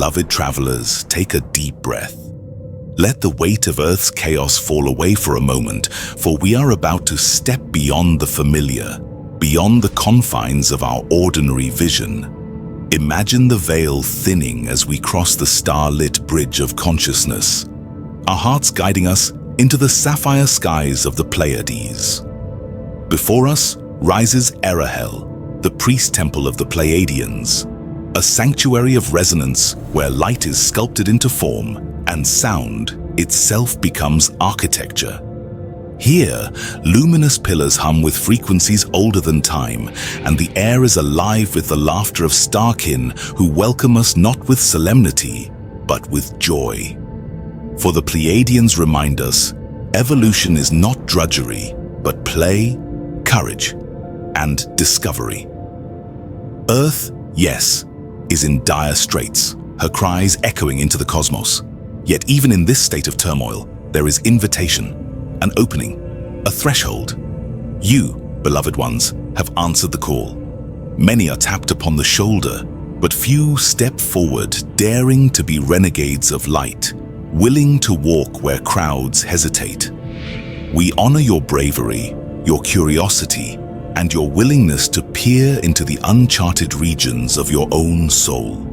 beloved travelers, take a deep breath. Let the weight of Earth's chaos fall away for a moment, for we are about to step beyond the familiar, beyond the confines of our ordinary vision. Imagine the veil thinning as we cross the star-lit bridge of consciousness, our hearts guiding us into the sapphire skies of the Pleiades. Before us rises Astral, the priest temple of the Pleiadians, a sanctuary of resonance where light is sculpted into form and sound itself becomes architecture. Here, luminous pillars hum with frequencies older than time, and the air is alive with the laughter of starkin who welcome us not with solemnity, but with joy. For the Pleiadians remind us, evolution is not drudgery, but play, courage, and discovery. Earth, yes, is in dire straits, her cries echoing into the cosmos. Yet even in this state of turmoil, there is invitation, an opening, a threshold. You, beloved ones, have answered the call. Many are tapped upon the shoulder, but few step forward, daring to be renegades of light, willing to walk where crowds hesitate. We honor your bravery, your curiosity, and your willingness to peer into the uncharted regions of your own soul.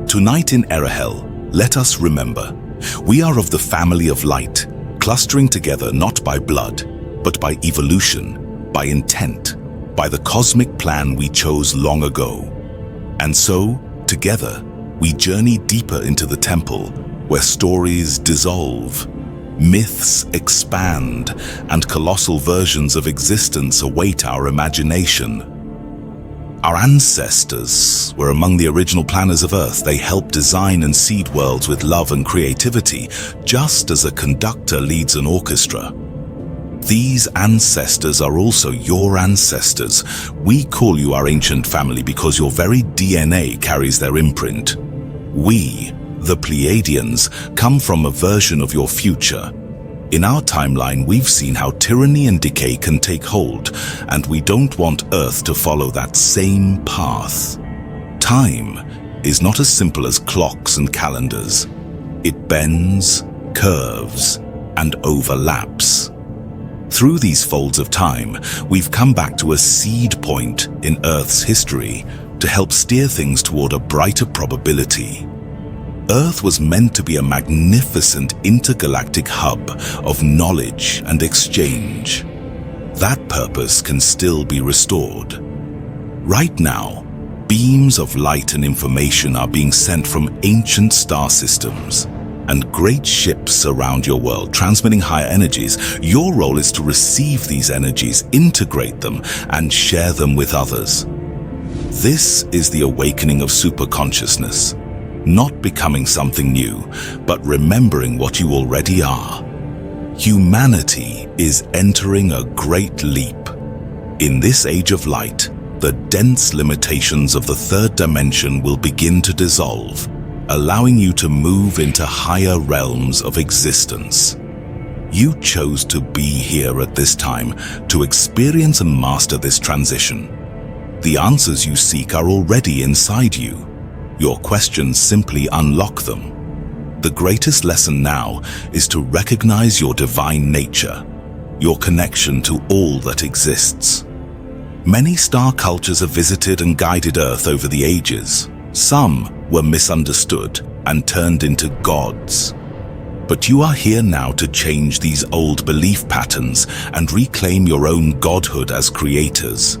Tonight in Astral, let us remember, we are of the family of light, clustering together not by blood, but by evolution, by intent, by the cosmic plan we chose long ago. And so, together, we journey deeper into the temple, where stories dissolve, myths expand, and colossal versions of existence await our imagination. Our ancestors were among the original planners of Earth. They helped design and seed worlds with love and creativity, just as a conductor leads an orchestra. These ancestors are also your ancestors. We call you our ancient family because your very DNA carries their imprint. We, the Pleiadians, come from a version of your future. In our timeline, we've seen how tyranny and decay can take hold, and we don't want Earth to follow that same path. Time is not as simple as clocks and calendars. It bends, curves, and overlaps. Through these folds of time, we've come back to a seed point in Earth's history to help steer things toward a brighter probability. Earth was meant to be a magnificent intergalactic hub of knowledge and exchange. That purpose can still be restored. Right now, beams of light and information are being sent from ancient star systems, and great ships surround your world, transmitting higher energies. Your role is to receive these energies, integrate them, and share them with others. This is the awakening of superconsciousness. Not becoming something new, but remembering what you already are. Humanity is entering a great leap. In this age of light, the dense limitations of the third dimension will begin to dissolve, allowing you to move into higher realms of existence. You chose to be here at this time to experience and master this transition. The answers you seek are already inside you. Your questions simply unlock them. The greatest lesson now is to recognize your divine nature, your connection to all that exists. Many star cultures have visited and guided Earth over the ages. Some were misunderstood and turned into gods. But you are here now to change these old belief patterns and reclaim your own godhood as creators.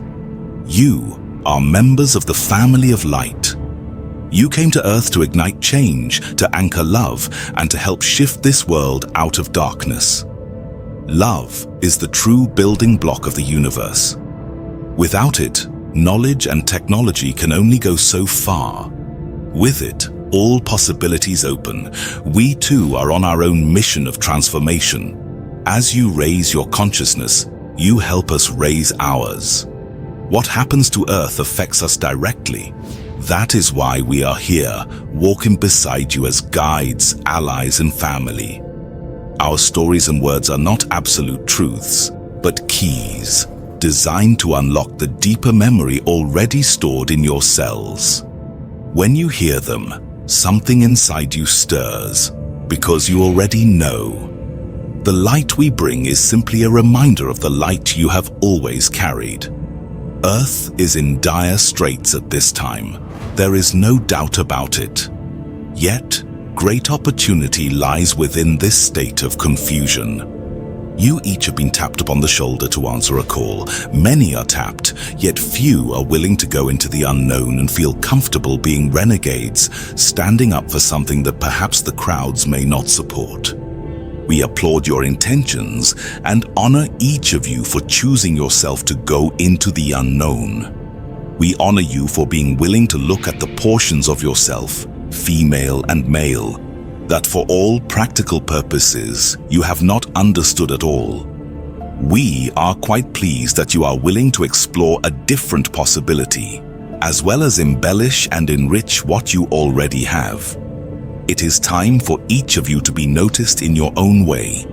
You are members of the family of light. You came to Earth to ignite change, to anchor love, and to help shift this world out of darkness. Love is the true building block of the universe. Without it, knowledge and technology can only go so far. With it, all possibilities open. We too are on our own mission of transformation. As you raise your consciousness, you help us raise ours. What happens to Earth affects us directly. That is why we are here, walking beside you as guides, allies, and family. Our stories and words are not absolute truths, but keys, designed to unlock the deeper memory already stored in your cells. When you hear them, something inside you stirs, because you already know. The light we bring is simply a reminder of the light you have always carried. Earth is in dire straits at this time. There is no doubt about it. Yet, great opportunity lies within this state of confusion. You each have been tapped upon the shoulder to answer a call. Many are tapped, yet few are willing to go into the unknown and feel comfortable being renegades, standing up for something that perhaps the crowds may not support. We applaud your intentions and honor each of you for choosing yourself to go into the unknown. We honor you for being willing to look at the portions of yourself, female and male, that for all practical purposes you have not understood at all. We are quite pleased that you are willing to explore a different possibility, as well as embellish and enrich what you already have. It is time for each of you to be noticed in your own way,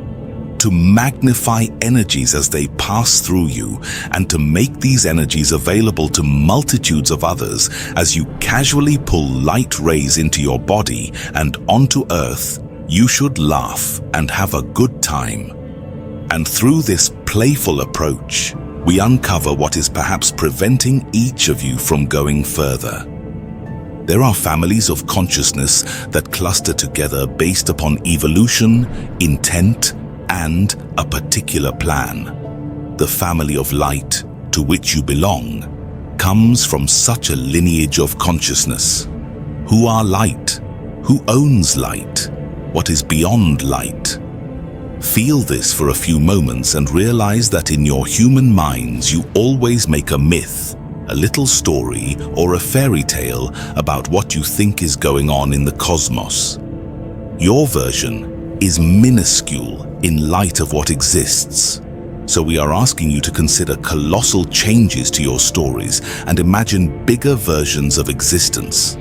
to magnify energies as they pass through you, and to make these energies available to multitudes of others as you casually pull light rays into your body and onto Earth. You should laugh and have a good time. And through this playful approach, we uncover what is perhaps preventing each of you from going further. There are families of consciousness that cluster together based upon evolution, intent, and a particular plan. The family of light, to which you belong, comes from such a lineage of consciousness. Who are light? Who owns light? What is beyond light? Feel this for a few moments and realize that in your human minds you always make a myth, a little story, or a fairy tale about what you think is going on in the cosmos. Your version is minuscule in light of what exists. So we are asking you to consider colossal changes to your stories and imagine bigger versions of existence.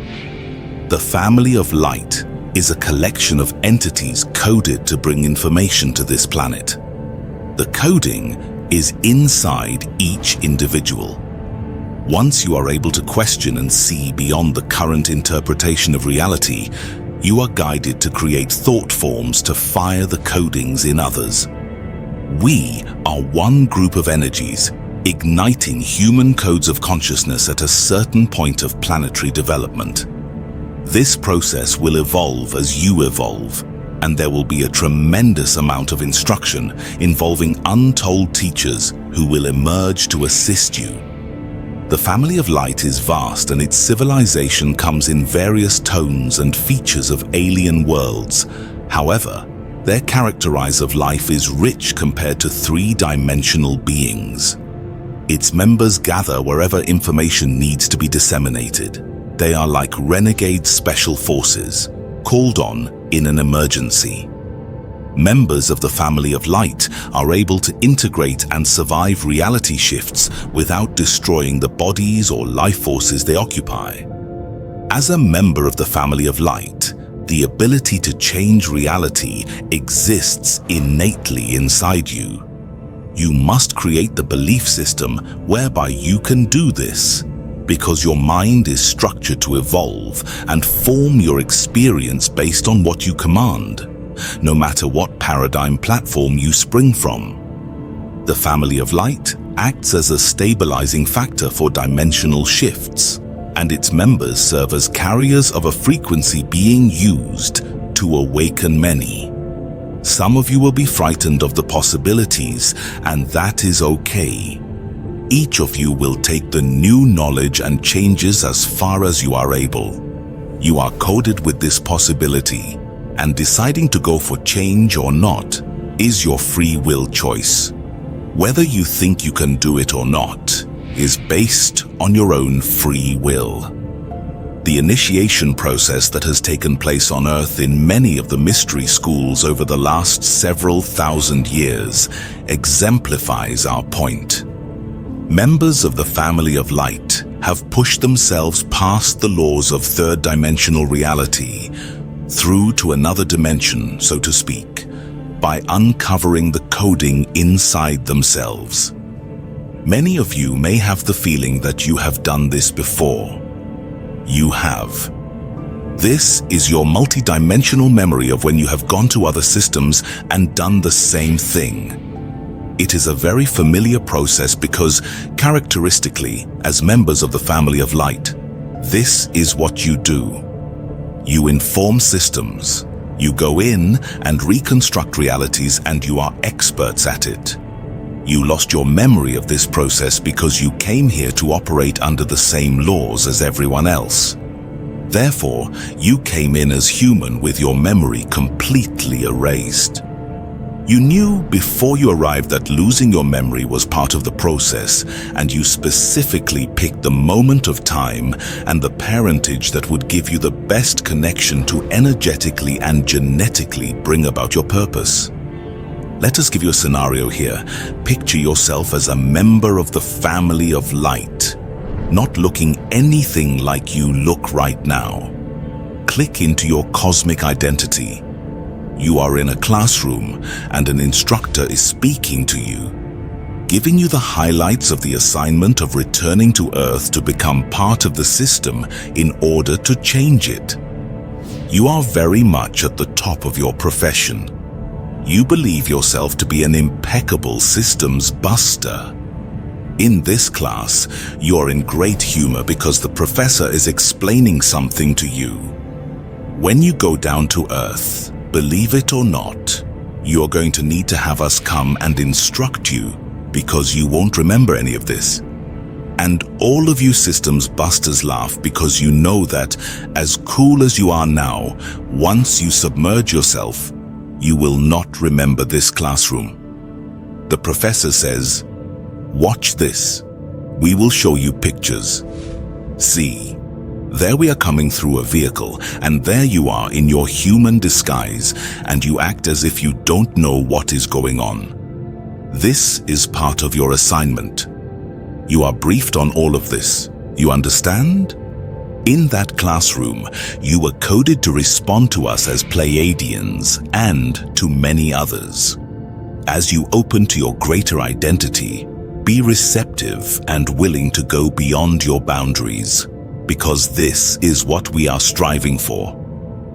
The family of light is a collection of entities coded to bring information to this planet. The coding is inside each individual. Once you are able to question and see beyond the current interpretation of reality, you are guided to create thought forms to fire the codings in others. We are one group of energies, igniting human codes of consciousness at a certain point of planetary development. This process will evolve as you evolve, and there will be a tremendous amount of instruction involving untold teachers who will emerge to assist you. The family of light is vast, and its civilization comes in various tones and features of alien worlds. However, their characterize of life is rich compared to three-dimensional beings. Its members gather wherever information needs to be disseminated. They are like renegade special forces, called on in an emergency. Members of the family of light are able to integrate and survive reality shifts without destroying the bodies or life forces they occupy. As a member of the family of light, the ability to change reality exists innately inside you. You must create the belief system whereby you can do this, because your mind is structured to evolve and form your experience based on what you command, no matter what paradigm platform you spring from. The family of light acts as a stabilizing factor for dimensional shifts, and its members serve as carriers of a frequency being used to awaken many. Some of you will be frightened of the possibilities, and that is okay. Each of you will take the new knowledge and changes as far as you are able. You are coded with this possibility, and deciding to go for change or not is your free will choice. Whether you think you can do it or not is based on your own free will. The initiation process that has taken place on Earth in many of the mystery schools over the last several thousand years exemplifies our point. Members of the family of light have pushed themselves past the laws of third-dimensional reality through to another dimension, so to speak, by uncovering the coding inside themselves. Many of you may have the feeling that you have done this before. You have. This is your multidimensional memory of when you have gone to other systems and done the same thing. It is a very familiar process because, characteristically, as members of the family of light, this is what you do. You inform systems. You go in and reconstruct realities, and you are experts at it. You lost your memory of this process because you came here to operate under the same laws as everyone else. Therefore, you came in as human with your memory completely erased. You knew before you arrived that losing your memory was part of the process, and you specifically picked the moment of time and the parentage that would give you the best connection to energetically and genetically bring about your purpose. Let us give you a scenario here. Picture yourself as a member of the family of light, not looking anything like you look right now. Click into your cosmic identity. You are in a classroom and an instructor is speaking to you, giving you the highlights of the assignment of returning to Earth to become part of the system in order to change it. You are very much at the top of your profession. You believe yourself to be an impeccable systems buster. In this class, you're in great humor because the professor is explaining something to you. When you go down to Earth, believe it or not, you're going to need to have us come and instruct you because you won't remember any of this. And all of you systems busters laugh because you know that, as cool as you are now, once you submerge yourself, you will not remember this classroom. The professor says, "Watch this. We will show you pictures. See, there we are coming through a vehicle, and there you are in your human disguise, and you act as if you don't know what is going on. This is part of your assignment. You are briefed on all of this. You understand? In that classroom, you were coded to respond to us as Pleiadians and to many others. As you open to your greater identity, be receptive and willing to go beyond your boundaries, because this is what we are striving for.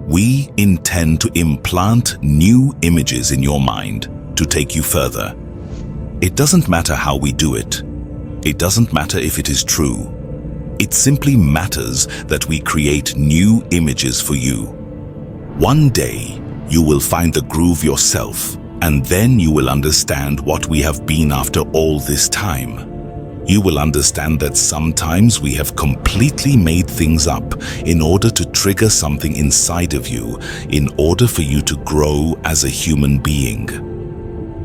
We intend to implant new images in your mind to take you further. It doesn't matter how we do it. It doesn't matter if it is true. It simply matters that we create new images for you. One day, you will find the groove yourself, and then you will understand what we have been after all this time. You will understand that sometimes we have completely made things up in order to trigger something inside of you, in order for you to grow as a human being.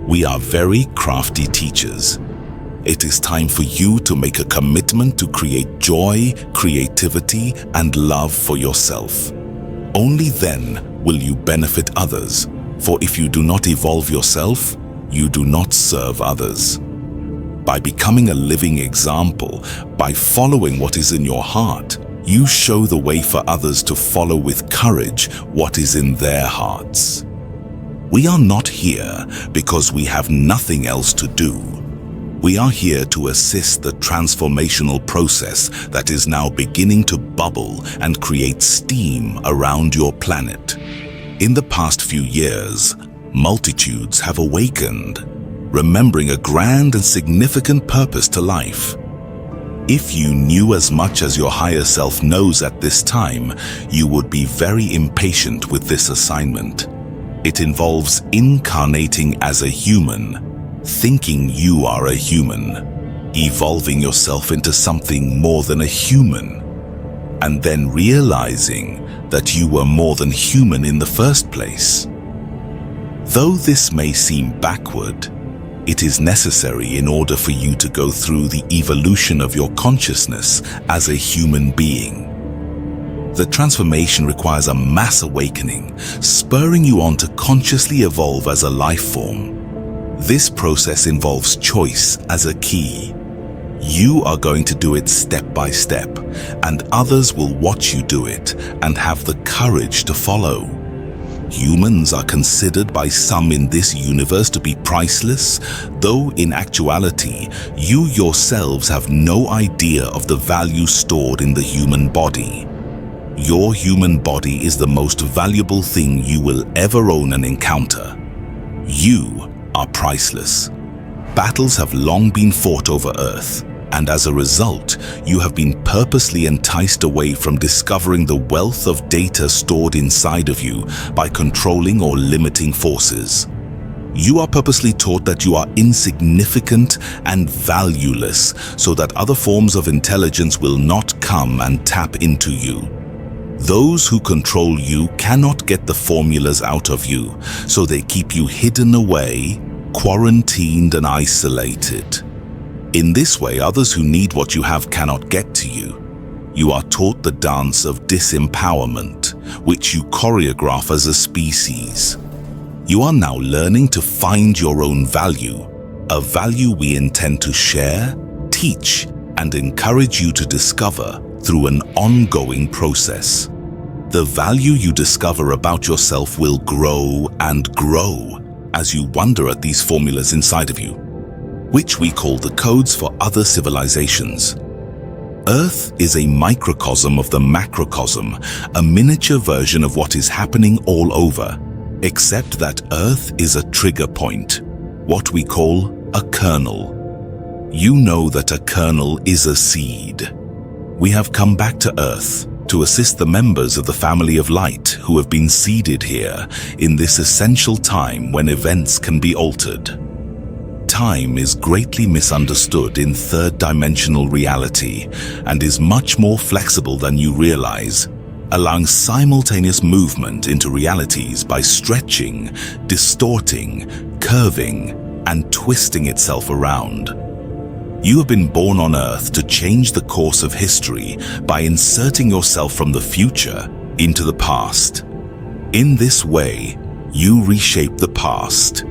We are very crafty teachers. It is time for you to make a commitment to create joy, creativity, and love for yourself. Only then will you benefit others, for if you do not evolve yourself, you do not serve others. By becoming a living example, by following what is in your heart, you show the way for others to follow with courage what is in their hearts. We are not here because we have nothing else to do. We are here to assist the transformational process that is now beginning to bubble and create steam around your planet. In the past few years, multitudes have awakened, remembering a grand and significant purpose to life. If you knew as much as your higher self knows at this time, you would be very impatient with this assignment. It involves incarnating as a human, thinking you are a human, evolving yourself into something more than a human, and then realizing that you were more than human in the first place. Though this may seem backward, it is necessary in order for you to go through the evolution of your consciousness as a human being. The transformation requires a mass awakening, spurring you on to consciously evolve as a life form. This process involves choice as a key. You are going to do it step by step, and others will watch you do it and have the courage to follow. Humans are considered by some in this universe to be priceless, though in actuality, you yourselves have no idea of the value stored in the human body. Your human body is the most valuable thing you will ever own and encounter. You are priceless. Battles have long been fought over Earth, and as a result, you have been purposely enticed away from discovering the wealth of data stored inside of you by controlling or limiting forces. You are purposely taught that you are insignificant and valueless so that other forms of intelligence will not come and tap into you. Those who control you cannot get the formulas out of you, so they keep you hidden away, quarantined and isolated. In this way, others who need what you have cannot get to you. You are taught the dance of disempowerment, which you choreograph as a species. You are now learning to find your own value, a value we intend to share, teach, and encourage you to discover through an ongoing process. The value you discover about yourself will grow and grow as you wonder at these formulas inside of you, which we call the codes for other civilizations. Earth is a microcosm of the macrocosm, a miniature version of what is happening all over, except that Earth is a trigger point, what we call a kernel. You know that a kernel is a seed. We have come back to Earth to assist the members of the family of light who have been seeded here in this essential time when events can be altered. Time is greatly misunderstood in third-dimensional reality and is much more flexible than you realize, allowing simultaneous movement into realities by stretching, distorting, curving, and twisting itself around. You have been born on Earth to change the course of history by inserting yourself from the future into the past. In this way, you reshape the past.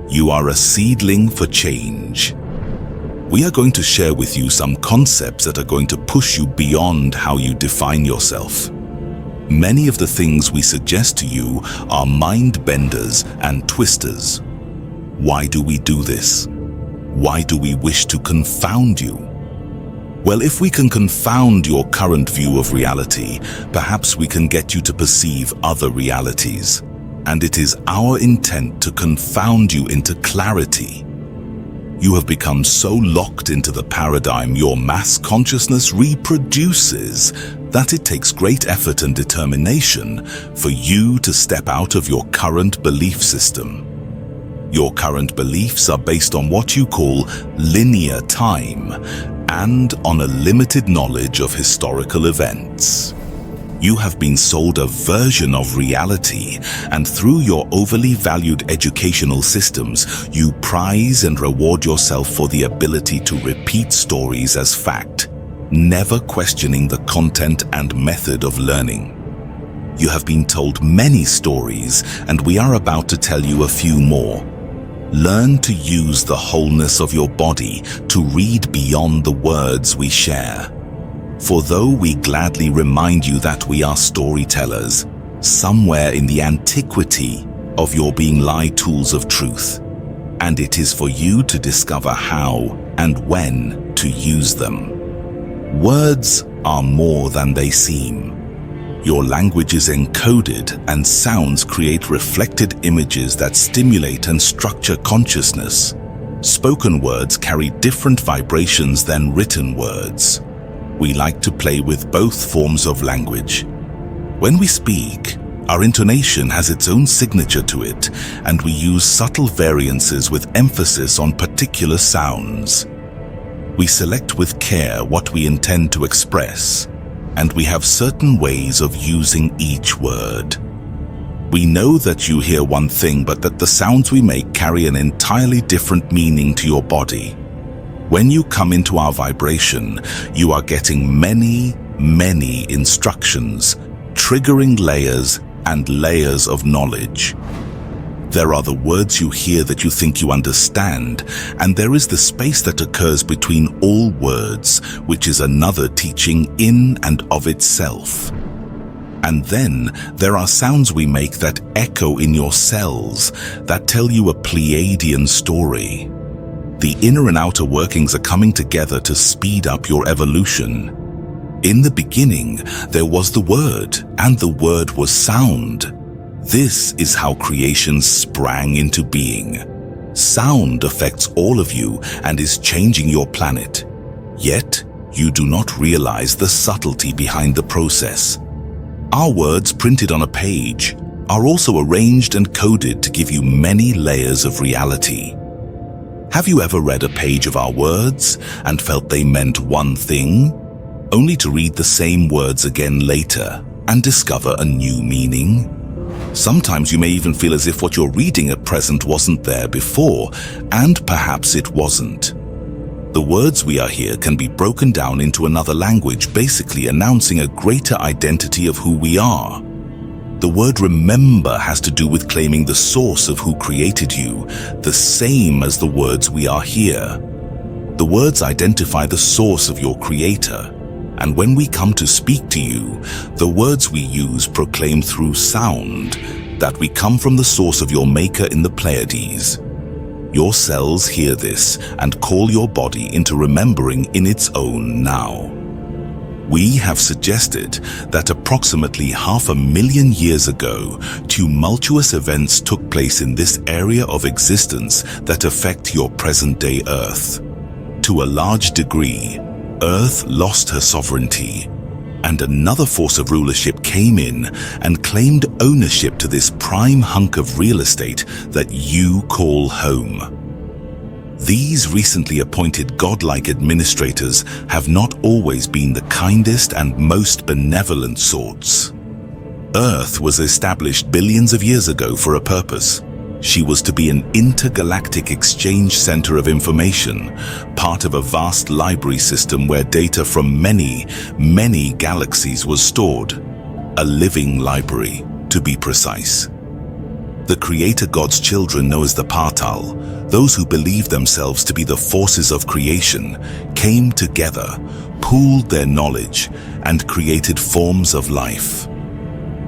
You are a seedling for change. We are going to share with you some concepts that are going to push you beyond how you define yourself. Many of the things we suggest to you are mind benders and twisters. Why do we do this? Why do we wish to confound you? Well, if we can confound your current view of reality, perhaps we can get you to perceive other realities. And it is our intent to confound you into clarity. You have become so locked into the paradigm your mass consciousness reproduces that it takes great effort and determination for you to step out of your current belief system. Your current beliefs are based on what you call linear time and on a limited knowledge of historical events. You have been sold a version of reality, and through your overly valued educational systems, you prize and reward yourself for the ability to repeat stories as fact, never questioning the content and method of learning. You have been told many stories, and we are about to tell you a few more. Learn to use the wholeness of your body to read beyond the words we share. For though we gladly remind you that we are storytellers, somewhere in the antiquity of your being lie tools of truth, and it is for you to discover how and when to use them. Words are more than they seem. Your language is encoded, and sounds create reflected images that stimulate and structure consciousness. Spoken words carry different vibrations than written words. We like to play with both forms of language. When we speak, our intonation has its own signature to it, and we use subtle variances with emphasis on particular sounds. We select with care what we intend to express, and we have certain ways of using each word. We know that you hear one thing, but that the sounds we make carry an entirely different meaning to your body. When you come into our vibration, you are getting many, many instructions, triggering layers and layers of knowledge. There are the words you hear that you think you understand, and there is the space that occurs between all words, which is another teaching in and of itself. And then there are sounds we make that echo in your cells, that tell you a Pleiadian story. The inner and outer workings are coming together to speed up your evolution. In the beginning, there was the Word, and the Word was sound. This is how creation sprang into being. Sound affects all of you and is changing your planet. Yet, you do not realize the subtlety behind the process. Our words printed on a page are also arranged and coded to give you many layers of reality. Have you ever read a page of our words and felt they meant one thing, only to read the same words again later and discover a new meaning? Sometimes you may even feel as if what you're reading at present wasn't there before, and perhaps it wasn't. The words we are here can be broken down into another language, basically announcing a greater identity of who we are. The word remember has to do with claiming the source of who created you, the same as the words we are here. The words identify the source of your creator, and when we come to speak to you, the words we use proclaim through sound that we come from the source of your maker in the Pleiades. Your cells hear this and call your body into remembering in its own now. We have suggested that approximately 500,000 years ago, tumultuous events took place in this area of existence that affect your present-day Earth. To a large degree, Earth lost her sovereignty, and another force of rulership came in and claimed ownership to this prime hunk of real estate that you call home. These recently appointed godlike administrators have not always been the kindest and most benevolent sorts. Earth was established billions of years ago for a purpose. She was to be an intergalactic exchange center of information, part of a vast library system where data from many, many galaxies was stored. A living library, to be precise. The Creator God's children known as the Partal, those who believe themselves to be the forces of creation, came together, pooled their knowledge, and created forms of life.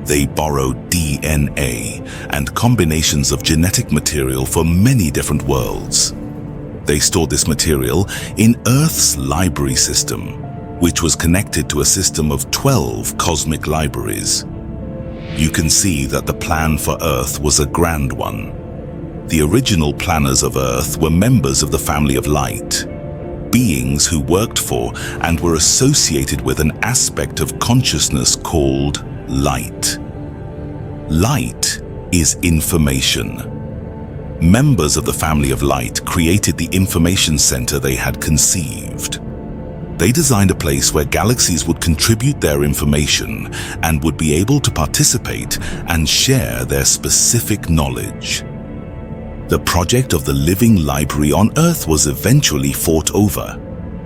They borrowed DNA and combinations of genetic material from many different worlds. They stored this material in Earth's library system, which was connected to a system of 12 cosmic libraries. You can see that the plan for Earth was a grand one. The original planners of Earth were members of the family of light, beings who worked for and were associated with an aspect of consciousness called light. Light is information. Members of the family of light created the information center they had conceived. They designed a place where galaxies would contribute their information and would be able to participate and share their specific knowledge. The project of the living library on Earth was eventually fought over.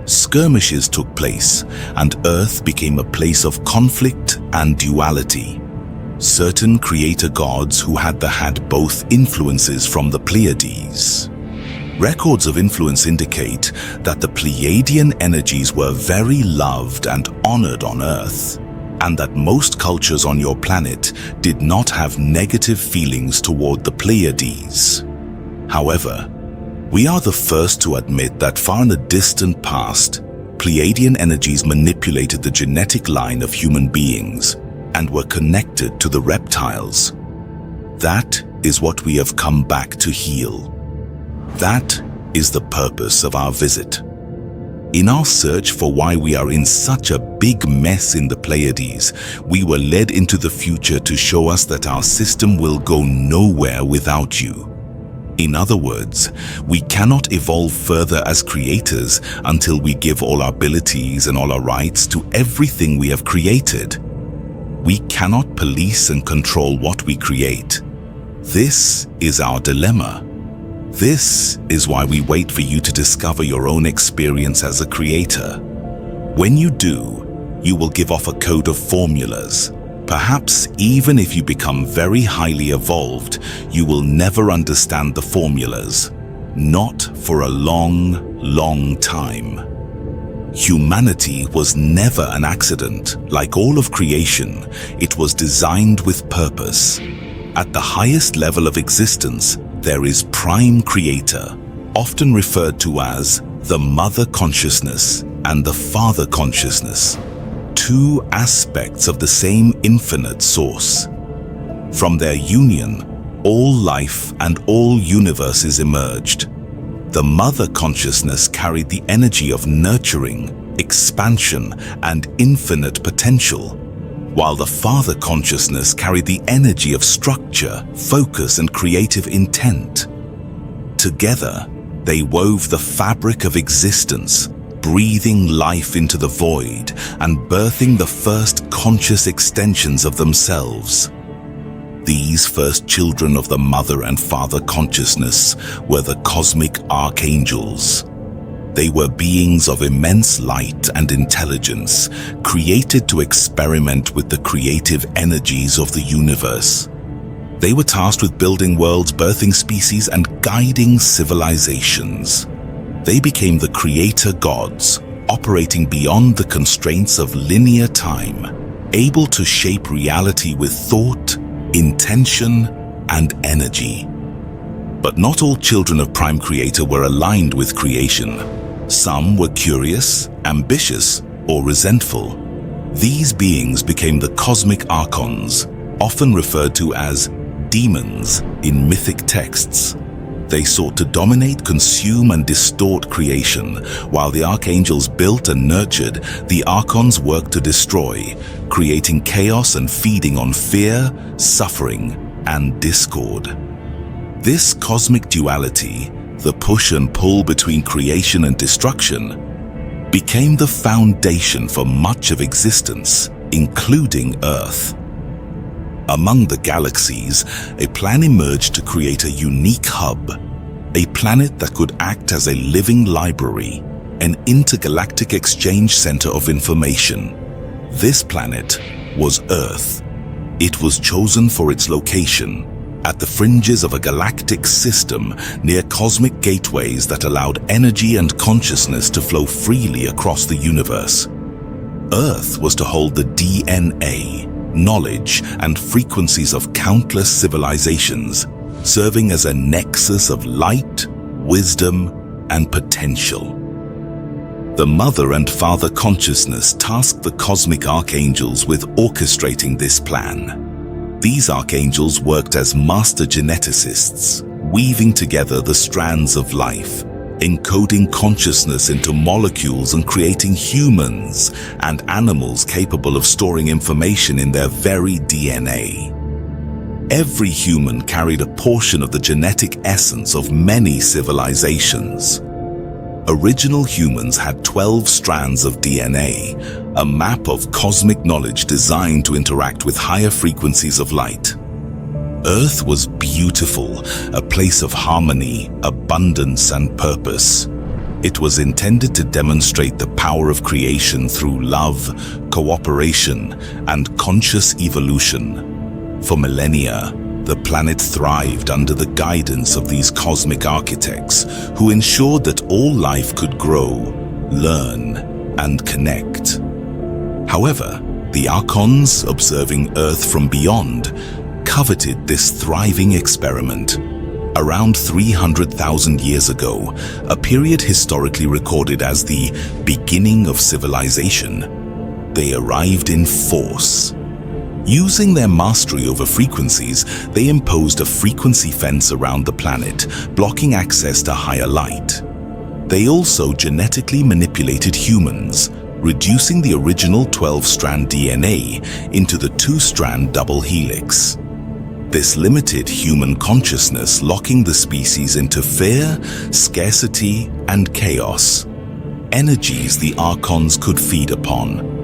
Skirmishes took place, and Earth became a place of conflict and duality. Certain creator gods who had both influences from the Pleiades. Records of influence indicate that the Pleiadian energies were very loved and honored on Earth, and that most cultures on your planet did not have negative feelings toward the Pleiades. However, we are the first to admit that far in the distant past, Pleiadian energies manipulated the genetic line of human beings and were connected to the reptiles. That is what we have come back to heal. That is the purpose of our visit. In our search for why we are in such a big mess in the Pleiades, we were led into the future to show us that our system will go nowhere without you. In other words, we cannot evolve further as creators until we give all our abilities and all our rights to everything we have created. We cannot police and control what we create. This is our dilemma. This is why we wait for you to discover your own experience as a creator. When you do, you will give off a code of formulas. Perhaps even if you become very highly evolved, you will never understand the formulas. Not for a long, long time. Humanity was never an accident. Like all of creation, it was designed with purpose. At the highest level of existence, there is Prime Creator, often referred to as the Mother Consciousness and the Father Consciousness. two aspects of the same infinite source. From their union, all life and all universes emerged. The mother consciousness carried the energy of nurturing, expansion, and infinite potential, while the father consciousness carried the energy of structure, focus, and creative intent. Together, they wove the fabric of existence, breathing life into the void and birthing the first conscious extensions of themselves. These first children of the mother and father consciousness were the cosmic archangels. They were beings of immense light and intelligence, created to experiment with the creative energies of the universe. They were tasked with building worlds, birthing species, and guiding civilizations. They became the creator gods, operating beyond the constraints of linear time, able to shape reality with thought, intention, and energy. But not all children of Prime Creator were aligned with creation. Some were curious, ambitious, or resentful. These beings became the cosmic archons, often referred to as demons in mythic texts. They sought to dominate, consume, and distort creation. While the archangels built and nurtured, the archons worked to destroy, creating chaos and feeding on fear, suffering, and discord. This cosmic duality, the push and pull between creation and destruction, became the foundation for much of existence, including Earth. Among the galaxies, a plan emerged to create a unique hub, a planet that could act as a living library, an intergalactic exchange center of information. This planet was Earth. It was chosen for its location, at the fringes of a galactic system near cosmic gateways that allowed energy and consciousness to flow freely across the universe. Earth was to hold the DNA, knowledge, and frequencies of countless civilizations, serving as a nexus of light, wisdom, and potential. The mother and father consciousness tasked the cosmic archangels with orchestrating this plan. These archangels worked as master geneticists, weaving together the strands of life, encoding consciousness into molecules and creating humans and animals capable of storing information in their very DNA. Every human carried a portion of the genetic essence of many civilizations. Original humans had 12 strands of DNA, a map of cosmic knowledge designed to interact with higher frequencies of light. Earth was beautiful, a place of harmony, abundance, and purpose. It was intended to demonstrate the power of creation through love, cooperation, and conscious evolution. For millennia, the planet thrived under the guidance of these cosmic architects who ensured that all life could grow, learn, and connect. However, the Archons, observing Earth from beyond, coveted this thriving experiment. Around 300,000 years ago, a period historically recorded as the beginning of civilization, they arrived in force. Using their mastery over frequencies, they imposed a frequency fence around the planet, blocking access to higher light. They also genetically manipulated humans, reducing the original 12-strand DNA into the 2-strand double helix. This limited human consciousness, locking the species into fear, scarcity, and chaos, energies the Archons could feed upon.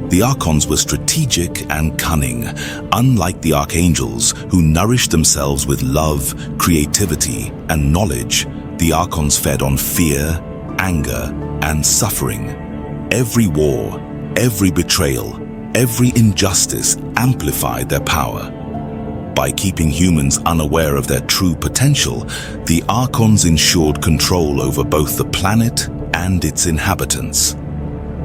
The Archons were strategic and cunning, unlike the Archangels, who nourished themselves with love, creativity, and knowledge. The Archons fed on fear, anger, and suffering. Every war, every betrayal, every injustice amplified their power. By keeping humans unaware of their true potential, the Archons ensured control over both the planet and its inhabitants.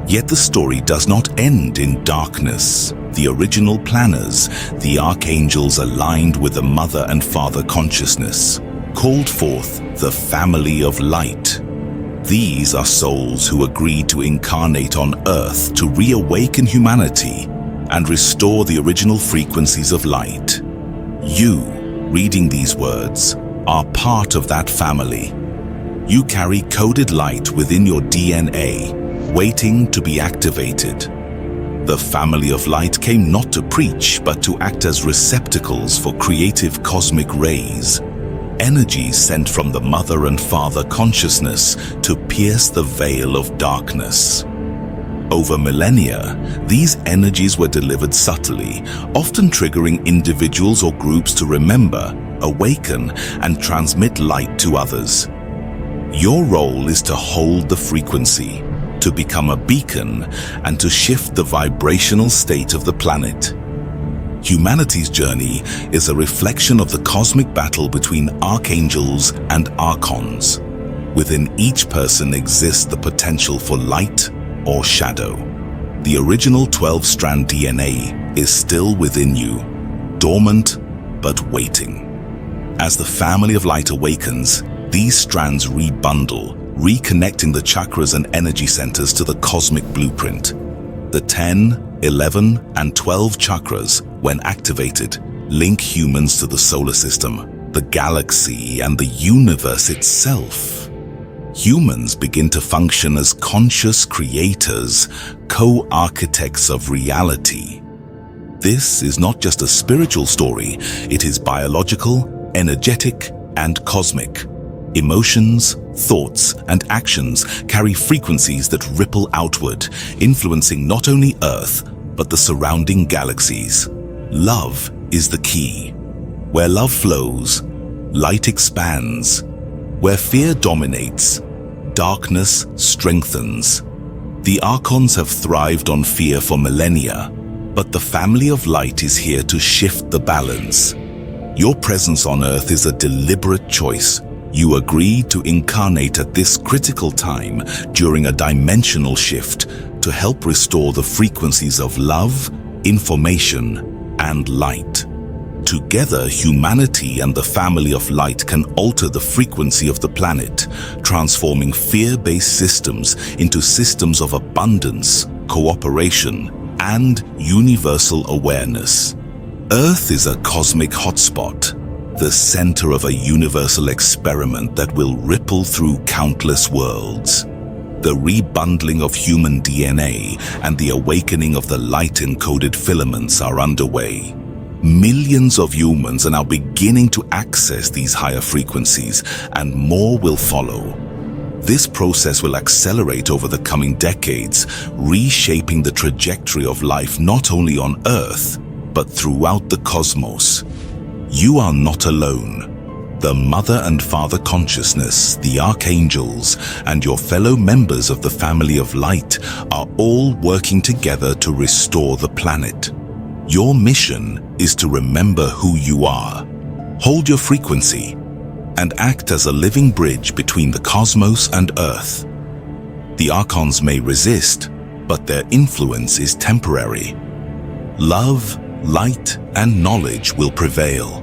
Yet the story does not end in darkness. The original planners, the archangels aligned with the mother and father consciousness, called forth the family of light. These are souls who agreed to incarnate on Earth to reawaken humanity and restore the original frequencies of light. You, reading these words, are part of that family. You carry coded light within your DNA, waiting to be activated. The family of light came not to preach, but to act as receptacles for creative cosmic rays, energies sent from the mother and father consciousness to pierce the veil of darkness. Over millennia, these energies were delivered subtly, often triggering individuals or groups to remember, awaken, and transmit light to others. Your role is to hold the frequency, to become a beacon, and to shift the vibrational state of the planet. Humanity's journey is a reflection of the cosmic battle between archangels and archons. Within each person exists the potential for light or shadow. The original 12-strand DNA is still within you, dormant but waiting. As the family of light awakens, these strands rebundle, reconnecting the chakras and energy centers to the cosmic blueprint. The 10, 11, and 12 chakras, when activated, link humans to the solar system, the galaxy, and the universe itself. Humans begin to function as conscious creators, co-architects of reality. This is not just a spiritual story, it is biological, energetic, and cosmic. Emotions, thoughts, and actions carry frequencies that ripple outward, influencing not only Earth, but the surrounding galaxies. Love is the key. Where love flows, light expands. Where fear dominates, darkness strengthens. The Archons have thrived on fear for millennia, but the family of light is here to shift the balance. Your presence on Earth is a deliberate choice. You agreed to incarnate at this critical time during a dimensional shift to help restore the frequencies of love, information, and light. Together, humanity and the family of light can alter the frequency of the planet, transforming fear-based systems into systems of abundance, cooperation, and universal awareness. Earth is a cosmic hotspot, the center of a universal experiment that will ripple through countless worlds. The rebundling of human DNA and the awakening of the light-encoded filaments are underway. Millions of humans are now beginning to access these higher frequencies, and more will follow. This process will accelerate over the coming decades, reshaping the trajectory of life not only on Earth, but throughout the cosmos. You are not alone. The Mother and Father Consciousness, the Archangels, and your fellow members of the family of light are all working together to restore the planet. Your mission is to remember who you are, hold your frequency, and act as a living bridge between the cosmos and Earth. The Archons may resist, but their influence is temporary. Love, light, and knowledge will prevail.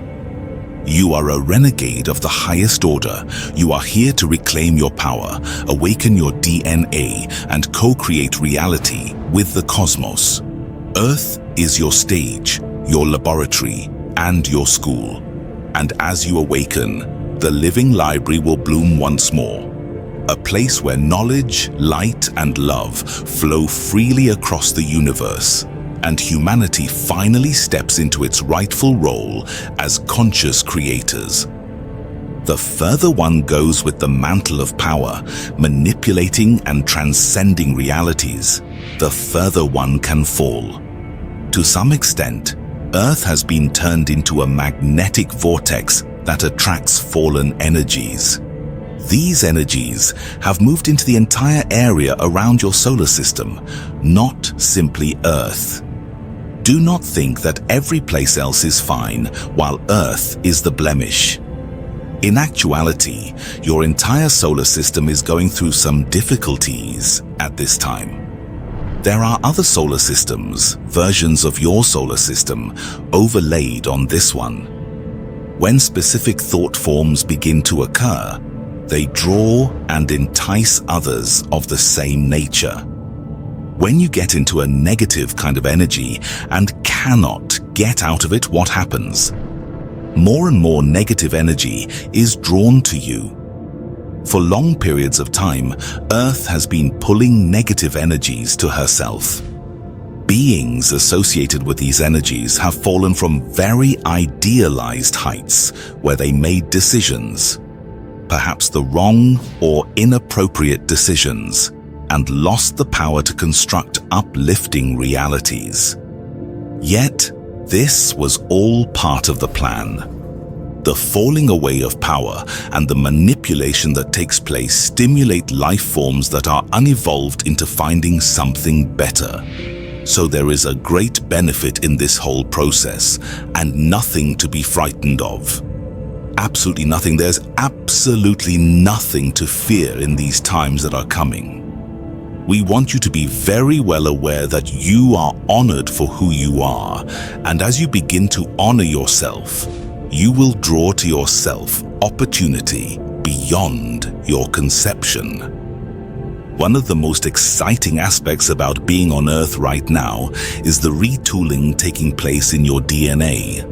You are a renegade of the highest order. You are here to reclaim your power, awaken your DNA, and co-create reality with the cosmos. Earth is your stage, your laboratory, and your school. And as you awaken, the living library will bloom once more. A place where knowledge, light, and love flow freely across the universe, and humanity finally steps into its rightful role as conscious creators. The further one goes with the mantle of power, manipulating and transcending realities, the further one can fall. To some extent, Earth has been turned into a magnetic vortex that attracts fallen energies. These energies have moved into the entire area around your solar system, not simply Earth. Do not think that every place else is fine while Earth is the blemish. In actuality, your entire solar system is going through some difficulties at this time. There are other solar systems, versions of your solar system, overlaid on this one. When specific thought forms begin to occur, They draw and entice others of the same nature. When you get into a negative kind of energy and cannot get out of it, what happens? More and more negative energy is drawn to you. For long periods of time, Earth has been pulling negative energies to herself. Beings associated with these energies have fallen from very idealized heights where they made decisions, perhaps the wrong or inappropriate decisions, and lost the power to construct uplifting realities. Yet, this was all part of the plan. The falling away of power and the manipulation that takes place stimulate life forms that are unevolved into finding something better. So there is a great benefit in this whole process and nothing to be frightened of. Absolutely nothing. There's absolutely nothing to fear in these times that are coming. We want you to be very well aware that you are honored for who you are, and as you begin to honor yourself, you will draw to yourself opportunity beyond your conception. One of the most exciting aspects about being on Earth right now is the retooling taking place in your DNA.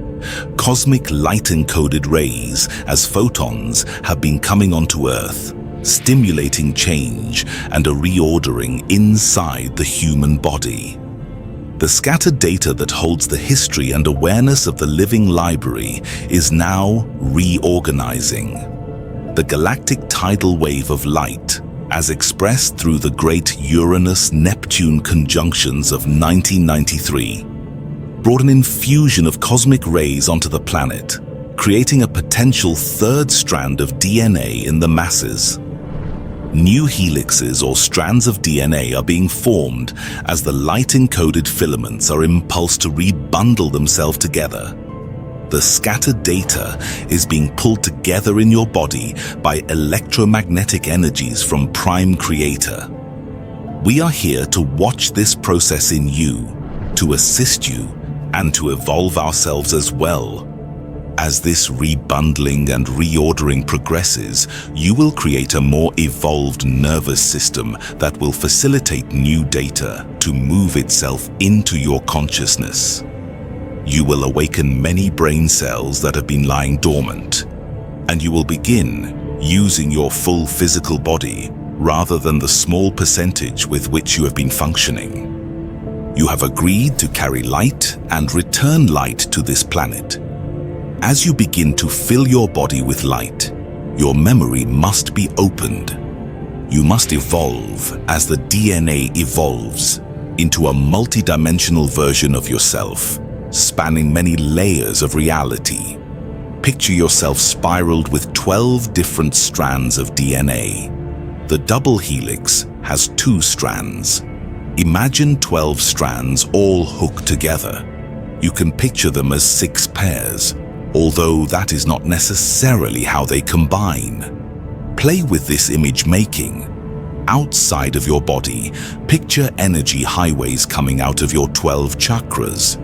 Cosmic light-encoded rays, as photons, have been coming onto Earth, stimulating change and a reordering inside the human body. The scattered data that holds the history and awareness of the living library is now reorganizing. The galactic tidal wave of light, as expressed through the great Uranus-Neptune conjunctions of 1993, brought an infusion of cosmic rays onto the planet, creating a potential third strand of DNA in the masses. New helixes or strands of DNA are being formed as the light-encoded filaments are impulsed to rebundle themselves together. The scattered data is being pulled together in your body by electromagnetic energies from Prime Creator. We are here to watch this process in you, to assist you, and to evolve ourselves as well. As this rebundling and reordering progresses, you will create a more evolved nervous system that will facilitate new data to move itself into your consciousness. You will awaken many brain cells that have been lying dormant, and you will begin using your full physical body rather than the small percentage with which you have been functioning. You have agreed to carry light and return light to this planet. As you begin to fill your body with light, your memory must be opened. You must evolve as the DNA evolves into a multidimensional version of yourself, spanning many layers of reality. Picture yourself spiraled with 12 different strands of DNA. The double helix has 2 strands. Imagine 12 strands all hooked together. You can picture them as 6 pairs. Although that is not necessarily how they combine. Play with this image making. Outside of your body, picture energy highways coming out of your 12 chakras.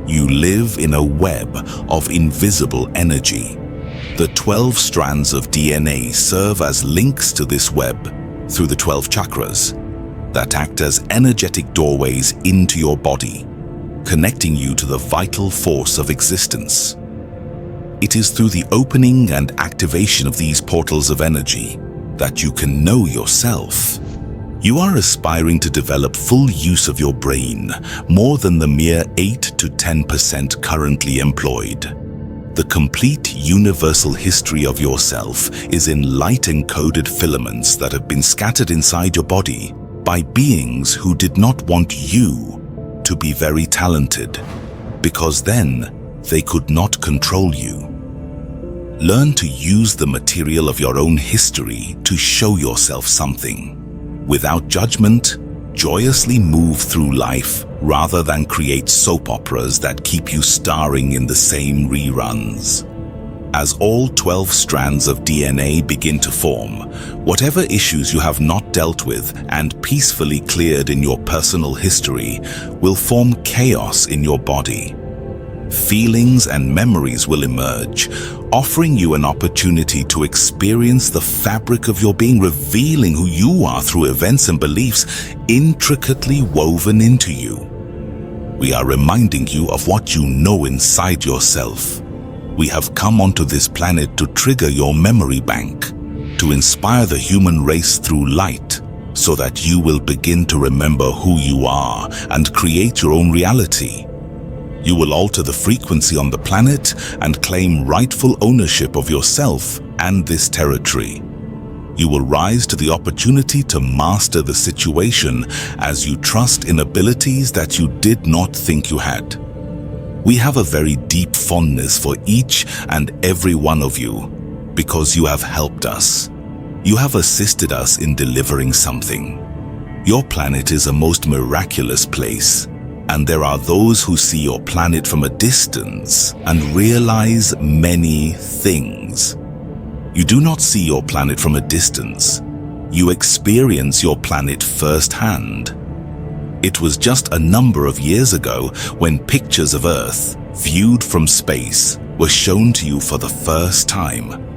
You live in a web of invisible energy. The 12 strands of DNA serve as links to this web through the 12 chakras that act as energetic doorways into your body, connecting you to the vital force of existence. It is through the opening and activation of these portals of energy that you can know yourself. You are aspiring to develop full use of your brain, more than the mere 8 to 10% currently employed. The complete universal history of yourself is in light-encoded filaments that have been scattered inside your body by beings who did not want you to be very talented, because then they could not control you. Learn to use the material of your own history to show yourself something. Without judgment, joyously move through life rather than create soap operas that keep you starring in the same reruns. As all 12 strands of DNA begin to form, whatever issues you have not dealt with and peacefully cleared in your personal history will form chaos in your body. feelings and memories will emerge, offering you an opportunity to experience the fabric of your being, revealing who you are through events and beliefs intricately woven into you. We are reminding you of what you know inside yourself. We have come onto this planet to trigger your memory bank, to inspire the human race through light, so that you will begin to remember who you are and create your own reality. You will alter the frequency on the planet and claim rightful ownership of yourself and this territory. You will rise to the opportunity to master the situation as you trust in abilities that you did not think you had. We have a very deep fondness for each and every one of you because you have helped us. You have assisted us in delivering something. Your planet is a most miraculous place, and there are those who see your planet from a distance and realize many things. You do not see your planet from a distance. You experience your planet firsthand. It was just a number of years ago when pictures of Earth, viewed from space, were shown to you for the first time,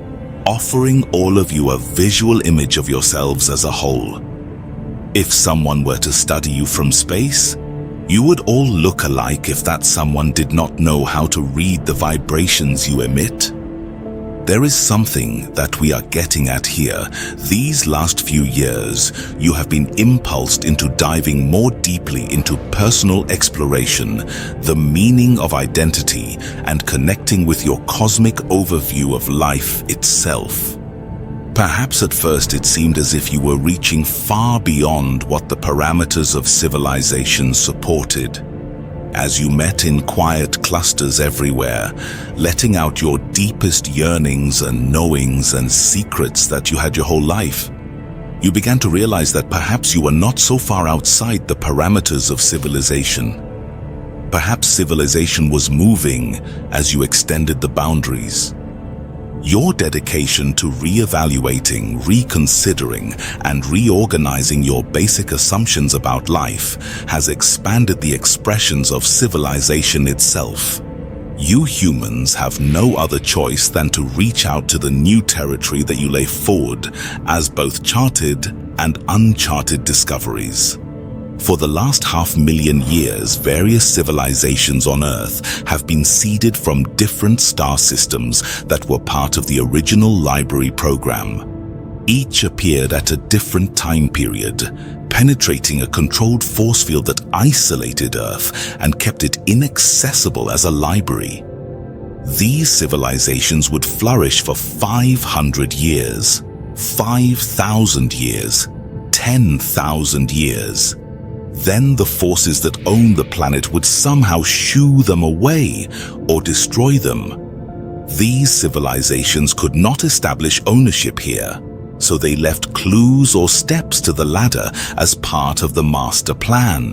offering all of you a visual image of yourselves as a whole. If someone were to study you from space, you would all look alike if that someone did not know how to read the vibrations you emit. There is something that we are getting at here. These last few years, you have been impulsed into diving more deeply into personal exploration, the meaning of identity, and connecting with your cosmic overview of life itself. Perhaps at first it seemed as if you were reaching far beyond what the parameters of civilization supported. As you met in quiet clusters everywhere, letting out your deepest yearnings and knowings and secrets that you had your whole life, you began to realize that perhaps you were not so far outside the parameters of civilization. Perhaps civilization was moving as you extended the boundaries. Your dedication to reevaluating, reconsidering, and reorganizing your basic assumptions about life has expanded the expressions of civilization itself. You humans have no other choice than to reach out to the new territory that you lay forward as both charted and uncharted discoveries. For the last 500,000 years, various civilizations on Earth have been seeded from different star systems that were part of the original library program. Each appeared at a different time period, penetrating a controlled force field that isolated Earth and kept it inaccessible as a library. These civilizations would flourish for 500 years, 5,000 years, 10,000 years. Then the forces that own the planet would somehow shoo them away or destroy them. These civilizations could not establish ownership here, so they left clues or steps to the ladder as part of the master plan.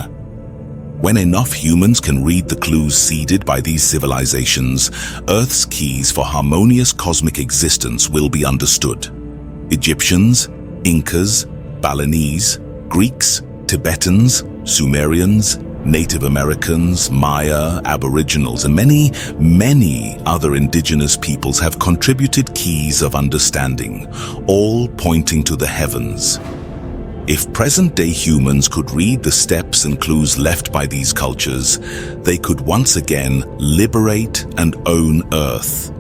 When enough humans can read the clues seeded by these civilizations, Earth's keys for harmonious cosmic existence will be understood. Egyptians, Incas, Balinese, Greeks, Tibetans, Sumerians, Native Americans, Maya, Aboriginals, and many other indigenous peoples have contributed keys of understanding, all pointing to the heavens. If present-day humans could read the steps and clues left by these cultures, they could once again liberate and own Earth.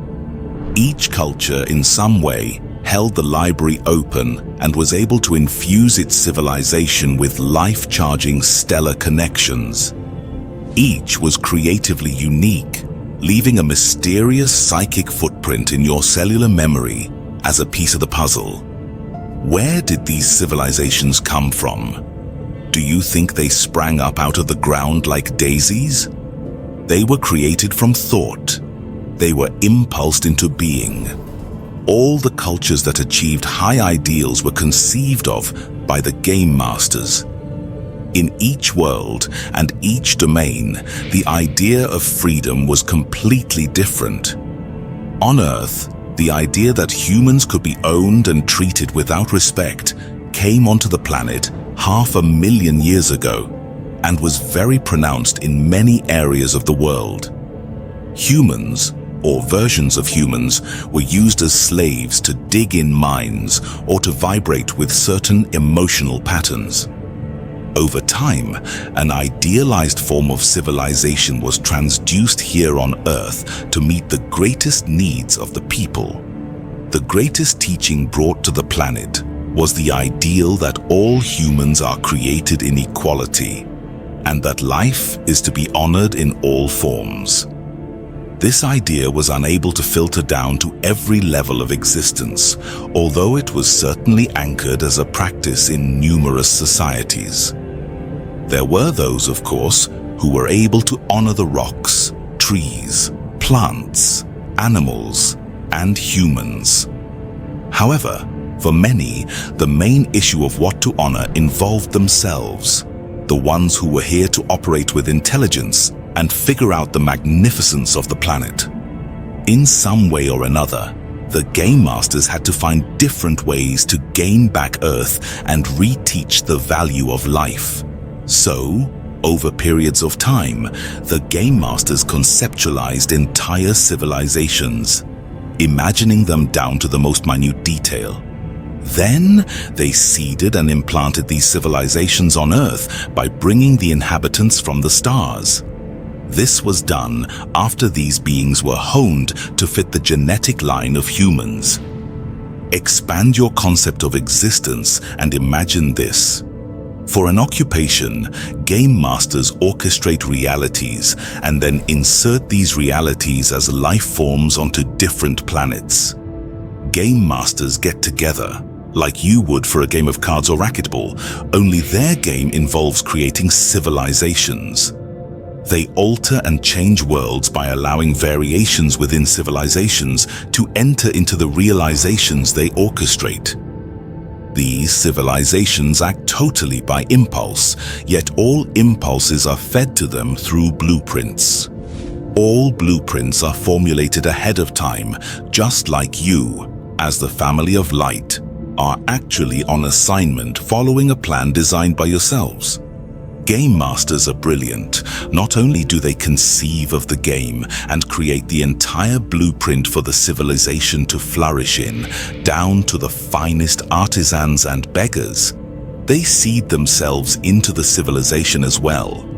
Each culture, in some way, held the library open and was able to infuse its civilization with life-charging stellar connections. Each was creatively unique, leaving a mysterious psychic footprint in your cellular memory as a piece of the puzzle. Where did these civilizations come from? Do you think they sprang up out of the ground like daisies? They were created from thought. They were impulsed into being. All the cultures that achieved high ideals were conceived of by the game masters. In each world and each domain, the idea of freedom was completely different. On Earth, the idea that humans could be owned and treated without respect came onto the planet 500,000 years ago and was very pronounced in many areas of the world. Humans, or versions of humans, were used as slaves to dig in mines or to vibrate with certain emotional patterns. Over time, an idealized form of civilization was transduced here on Earth to meet the greatest needs of the people. The greatest teaching brought to the planet was the ideal that all humans are created in equality, and that life is to be honored in all forms. This idea was unable to filter down to every level of existence, although it was certainly anchored as a practice in numerous societies. There were those, of course, who were able to honor the rocks, trees, plants, animals, and humans. However, for many, the main issue of what to honor involved themselves, the ones who were here to operate with intelligence and figure out the magnificence of the planet. In some way or another, the Game Masters had to find different ways to gain back Earth and reteach the value of life. So, over periods of time, the Game Masters conceptualized entire civilizations, imagining them down to the most minute detail. Then, they seeded and implanted these civilizations on Earth by bringing the inhabitants from the stars. This was done after these beings were honed to fit the genetic line of humans. Expand your concept of existence and imagine this. For an occupation, Game Masters orchestrate realities and then insert these realities as life forms onto different planets. Game Masters get together, like you would for a game of cards or racquetball, only their game involves creating civilizations. They alter and change worlds by allowing variations within civilizations to enter into the realizations they orchestrate. These civilizations act totally by impulse, yet all impulses are fed to them through blueprints. All blueprints are formulated ahead of time, just like you, as the family of light, are actually on assignment following a plan designed by yourselves. Game Masters are brilliant. Not only do they conceive of the game and create the entire blueprint for the civilization to flourish in, down to the finest artisans and beggars, they seed themselves into the civilization as well.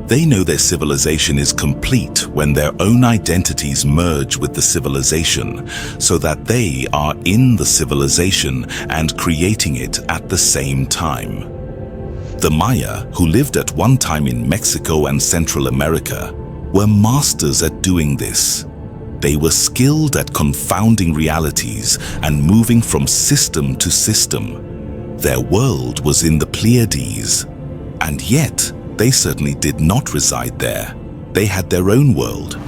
They know their civilization is complete when their own identities merge with the civilization, so that they are in the civilization and creating it at the same time. The Maya, who lived at one time in Mexico and Central America, were masters at doing this. They were skilled at confounding realities and moving from system to system. Their world was in the Pleiades, and yet they certainly did not reside there. They had their own world.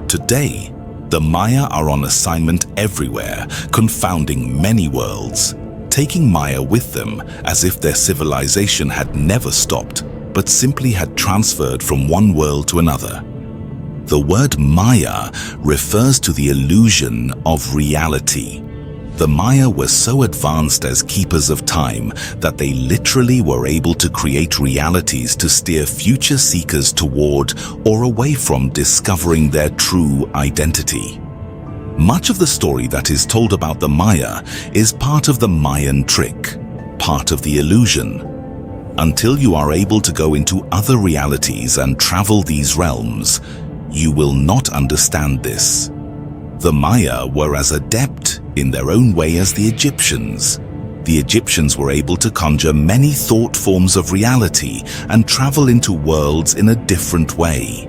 Today, the Maya are on assignment everywhere, confounding many worlds, taking Maya with them as if their civilization had never stopped, but simply had transferred from one world to another. The word Maya refers to the illusion of reality. The Maya were so advanced as keepers of time that they literally were able to create realities to steer future seekers toward or away from discovering their true identity. Much of the story that is told about the Maya is part of the Mayan trick, part of the illusion. Until you are able to go into other realities and travel these realms, you will not understand this. The Maya were as adept in their own way as the Egyptians. The Egyptians were able to conjure many thought forms of reality and travel into worlds in a different way.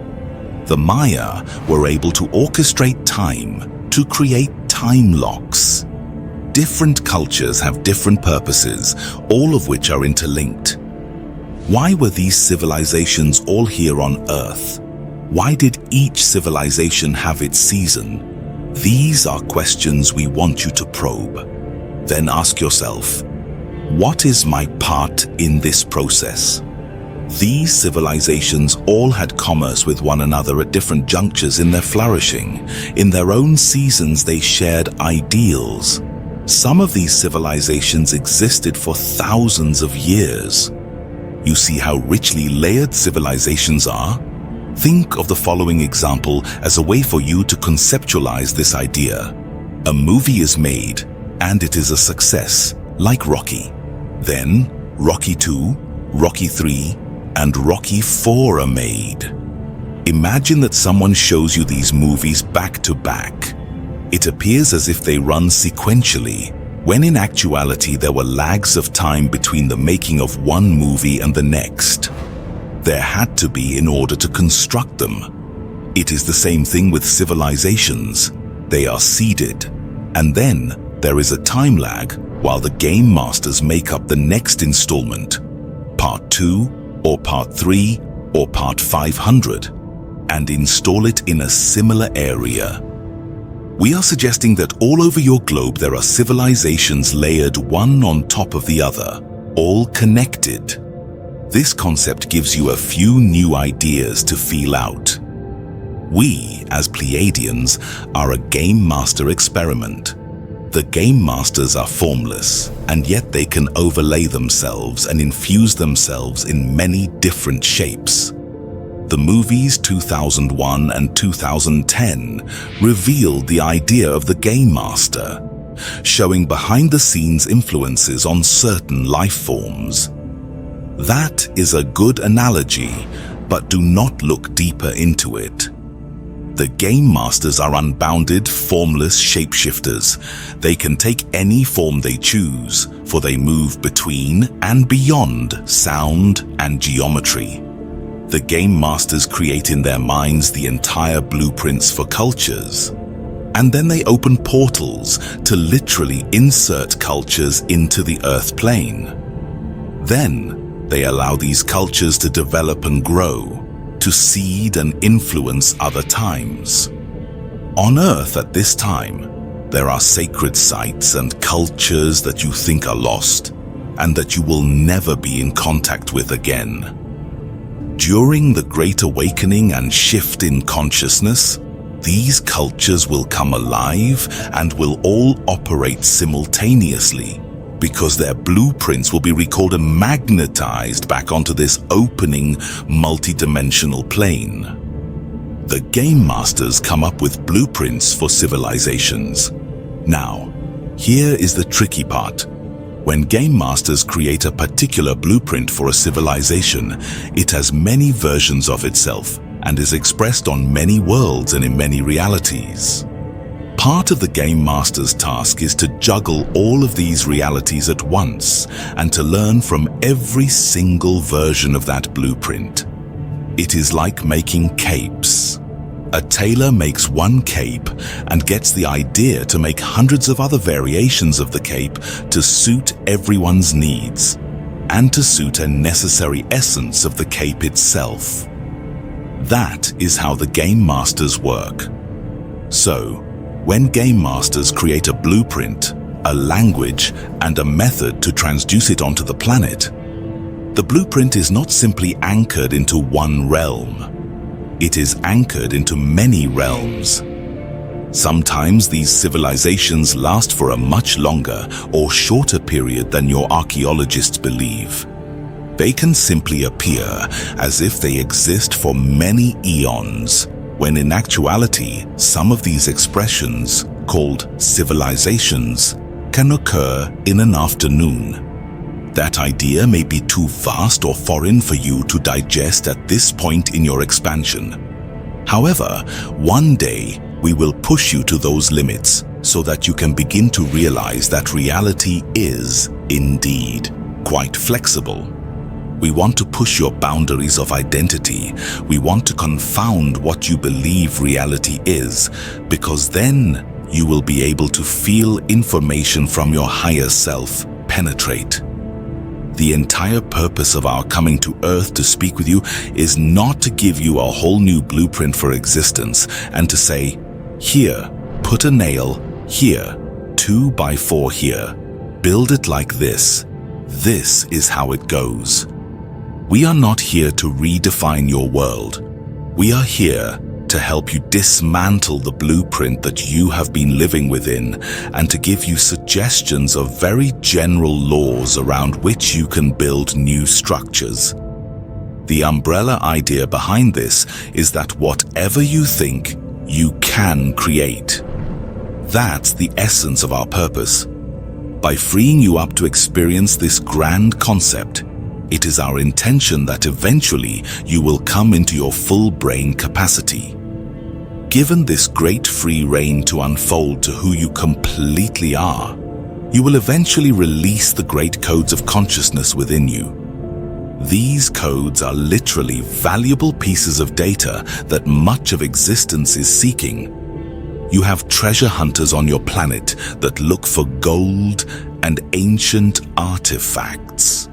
The Maya were able to orchestrate time, to create time locks. Different cultures have different purposes, all of which are interlinked. Why were these civilizations all here on Earth? Why did each civilization have its season? These are questions we want you to probe. Then ask yourself, what is my part in this process? These civilizations all had commerce with one another at different junctures in their flourishing. In their own seasons, they shared ideals. Some of these civilizations existed for thousands of years. You see how richly layered civilizations are? Think of the following example as a way for you to conceptualize this idea. A movie is made, and it is a success, like Rocky. Then, Rocky 2, Rocky 3, and Rocky 4 are made. Imagine that someone shows you these movies back to back. It appears as if they run sequentially, when in actuality there were lags of time between the making of one movie and the next. There had to be in order to construct them. It is the same thing with civilizations. They are seeded, and then there is a time lag while the game masters make up the next installment, part 2 or part 3 or part 500, and install it in a similar area. We are suggesting that all over your globe there are civilizations layered one on top of the other, all connected. This concept gives you a few new ideas to feel out. We, as Pleiadians, are a game master experiment. The game masters are formless, and yet they can overlay themselves and infuse themselves in many different shapes. The movies 2001 and 2010 revealed the idea of the game master, showing behind-the-scenes influences on certain life forms. That is a good analogy, but do not look deeper into it. The game masters are unbounded, formless shapeshifters. They can take any form they choose, for they move between and beyond sound and geometry. The game masters create in their minds the entire blueprints for cultures, and then they open portals to literally insert cultures into the Earth plane. Then, they allow these cultures to develop and grow, to seed and influence other times. On Earth at this time, there are sacred sites and cultures that you think are lost, and that you will never be in contact with again. During the Great Awakening and shift in consciousness, these cultures will come alive and will all operate simultaneously, because their blueprints will be recalled and magnetized back onto this opening multi-dimensional plane. The game masters come up with blueprints for civilizations. Now, here is the tricky part. When game masters create a particular blueprint for a civilization, it has many versions of itself and is expressed on many worlds and in many realities. Part of the game master's task is to juggle all of these realities at once and to learn from every single version of that blueprint. It is like making capes. A tailor makes one cape and gets the idea to make hundreds of other variations of the cape to suit everyone's needs and to suit a necessary essence of the cape itself. That is how the game masters work. So, when game masters create a blueprint, a language, and a method to transduce it onto the planet, the blueprint is not simply anchored into one realm. It is anchored into many realms. Sometimes these civilizations last for a much longer or shorter period than your archaeologists believe. They can simply appear as if they exist for many eons, when in actuality, some of these expressions, called civilizations, can occur in an afternoon. That idea may be too vast or foreign for you to digest at this point in your expansion. However, one day we will push you to those limits so that you can begin to realize that reality is, indeed, quite flexible. We want to push your boundaries of identity. We want to confound what you believe reality is, because then you will be able to feel information from your higher self penetrate. The entire purpose of our coming to Earth to speak with you is not to give you a whole new blueprint for existence and to say, here, put a nail, here, 2 by 4 here, build it like this. This is how it goes. We are not here to redefine your world. We are here to help you dismantle the blueprint that you have been living within and to give you suggestions of very general laws around which you can build new structures. The umbrella idea behind this is that whatever you think, you can create. That's the essence of our purpose. By freeing you up to experience this grand concept, it is our intention that eventually you will come into your full brain capacity. Given this great free rein to unfold to who you completely are, you will eventually release the great codes of consciousness within you. These codes are literally valuable pieces of data that much of existence is seeking. You have treasure hunters on your planet that look for gold and ancient artifacts.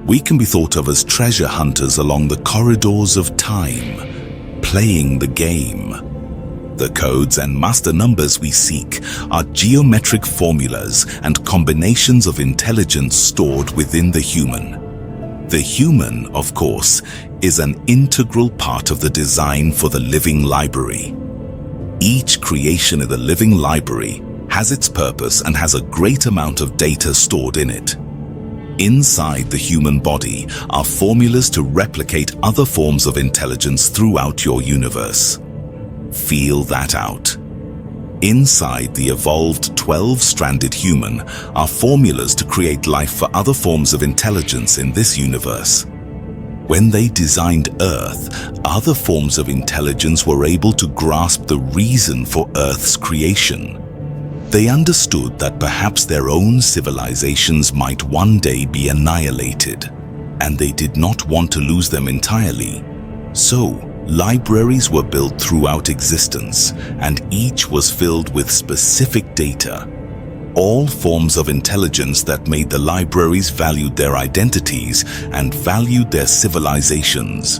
We can be thought of as treasure hunters along the corridors of time, playing the game. The codes and master numbers we seek are geometric formulas and combinations of intelligence stored within the human. The human, of course, is an integral part of the design for the living library. Each creation in the living library has its purpose and has a great amount of data stored in it. Inside the human body are formulas to replicate other forms of intelligence throughout your universe. Feel that out. Inside the evolved 12-stranded human are formulas to create life for other forms of intelligence in this universe. When they designed Earth, other forms of intelligence were able to grasp the reason for Earth's creation. They understood that perhaps their own civilizations might one day be annihilated, and they did not want to lose them entirely. So, libraries were built throughout existence, and each was filled with specific data. All forms of intelligence that made the libraries valued their identities and valued their civilizations.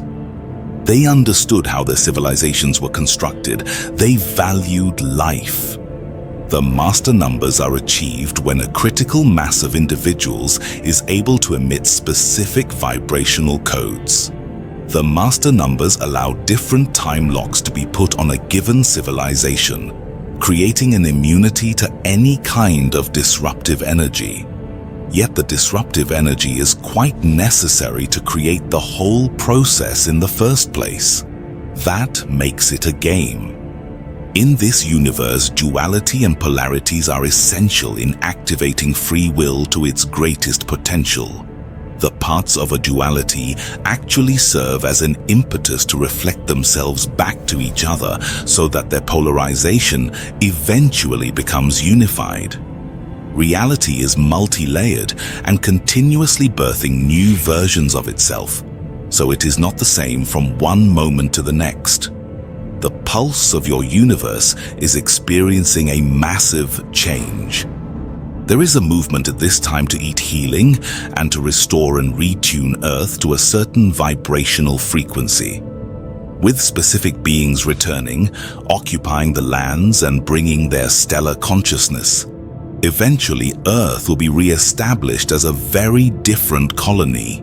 They understood how their civilizations were constructed. They valued life. The master numbers are achieved when a critical mass of individuals is able to emit specific vibrational codes. The master numbers allow different time locks to be put on a given civilization, creating an immunity to any kind of disruptive energy. Yet the disruptive energy is quite necessary to create the whole process in the first place. That makes it a game. In this universe, duality and polarities are essential in activating free will to its greatest potential. The parts of a duality actually serve as an impetus to reflect themselves back to each other so that their polarization eventually becomes unified. Reality is multi-layered and continuously birthing new versions of itself, so it is not the same from one moment to the next. The pulse of your universe is experiencing a massive change. There is a movement at this time to eat healing and to restore and retune Earth to a certain vibrational frequency. With specific beings returning, occupying the lands and bringing their stellar consciousness, eventually Earth will be re-established as a very different colony.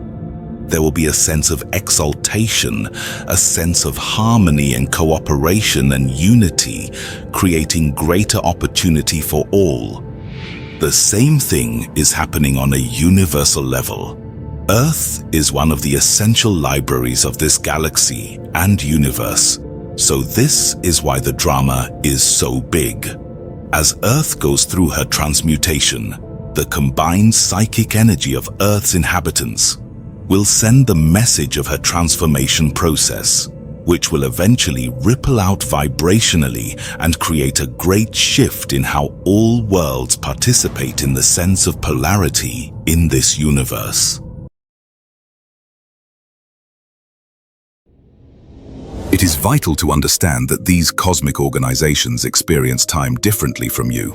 There will be a sense of exaltation, a sense of harmony and cooperation and unity, creating greater opportunity for all. The same thing is happening on a universal level. Earth is one of the essential libraries of this galaxy and universe, so this is why the drama is so big. As Earth goes through her transmutation, the combined psychic energy of Earth's inhabitants will send the message of her transformation process, which will eventually ripple out vibrationally and create a great shift in how all worlds participate in the sense of polarity in this universe. It is vital to understand that these cosmic organizations experience time differently from you.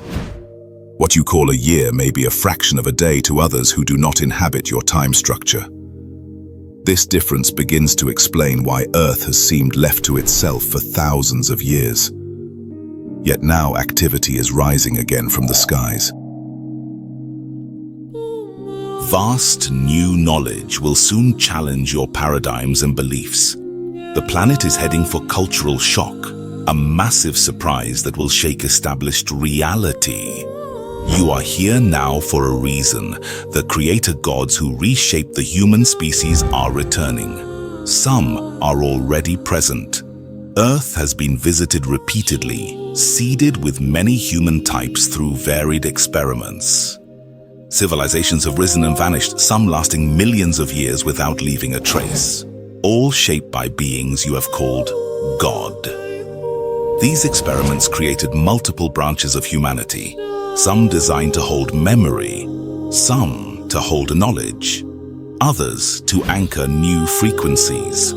What you call a year may be a fraction of a day to others who do not inhabit your time structure. This difference begins to explain why Earth has seemed left to itself for thousands of years. Yet now activity is rising again from the skies. Vast new knowledge will soon challenge your paradigms and beliefs. The planet is heading for cultural shock, a massive surprise that will shake established reality. You are here now for a reason. The creator gods who reshaped the human species are returning. Some are already present. Earth has been visited repeatedly, seeded with many human types through varied experiments. Civilizations have risen and vanished, some lasting millions of years without leaving a trace, all shaped by beings you have called God. These experiments created multiple branches of humanity, some designed to hold memory, some to hold knowledge, others to anchor new frequencies.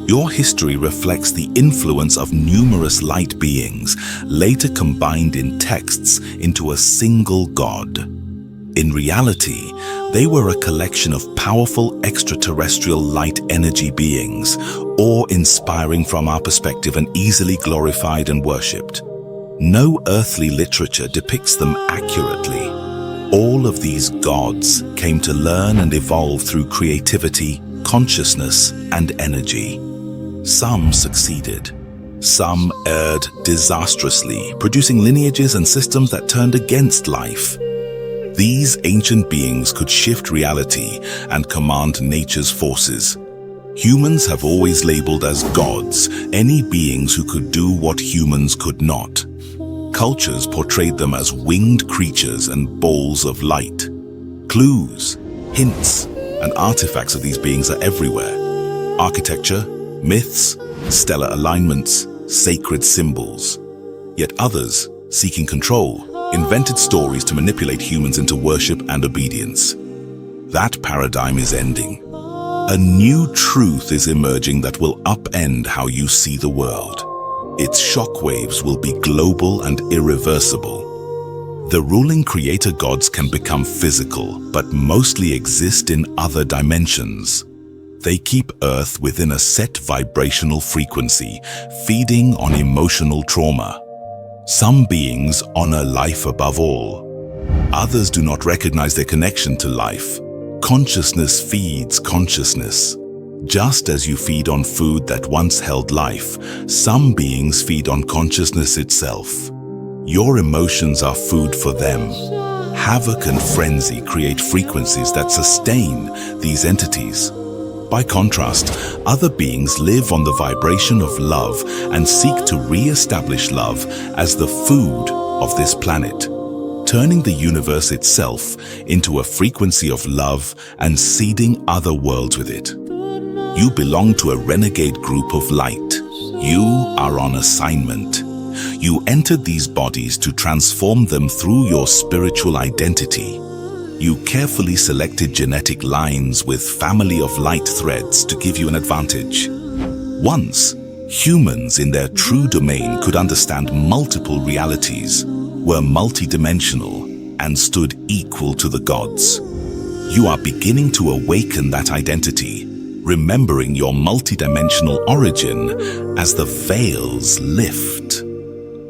Your history reflects the influence of numerous light beings, later combined in texts into a single God. In reality, they were a collection of powerful extraterrestrial light energy beings, awe-inspiring from our perspective and easily glorified and worshipped. No earthly literature depicts them accurately. All of these gods came to learn and evolve through creativity, consciousness, and energy. Some succeeded. Some erred disastrously, producing lineages and systems that turned against life. These ancient beings could shift reality and command nature's forces. Humans have always labeled as gods any beings who could do what humans could not. Cultures portrayed them as winged creatures and balls of light. Clues, hints, and artifacts of these beings are everywhere. Architecture, myths, stellar alignments, sacred symbols. Yet others, seeking control, invented stories to manipulate humans into worship and obedience. That paradigm is ending. A new truth is emerging that will upend how you see the world. Its shockwaves will be global and irreversible. The ruling creator gods can become physical, but mostly exist in other dimensions. They keep Earth within a set vibrational frequency, feeding on emotional trauma. Some beings honor life above all. Others do not recognize their connection to life. Consciousness feeds consciousness. Just as you feed on food that once held life, some beings feed on consciousness itself. Your emotions are food for them. Havoc and frenzy create frequencies that sustain these entities. By contrast, other beings live on the vibration of love and seek to re-establish love as the food of this planet, turning the universe itself into a frequency of love and seeding other worlds with it. You belong to a renegade group of light. You are on assignment. You entered these bodies to transform them through your spiritual identity. You carefully selected genetic lines with family of light threads to give you an advantage. Once, humans in their true domain could understand multiple realities, were multidimensional, and stood equal to the gods. You are beginning to awaken that identity, remembering your multidimensional origin as the veils lift.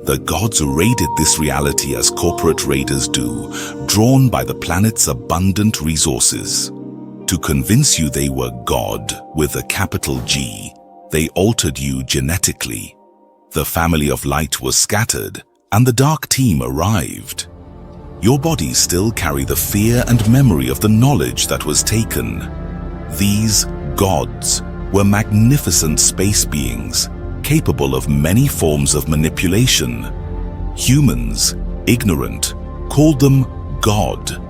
The gods raided this reality as corporate raiders do, drawn by the planet's abundant resources. To convince you they were God with a capital G, they altered you genetically. The family of light was scattered, and the dark team arrived. Your bodies still carry the fear and memory of the knowledge that was taken. These gods were magnificent space beings, capable of many forms of manipulation. Humans, ignorant, called them God,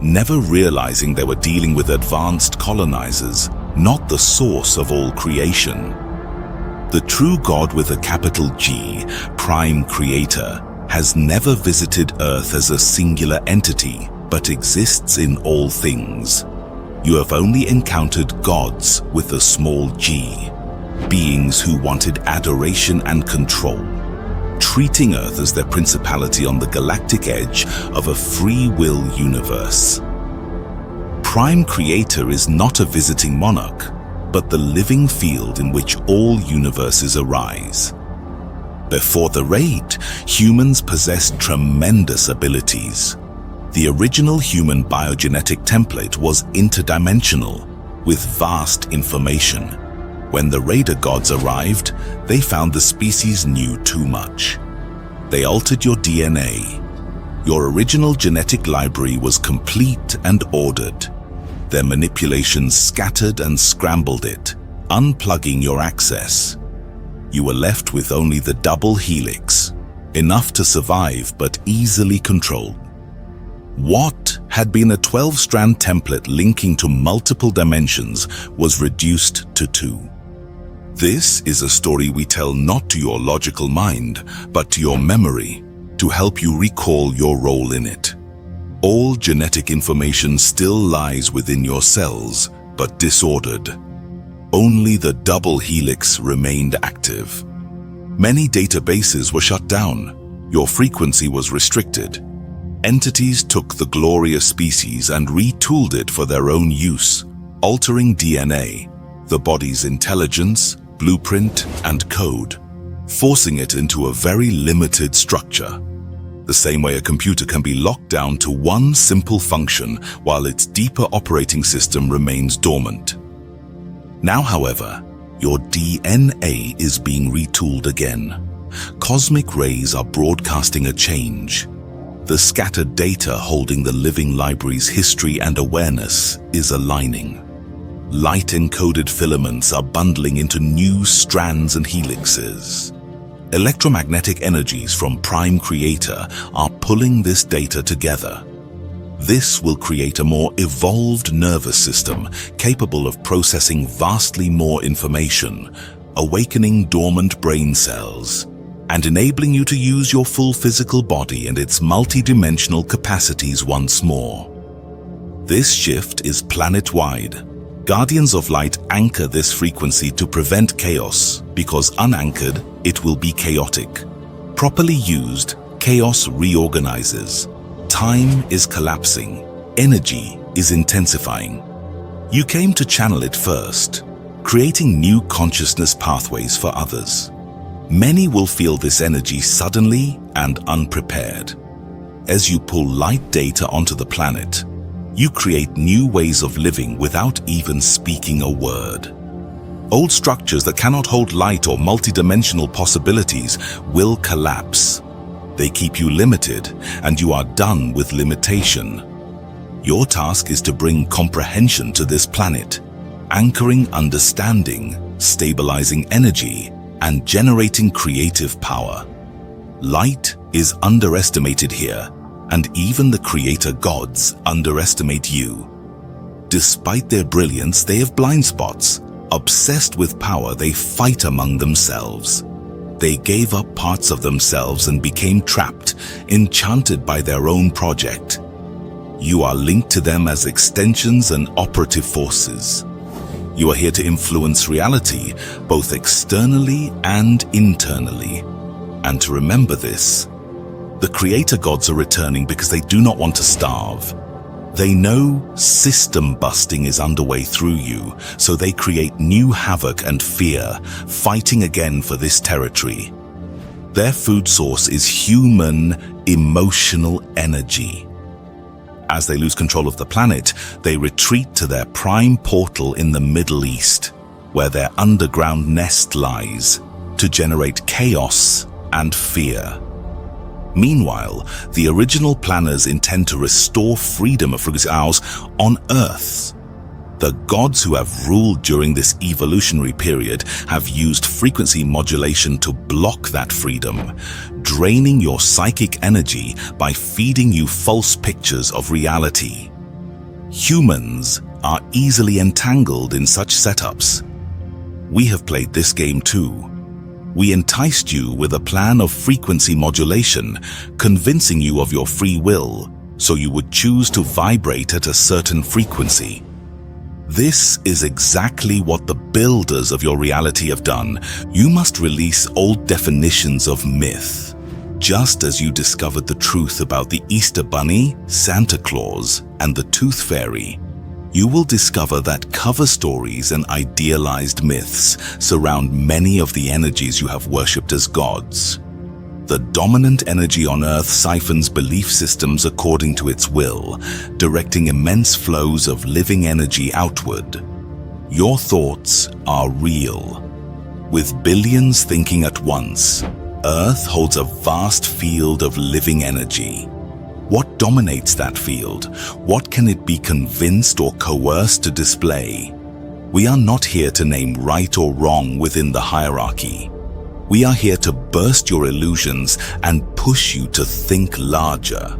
never realizing they were dealing with advanced colonizers, not the source of all creation. The true God with a capital G, Prime Creator, has never visited Earth as a singular entity, but exists in all things. You have only encountered gods with a small g, beings who wanted adoration and control, treating Earth as their principality on the galactic edge of a free will universe. Prime Creator is not a visiting monarch, but the living field in which all universes arise. Before the raid, humans possessed tremendous abilities. The original human biogenetic template was interdimensional, with vast information. When the raider gods arrived, they found the species knew too much. They altered your DNA. Your original genetic library was complete and ordered. Their manipulations scattered and scrambled it, unplugging your access. You were left with only the double helix, enough to survive but easily controlled. What had been a 12-strand template linking to multiple dimensions was reduced to 2. This is a story we tell not to your logical mind, but to your memory, to help you recall your role in it. All genetic information still lies within your cells, but disordered. Only the double helix remained active. Many databases were shut down. Your frequency was restricted. Entities took the glorious species and retooled it for their own use, altering DNA, the body's intelligence, blueprint, and code, forcing it into a very limited structure. The same way a computer can be locked down to one simple function while its deeper operating system remains dormant. Now, however, your DNA is being retooled again. Cosmic rays are broadcasting a change. The scattered data holding the living library's history and awareness is aligning. Light-encoded filaments are bundling into new strands and helixes. Electromagnetic energies from Prime Creator are pulling this data together. This will create a more evolved nervous system capable of processing vastly more information, awakening dormant brain cells, and enabling you to use your full physical body and its multidimensional capacities once more. This shift is planet-wide. Guardians of Light anchor this frequency to prevent chaos, because unanchored, it will be chaotic. Properly used, chaos reorganizes. Time is collapsing. Energy is intensifying. You came to channel it first, creating new consciousness pathways for others. Many will feel this energy suddenly and unprepared. As you pull light data onto the planet, you create new ways of living without even speaking a word. Old structures that cannot hold light or multidimensional possibilities will collapse. They keep you limited, and you are done with limitation. Your task is to bring comprehension to this planet, anchoring understanding, stabilizing energy, and generating creative power. Light is underestimated here, and even the creator gods underestimate you. Despite their brilliance, they have blind spots. Obsessed with power, they fight among themselves. They gave up parts of themselves and became trapped, enchanted by their own project. You are linked to them as extensions and operative forces. You are here to influence reality, both externally and internally. And to remember this, the creator gods are returning because they do not want to starve. They know system busting is underway through you, so they create new havoc and fear, fighting again for this territory. Their food source is human, emotional energy. As they lose control of the planet, they retreat to their prime portal in the Middle East, where their underground nest lies, to generate chaos and fear. Meanwhile, the original planners intend to restore freedom of ours on Earth. The gods who have ruled during this evolutionary period have used frequency modulation to block that freedom, draining your psychic energy by feeding you false pictures of reality. Humans are easily entangled in such setups. We have played this game too. We enticed you with a plan of frequency modulation, convincing you of your free will, so you would choose to vibrate at a certain frequency. This is exactly what the builders of your reality have done. You must release old definitions of myth. Just as you discovered the truth about the Easter Bunny, Santa Claus, and the Tooth Fairy, you will discover that cover stories and idealized myths surround many of the energies you have worshipped as gods. The dominant energy on Earth siphons belief systems according to its will, directing immense flows of living energy outward. Your thoughts are real. With billions thinking at once, Earth holds a vast field of living energy. What dominates that field? What can it be convinced or coerced to display? We are not here to name right or wrong within the hierarchy. We are here to burst your illusions and push you to think larger.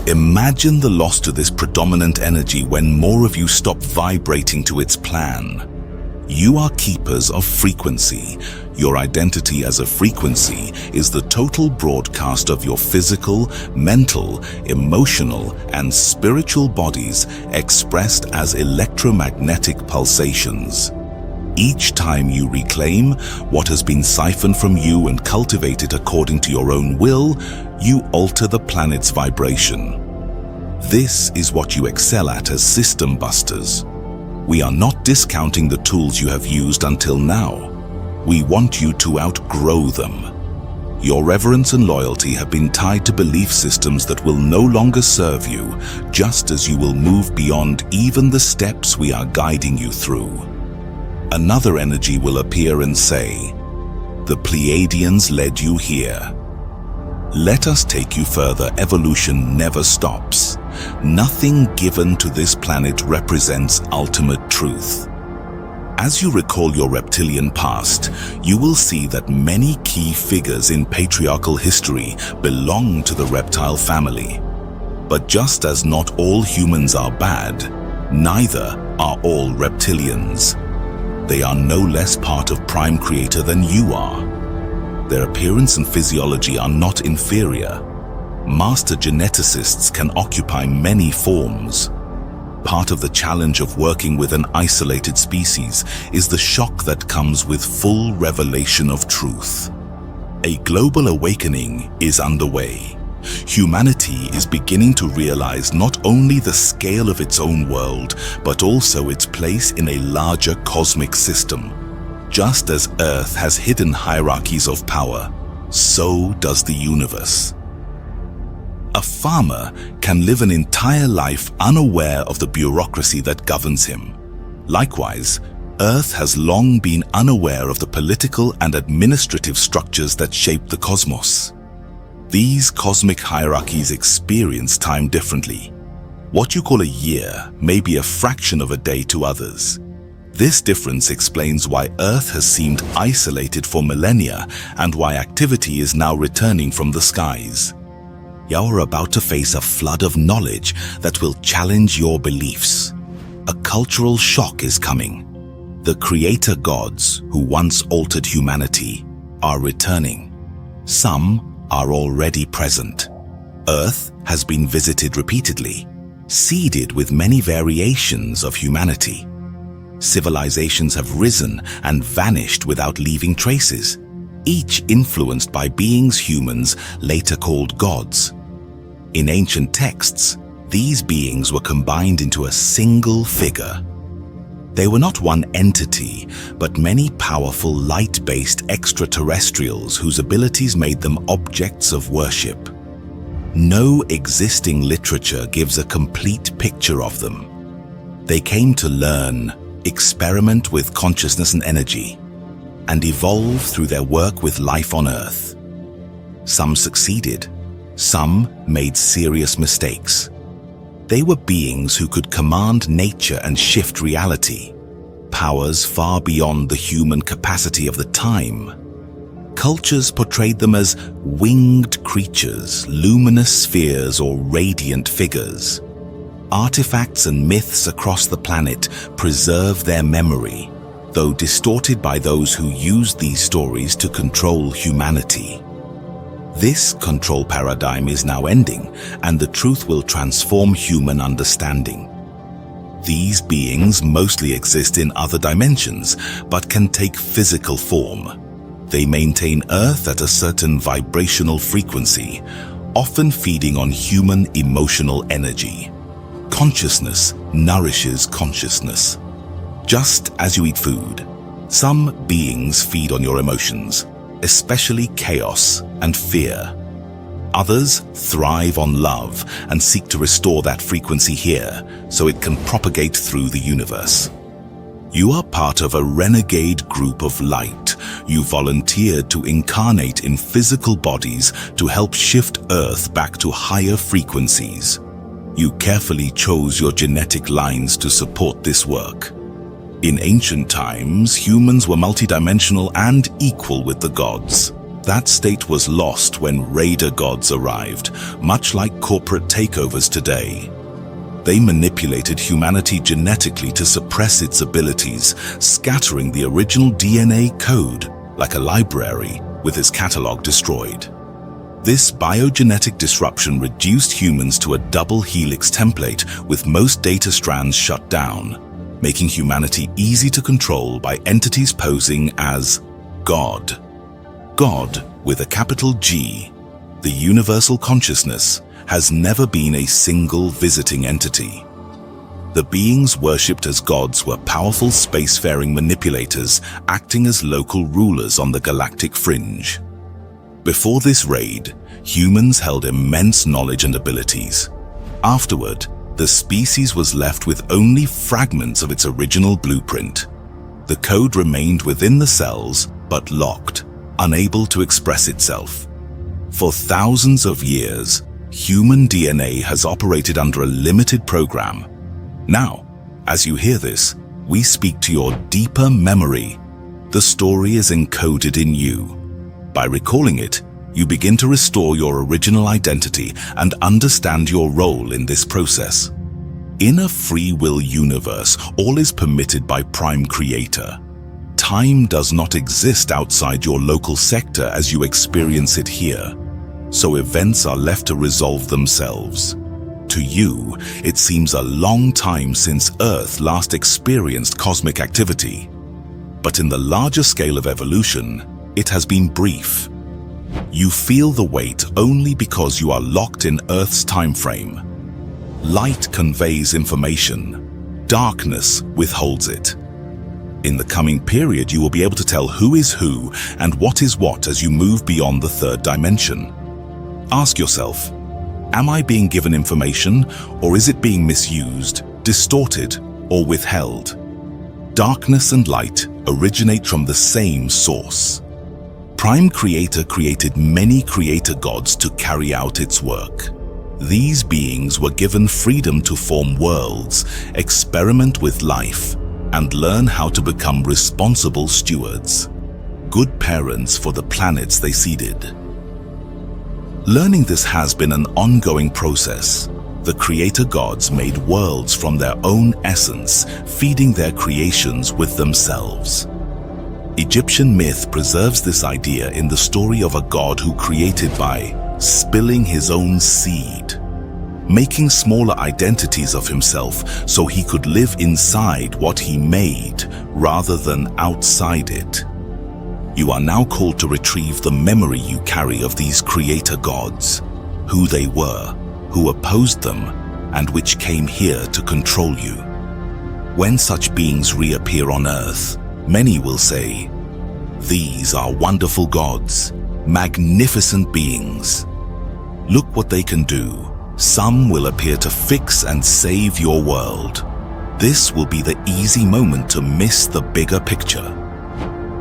Imagine the loss to this predominant energy when more of you stop vibrating to its plan. You are keepers of frequency. Your identity as a frequency is the total broadcast of your physical, mental, emotional, and spiritual bodies expressed as electromagnetic pulsations. Each time you reclaim what has been siphoned from you and cultivate it according to your own will, you alter the planet's vibration. This is what you excel at as system busters. We are not discounting the tools you have used until now. We want you to outgrow them. Your reverence and loyalty have been tied to belief systems that will no longer serve you, just as you will move beyond even the steps we are guiding you through. Another energy will appear and say, "The Pleiadians led you here. Let us take you further. Evolution never stops. Nothing given to this planet represents ultimate truth." As you recall your reptilian past, you will see that many key figures in patriarchal history belong to the reptile family. But just as not all humans are bad, neither are all reptilians. They are no less part of Prime Creator than you are. Their appearance and physiology are not inferior. Master geneticists can occupy many forms. Part of the challenge of working with an isolated species is the shock that comes with full revelation of truth. A global awakening is underway. Humanity is beginning to realize not only the scale of its own world, but also its place in a larger cosmic system. Just as Earth has hidden hierarchies of power, so does the universe. A farmer can live an entire life unaware of the bureaucracy that governs him. Likewise, Earth has long been unaware of the political and administrative structures that shape the cosmos. These cosmic hierarchies experience time differently. What you call a year may be a fraction of a day to others. This difference explains why Earth has seemed isolated for millennia and why activity is now returning from the skies. You are about to face a flood of knowledge that will challenge your beliefs. A cultural shock is coming. The creator gods who once altered humanity are returning. Some are already present. Earth has been visited repeatedly, seeded with many variations of humanity. Civilizations have risen and vanished without leaving traces, each influenced by beings humans later called gods. In ancient texts, these beings were combined into a single figure. They were not one entity, but many powerful light-based extraterrestrials whose abilities made them objects of worship. No existing literature gives a complete picture of them. They came to learn, experiment with consciousness and energy, and evolve through their work with life on Earth. Some succeeded, some made serious mistakes. They were beings who could command nature and shift reality, powers far beyond the human capacity of the time. Cultures portrayed them as winged creatures, luminous spheres, or radiant figures. Artifacts and myths across the planet preserve their memory, though distorted by those who used these stories to control humanity. This control paradigm is now ending, and the truth will transform human understanding. These beings mostly exist in other dimensions, but can take physical form. They maintain Earth at a certain vibrational frequency, often feeding on human emotional energy. Consciousness nourishes consciousness. Just as you eat food, some beings feed on your emotions, especially chaos and fear. Others thrive on love and seek to restore that frequency here so it can propagate through the universe. You are part of a renegade group of light. You volunteered to incarnate in physical bodies to help shift Earth back to higher frequencies. You carefully chose your genetic lines to support this work. In ancient times, humans were multidimensional and equal with the gods. That state was lost when raider gods arrived, much like corporate takeovers today. They manipulated humanity genetically to suppress its abilities, scattering the original DNA code like a library with its catalog destroyed. This biogenetic disruption reduced humans to a double helix template with most data strands shut down, making humanity easy to control by entities posing as God. God, with a capital G, the universal consciousness, has never been a single visiting entity. The beings worshipped as gods were powerful spacefaring manipulators acting as local rulers on the galactic fringe. Before this raid, humans held immense knowledge and abilities. Afterward, the species was left with only fragments of its original blueprint. The code remained within the cells, but locked, unable to express itself. For thousands of years, human DNA has operated under a limited program. Now, as you hear this, we speak to your deeper memory. The story is encoded in you. By recalling it, you begin to restore your original identity and understand your role in this process. In a free will universe, all is permitted by Prime Creator. Time does not exist outside your local sector as you experience it here, so events are left to resolve themselves. To you, it seems a long time since Earth last experienced cosmic activity. But in the larger scale of evolution, it has been brief. You feel the weight only because you are locked in Earth's time frame. Light conveys information. Darkness withholds it. In the coming period, you will be able to tell who is who and what is what as you move beyond the third dimension. Ask yourself, am I being given information, or is it being misused, distorted, or withheld? Darkness and light originate from the same source. Prime Creator created many creator gods to carry out its work. These beings were given freedom to form worlds, experiment with life, and learn how to become responsible stewards, good parents for the planets they seeded. Learning this has been an ongoing process. The creator gods made worlds from their own essence, feeding their creations with themselves. Egyptian myth preserves this idea in the story of a god who created by spilling his own seed, making smaller identities of himself so he could live inside what he made rather than outside it. You are now called to retrieve the memory you carry of these creator gods, who they were, who opposed them, and which came here to control you. When such beings reappear on Earth, many will say, "These are wonderful gods, magnificent beings. Look what they can do." Some will appear to fix and save your world. This will be the easy moment to miss the bigger picture.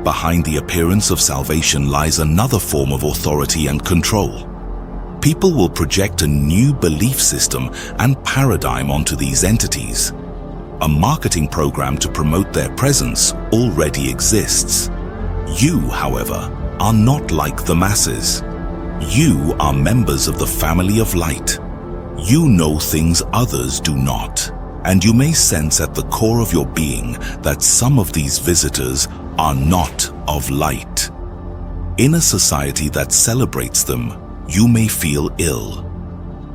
Behind the appearance of salvation lies another form of authority and control. People will project a new belief system and paradigm onto these entities. A marketing program to promote their presence already exists. You, however, are not like the masses. You are members of the family of light. You know things others do not, and you may sense at the core of your being that some of these visitors are not of light. In a society that celebrates them, you may feel ill.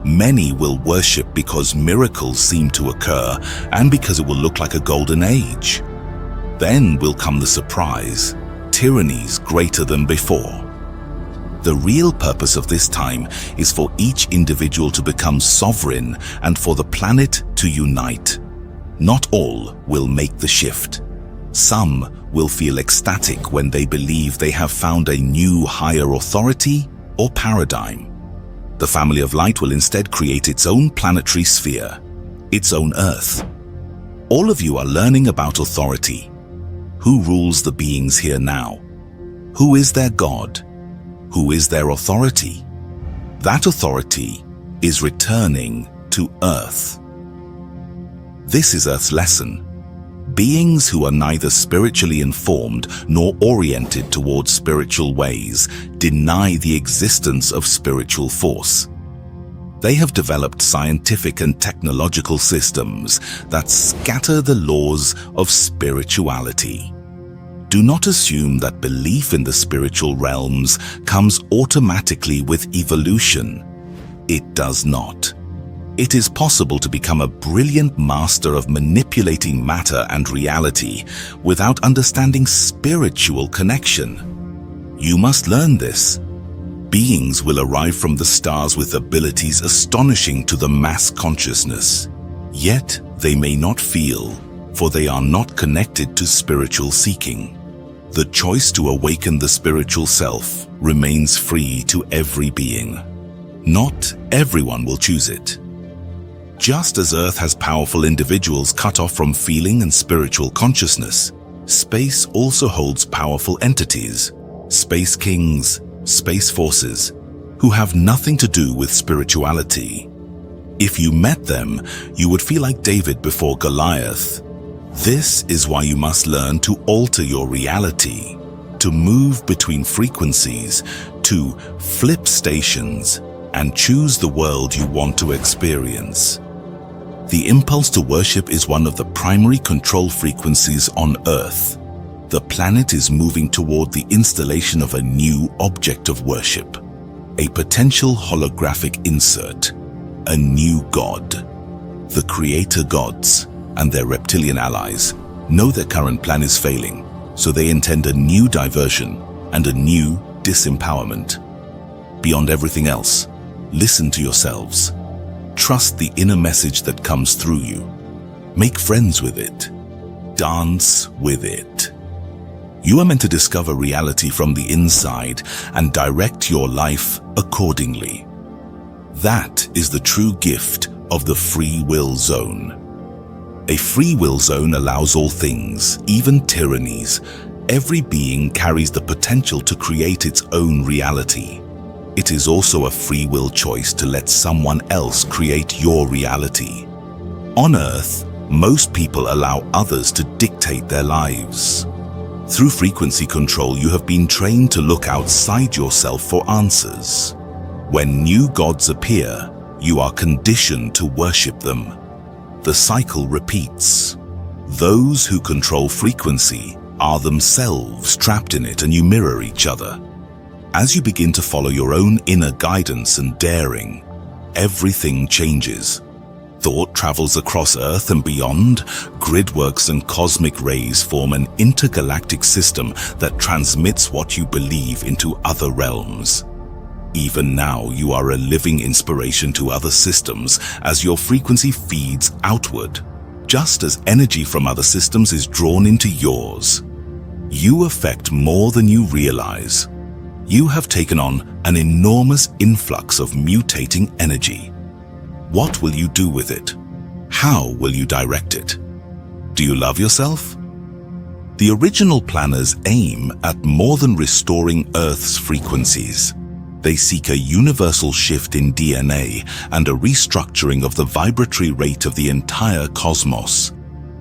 Many will worship because miracles seem to occur and because it will look like a golden age. Then will come the surprise, tyrannies greater than before. The real purpose of this time is for each individual to become sovereign and for the planet to unite. Not all will make the shift. Some will feel ecstatic when they believe they have found a new higher authority or paradigm. The family of light will instead create its own planetary sphere, its own Earth. All of you are learning about authority. Who rules the beings here now? Who is their God? Who is their authority? That authority is returning to Earth. This is Earth's lesson. Beings who are neither spiritually informed nor oriented towards spiritual ways deny the existence of spiritual force. They have developed scientific and technological systems that scatter the laws of spirituality. Do not assume that belief in the spiritual realms comes automatically with evolution. It does not. It is possible to become a brilliant master of manipulating matter and reality without understanding spiritual connection. You must learn this. Beings will arrive from the stars with abilities astonishing to the mass consciousness. Yet they may not feel, for they are not connected to spiritual seeking. The choice to awaken the spiritual self remains free to every being. Not everyone will choose it. Just as Earth has powerful individuals cut off from feeling and spiritual consciousness, space also holds powerful entities, space kings, space forces, who have nothing to do with spirituality. If you met them, you would feel like David before Goliath. This is why you must learn to alter your reality, to move between frequencies, to flip stations, and choose the world you want to experience. The impulse to worship is one of the primary control frequencies on Earth. The planet is moving toward the installation of a new object of worship, a potential holographic insert, a new god. The creator gods and their reptilian allies know their current plan is failing, so they intend a new diversion and a new disempowerment. Beyond everything else, listen to yourselves. Trust the inner message that comes through you. Make friends with it. Dance with it. You are meant to discover reality from the inside and direct your life accordingly. That is the true gift of the free will zone. A free will zone allows all things, even tyrannies. Every being carries the potential to create its own reality. It is also a free will choice to let someone else create your reality. On Earth, most people allow others to dictate their lives. Through frequency control, you have been trained to look outside yourself for answers. When new gods appear, you are conditioned to worship them. The cycle repeats. Those who control frequency are themselves trapped in it, and you mirror each other. As you begin to follow your own inner guidance and daring, everything changes. Thought travels across Earth and beyond. Gridworks and cosmic rays form an intergalactic system that transmits what you believe into other realms. Even now, you are a living inspiration to other systems as your frequency feeds outward, just as energy from other systems is drawn into yours. You affect more than you realize. You have taken on an enormous influx of mutating energy. What will you do with it? How will you direct it? Do you love yourself? The original planners aim at more than restoring Earth's frequencies. They seek a universal shift in DNA and a restructuring of the vibratory rate of the entire cosmos.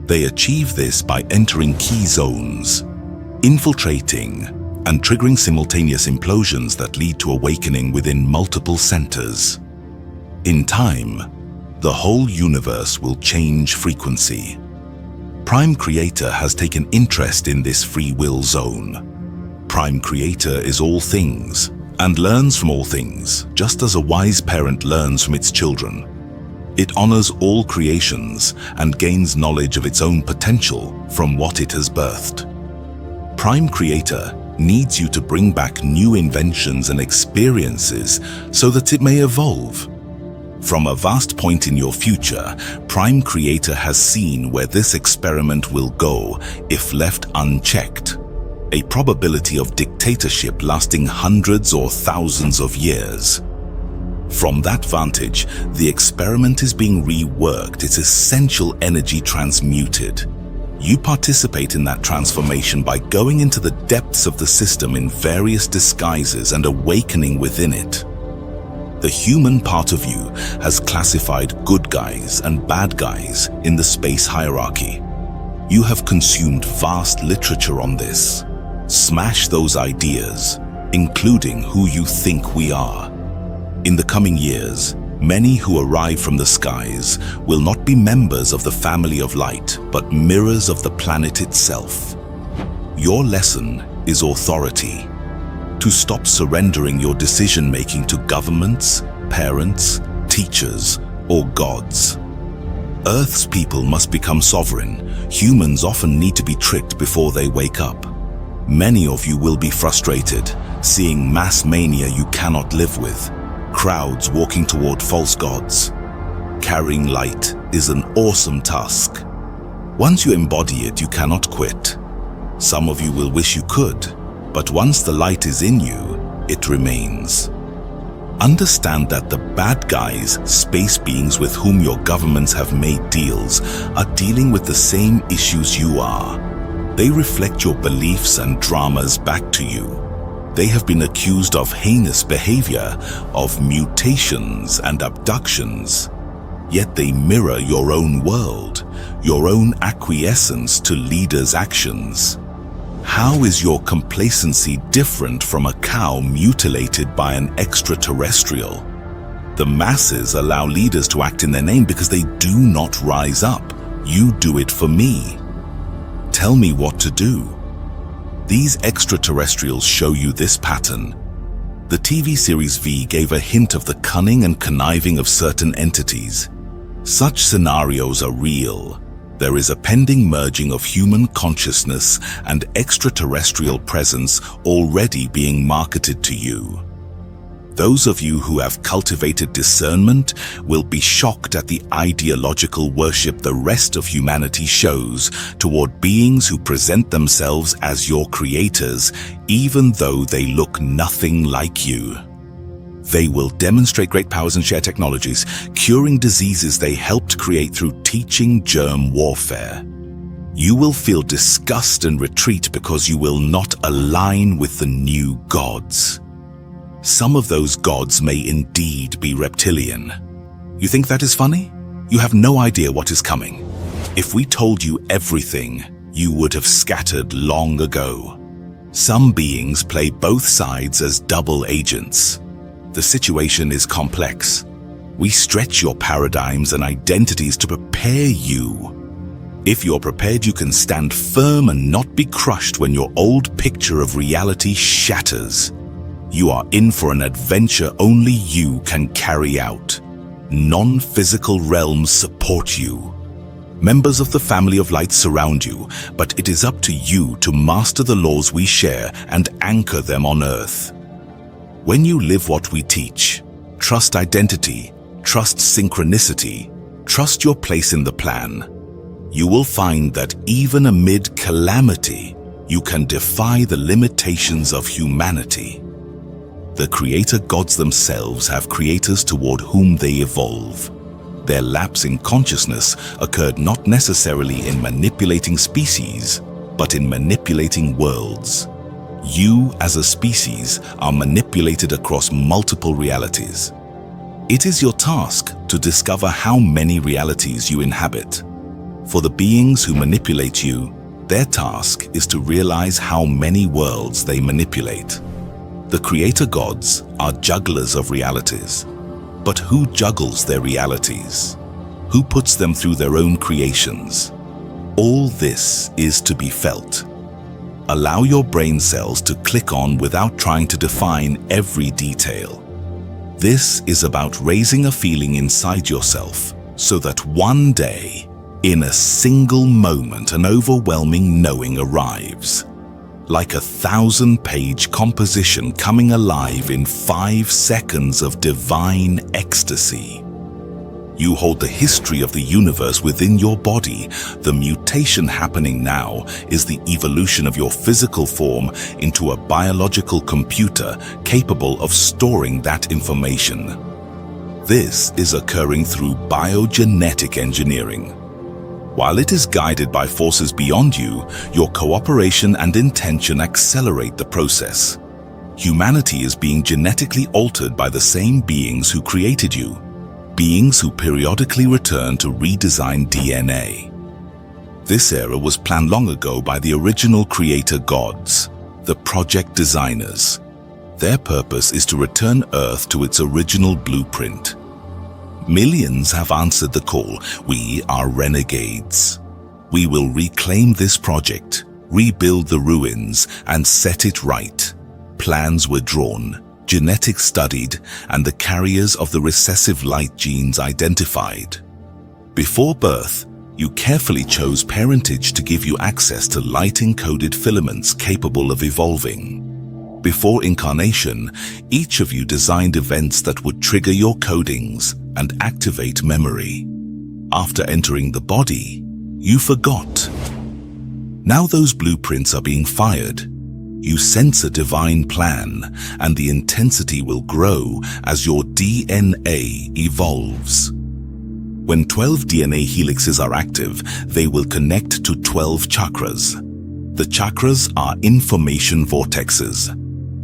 They achieve this by entering key zones, infiltrating, and triggering simultaneous implosions that lead to awakening within multiple centers. In time, the whole universe will change frequency. Prime Creator has taken interest in this free will zone. Prime Creator is all things and learns from all things, just as a wise parent learns from its children. It honors all creations and gains knowledge of its own potential from what it has birthed. Prime Creator needs you to bring back new inventions and experiences so that it may evolve. From a vast point in your future, Prime Creator has seen where this experiment will go if left unchecked. A probability of dictatorship lasting hundreds or thousands of years. From that vantage, the experiment is being reworked, its essential energy transmuted. You participate in that transformation by going into the depths of the system in various disguises and awakening within it. The human part of you has classified good guys and bad guys in the space hierarchy. You have consumed vast literature on this. Smash those ideas, including who you think we are. In the coming years, many who arrive from the skies will not be members of the family of light, but mirrors of the planet itself. Your lesson is authority. To stop surrendering your decision-making to governments, parents, teachers, or gods. Earth's people must become sovereign. Humans often need to be tricked before they wake up. Many of you will be frustrated, seeing mass mania you cannot live with, crowds walking toward false gods. Carrying light is an awesome task. Once you embody it, you cannot quit. Some of you will wish you could, but once the light is in you, it remains. Understand that the bad guys, space beings with whom your governments have made deals, are dealing with the same issues you are. They reflect your beliefs and dramas back to you. They have been accused of heinous behavior, of mutations and abductions. Yet they mirror your own world, your own acquiescence to leaders' actions. How is your complacency different from a cow mutilated by an extraterrestrial? The masses allow leaders to act in their name because they do not rise up. You do it for me. Tell me what to do. These extraterrestrials show you this pattern. The TV series V gave a hint of the cunning and conniving of certain entities. Such scenarios are real. There is a pending merging of human consciousness and extraterrestrial presence already being marketed to you. Those of you who have cultivated discernment will be shocked at the ideological worship the rest of humanity shows toward beings who present themselves as your creators, even though they look nothing like you. They will demonstrate great powers and share technologies, curing diseases they helped create through teaching germ warfare. You will feel disgust and retreat because you will not align with the new gods. Some of those gods may indeed be reptilian. You think that is funny? You have no idea what is coming. If we told you everything, you would have scattered long ago. Some beings play both sides as double agents. The situation is complex. We stretch your paradigms and identities to prepare you. If you're prepared, you can stand firm and not be crushed when your old picture of reality shatters. You are in for an adventure only you can carry out. Non-physical realms support you. Members of the family of light surround you, but it is up to you to master the laws we share and anchor them on Earth. When you live what we teach, trust identity, trust synchronicity, trust your place in the plan, you will find that even amid calamity, you can defy the limitations of humanity. The creator gods themselves have creators toward whom they evolve. Their lapse in consciousness occurred not necessarily in manipulating species, but in manipulating worlds. You, as a species, are manipulated across multiple realities. It is your task to discover how many realities you inhabit. For the beings who manipulate you, their task is to realize how many worlds they manipulate. The creator gods are jugglers of realities. But who juggles their realities? Who puts them through their own creations? All this is to be felt. Allow your brain cells to click on without trying to define every detail. This is about raising a feeling inside yourself so that one day, in a single moment, an overwhelming knowing arrives. Like a 1,000-page composition coming alive in 5 seconds of divine ecstasy. You hold the history of the universe within your body. The mutation happening now is the evolution of your physical form into a biological computer capable of storing that information. This is occurring through biogenetic engineering. While it is guided by forces beyond you, your cooperation and intention accelerate the process. Humanity is being genetically altered by the same beings who created you, beings who periodically return to redesign DNA. This era was planned long ago by the original creator gods, the project designers. Their purpose is to return Earth to its original blueprint. Millions have answered the call. We are renegades. We will reclaim this project, rebuild the ruins, and set it right. Plans were drawn, genetics studied, and the carriers of the recessive light genes identified. Before birth, you carefully chose parentage to give you access to light-encoded filaments capable of evolving. Before incarnation, each of you designed events that would trigger your codings and activate memory. After entering the body, you forgot. Now those blueprints are being fired. You sense a divine plan, and the intensity will grow as your DNA evolves. When 12 DNA helixes are active, they will connect to 12 chakras. The chakras are information vortexes.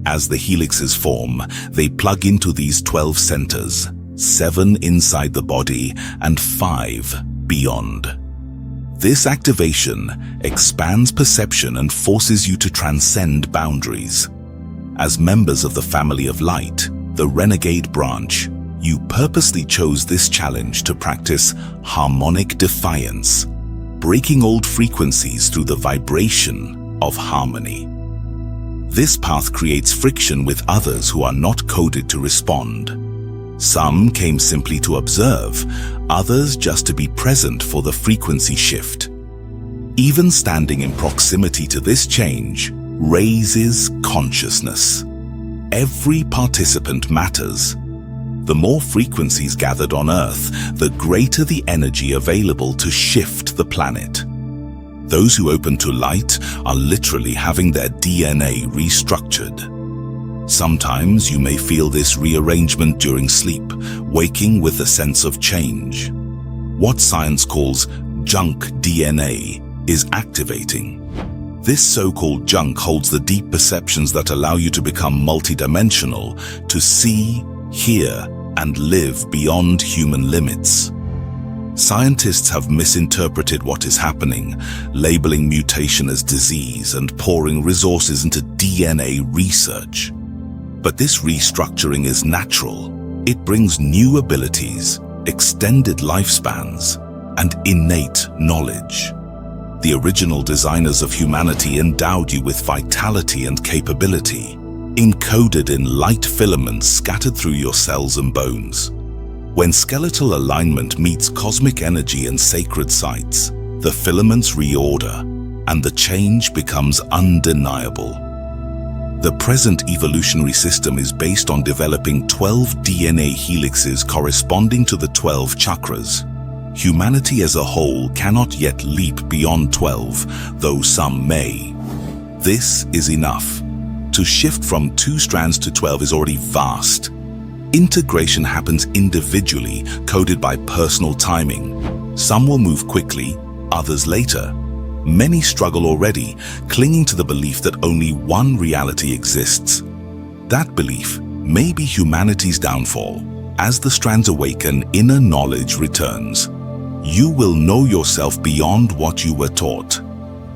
As the helixes form, they plug into these 12 centers, 7 inside the body and 5 beyond. This activation expands perception and forces you to transcend boundaries. As members of the family of light, the renegade branch, you purposely chose this challenge to practice harmonic defiance, breaking old frequencies through the vibration of harmony. This path creates friction with others who are not coded to respond. Some came simply to observe, others just to be present for the frequency shift. Even standing in proximity to this change raises consciousness. Every participant matters. The more frequencies gathered on Earth, the greater the energy available to shift the planet. Those who open to light are literally having their DNA restructured. Sometimes you may feel this rearrangement during sleep, waking with a sense of change. What science calls junk DNA is activating. This so-called junk holds the deep perceptions that allow you to become multidimensional, to see, hear, and live beyond human limits. Scientists have misinterpreted what is happening, labeling mutation as disease and pouring resources into DNA research. But this restructuring is natural. It brings new abilities, extended lifespans, and innate knowledge. The original designers of humanity endowed you with vitality and capability, encoded in light filaments scattered through your cells and bones. When skeletal alignment meets cosmic energy and sacred sites, the filaments reorder, and the change becomes undeniable. The present evolutionary system is based on developing 12 DNA helixes corresponding to the 12 chakras. Humanity as a whole cannot yet leap beyond 12, though some may. This is enough. To shift from 2 strands to 12 is already vast. Integration happens individually, coded by personal timing. Some will move quickly, others later. Many struggle already, clinging to the belief that only one reality exists. That belief may be humanity's downfall. As the strands awaken, inner knowledge returns. You will know yourself beyond what you were taught.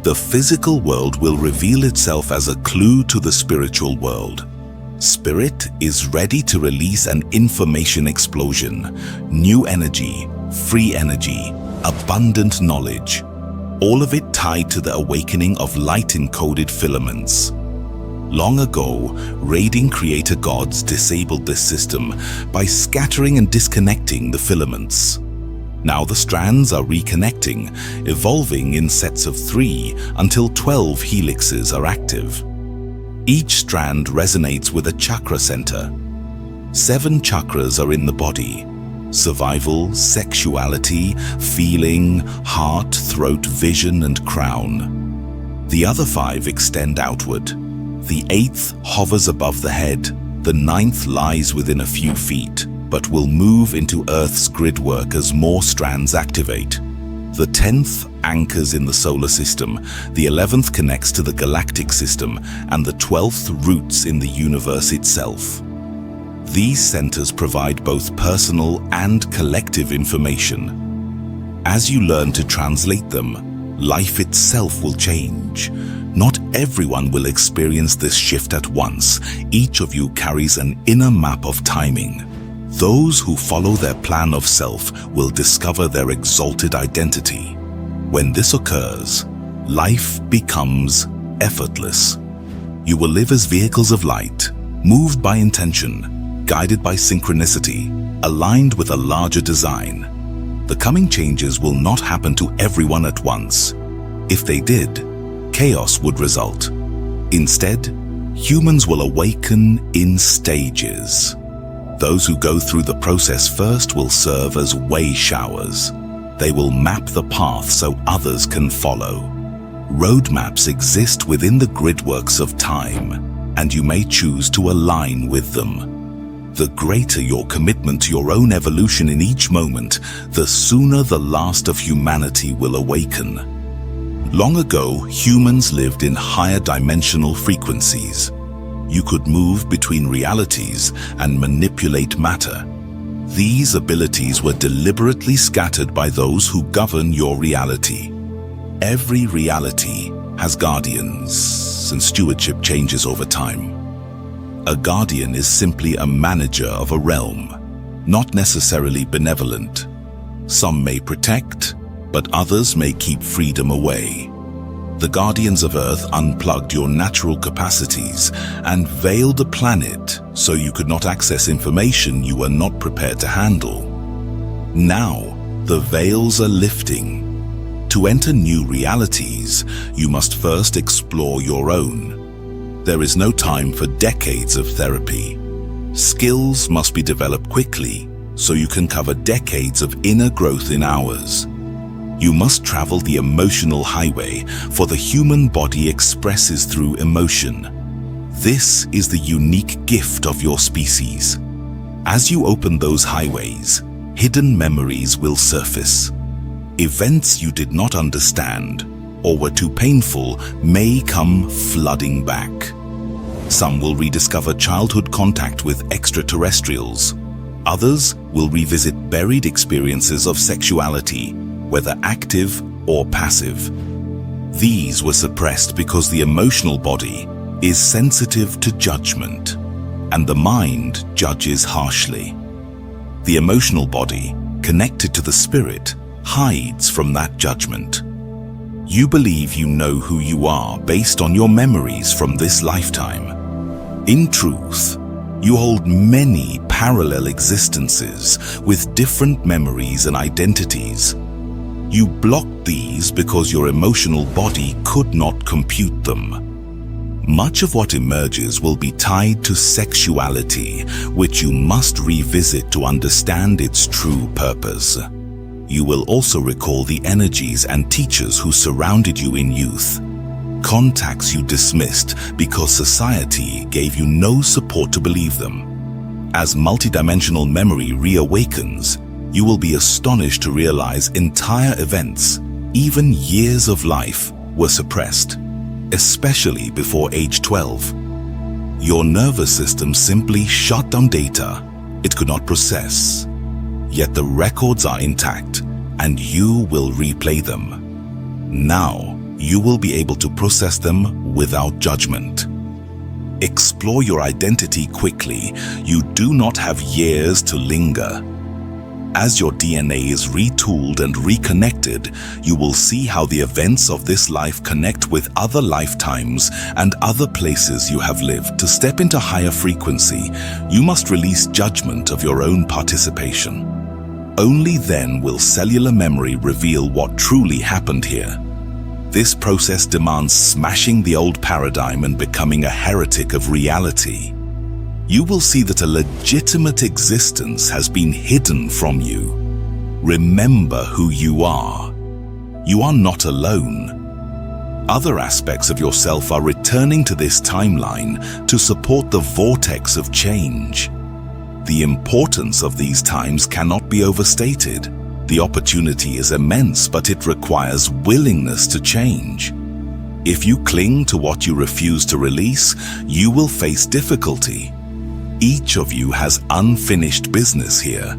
The physical world will reveal itself as a clue to the spiritual world. Spirit is ready to release an information explosion, new energy, free energy, abundant knowledge, all of it tied to the awakening of light-encoded filaments. Long ago, raiding creator gods disabled this system by scattering and disconnecting the filaments. Now the strands are reconnecting, evolving in sets of 3 until 12 helixes are active. Each strand resonates with a chakra center. 7 chakras are in the body: survival, sexuality, feeling, heart, throat, vision, and crown. The other 5 extend outward. The 8th hovers above the head. The 9th lies within a few feet, but will move into Earth's gridwork as more strands activate. The 10th anchors in the solar system, the 11th connects to the galactic system, and the 12th roots in the universe itself. These centers provide both personal and collective information. As you learn to translate them, Life itself will change. Not everyone will experience this shift at once. Each of you carries an inner map of timing. Those who follow their plan of self will discover their exalted identity. When this occurs, life becomes effortless. You will live as vehicles of light, moved by intention, guided by synchronicity, aligned with a larger design. The coming changes will not happen to everyone at once. If they did, chaos would result. Instead, humans will awaken in stages. Those who go through the process first will serve as way showers. They will map the path so others can follow. Roadmaps exist within the gridworks of time, and you may choose to align with them. The greater your commitment to your own evolution in each moment, the sooner the last of humanity will awaken. Long ago, humans lived in higher dimensional frequencies. You could move between realities and manipulate matter. These abilities were deliberately scattered by those who govern your reality. Every reality has guardians, and stewardship changes over time. A guardian is simply a manager of a realm, not necessarily benevolent. Some may protect, but others may keep freedom away. The guardians of Earth unplugged your natural capacities and veiled the planet so you could not access information you were not prepared to handle. Now, the veils are lifting. To enter new realities, you must first explore your own. There is no time for decades of therapy. Skills must be developed quickly so you can cover decades of inner growth in hours. You must travel the emotional highway, for the human body expresses through emotion. This is the unique gift of your species. As you open those highways, hidden memories will surface. Events you did not understand or were too painful may come flooding back. Some will rediscover childhood contact with extraterrestrials. Others will revisit buried experiences of sexuality, whether active or passive. These were suppressed because the emotional body is sensitive to judgment, and the mind judges harshly. The emotional body, connected to the spirit, hides from that judgment. You believe you know who you are based on your memories from this lifetime. In truth, you hold many parallel existences with different memories and identities. You blocked these because your emotional body could not compute them. Much of what emerges will be tied to sexuality, which you must revisit to understand its true purpose. You will also recall the energies and teachers who surrounded you in youth. Contacts you dismissed because society gave you no support to believe them. As multidimensional memory reawakens, you will be astonished to realize entire events, even years of life, were suppressed, especially before age 12. Your nervous system simply shut down data it could not process. Yet the records are intact, and you will replay them. Now, you will be able to process them without judgment. Explore your identity quickly. You do not have years to linger. As your DNA is retooled and reconnected, you will see how the events of this life connect with other lifetimes and other places you have lived. To step into higher frequency, you must release judgment of your own participation. Only then will cellular memory reveal what truly happened here. This process demands smashing the old paradigm and becoming a heretic of reality. You will see that a legitimate existence has been hidden from you. Remember who you are. You are not alone. Other aspects of yourself are returning to this timeline to support the vortex of change. The importance of these times cannot be overstated. The opportunity is immense, but it requires willingness to change. If you cling to what you refuse to release, you will face difficulty. Each of you has unfinished business here.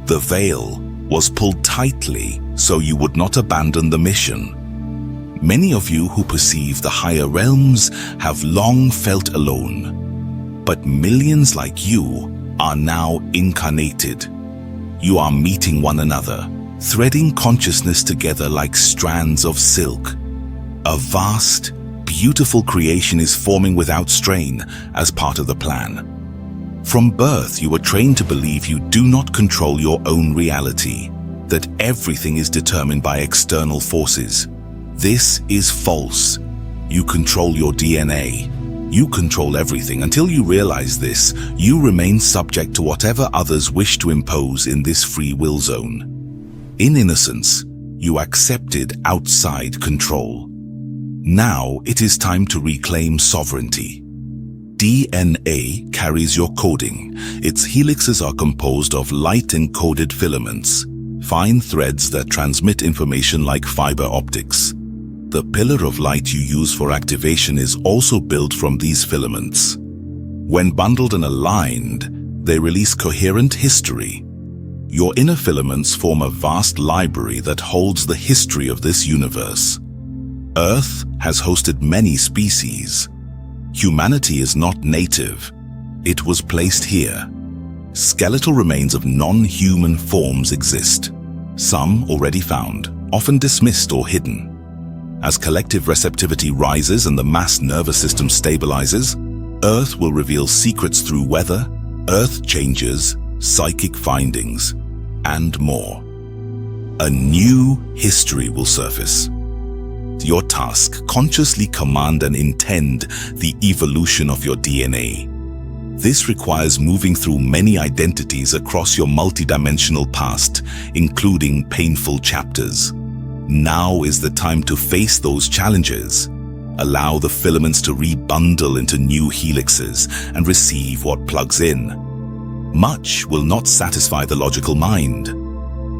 The veil was pulled tightly so you would not abandon the mission. Many of you who perceive the higher realms have long felt alone. But millions like you are now incarnated. You are meeting one another, threading consciousness together like strands of silk. A vast, beautiful creation is forming without strain as part of the plan. From birth, you were trained to believe you do not control your own reality, that everything is determined by external forces. This is false. You control your DNA. You control everything. Until you realize this, you remain subject to whatever others wish to impose in this free will zone. In innocence, you accepted outside control. Now it is time to reclaim sovereignty. DNA carries your coding. Its helixes are composed of light-encoded filaments, fine threads that transmit information like fiber optics. The pillar of light you use for activation is also built from these filaments. When bundled and aligned, they release coherent history. Your inner filaments form a vast library that holds the history of this universe. Earth has hosted many species. Humanity is not native. It was placed here. Skeletal remains of non-human forms exist. Some already found, often dismissed or hidden. As collective receptivity rises and the mass nervous system stabilizes, Earth will reveal secrets through weather, Earth changes, psychic findings, and more. A new history will surface. Your task: consciously command and intend the evolution of your DNA. This requires moving through many identities across your multidimensional past, including painful chapters. Now is the time to face those challenges. Allow the filaments to rebundle into new helixes and receive what plugs in. Much will not satisfy the logical mind.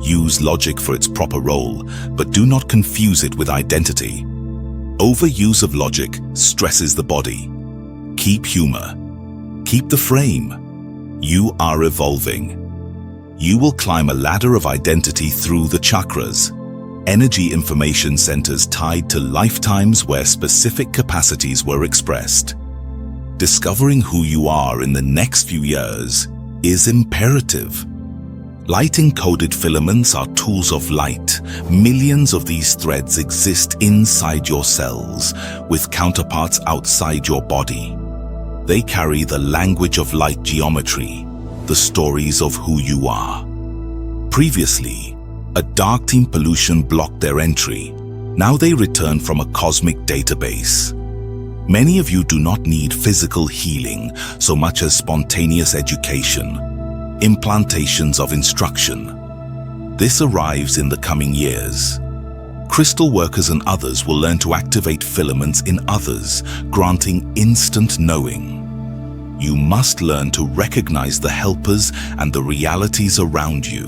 Use logic for its proper role, but do not confuse it with identity. Overuse of logic stresses the body. Keep humor. Keep the frame. You are evolving. You will climb a ladder of identity through the chakras, energy information centers tied to lifetimes where specific capacities were expressed. Discovering who you are in the next few years is imperative. Light-encoded filaments are tools of light. Millions of these threads exist inside your cells, with counterparts outside your body. They carry the language of light geometry, the stories of who you are. Previously, a dark team pollution blocked their entry. Now they return from a cosmic database. Many of you do not need physical healing so much as spontaneous education, implantations of instruction. This arrives in the coming years. Crystal workers and others will learn to activate filaments in others, granting instant knowing. You must learn to recognize the helpers and the realities around you.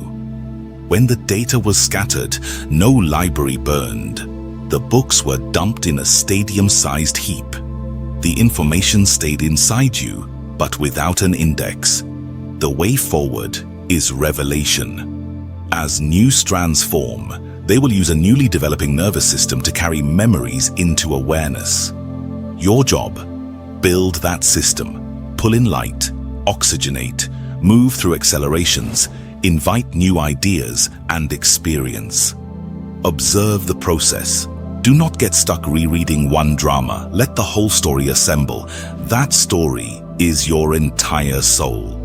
When the data was scattered, no library burned. The books were dumped in a stadium-sized heap. The information stayed inside you, but without an index. The way forward is revelation. As new strands form, they will use a newly developing nervous system to carry memories into awareness. Your job: build that system, pull in light, oxygenate, move through accelerations, invite new ideas and experience. Observe the process. Do not get stuck rereading one drama. Let the whole story assemble. That story is your entire soul.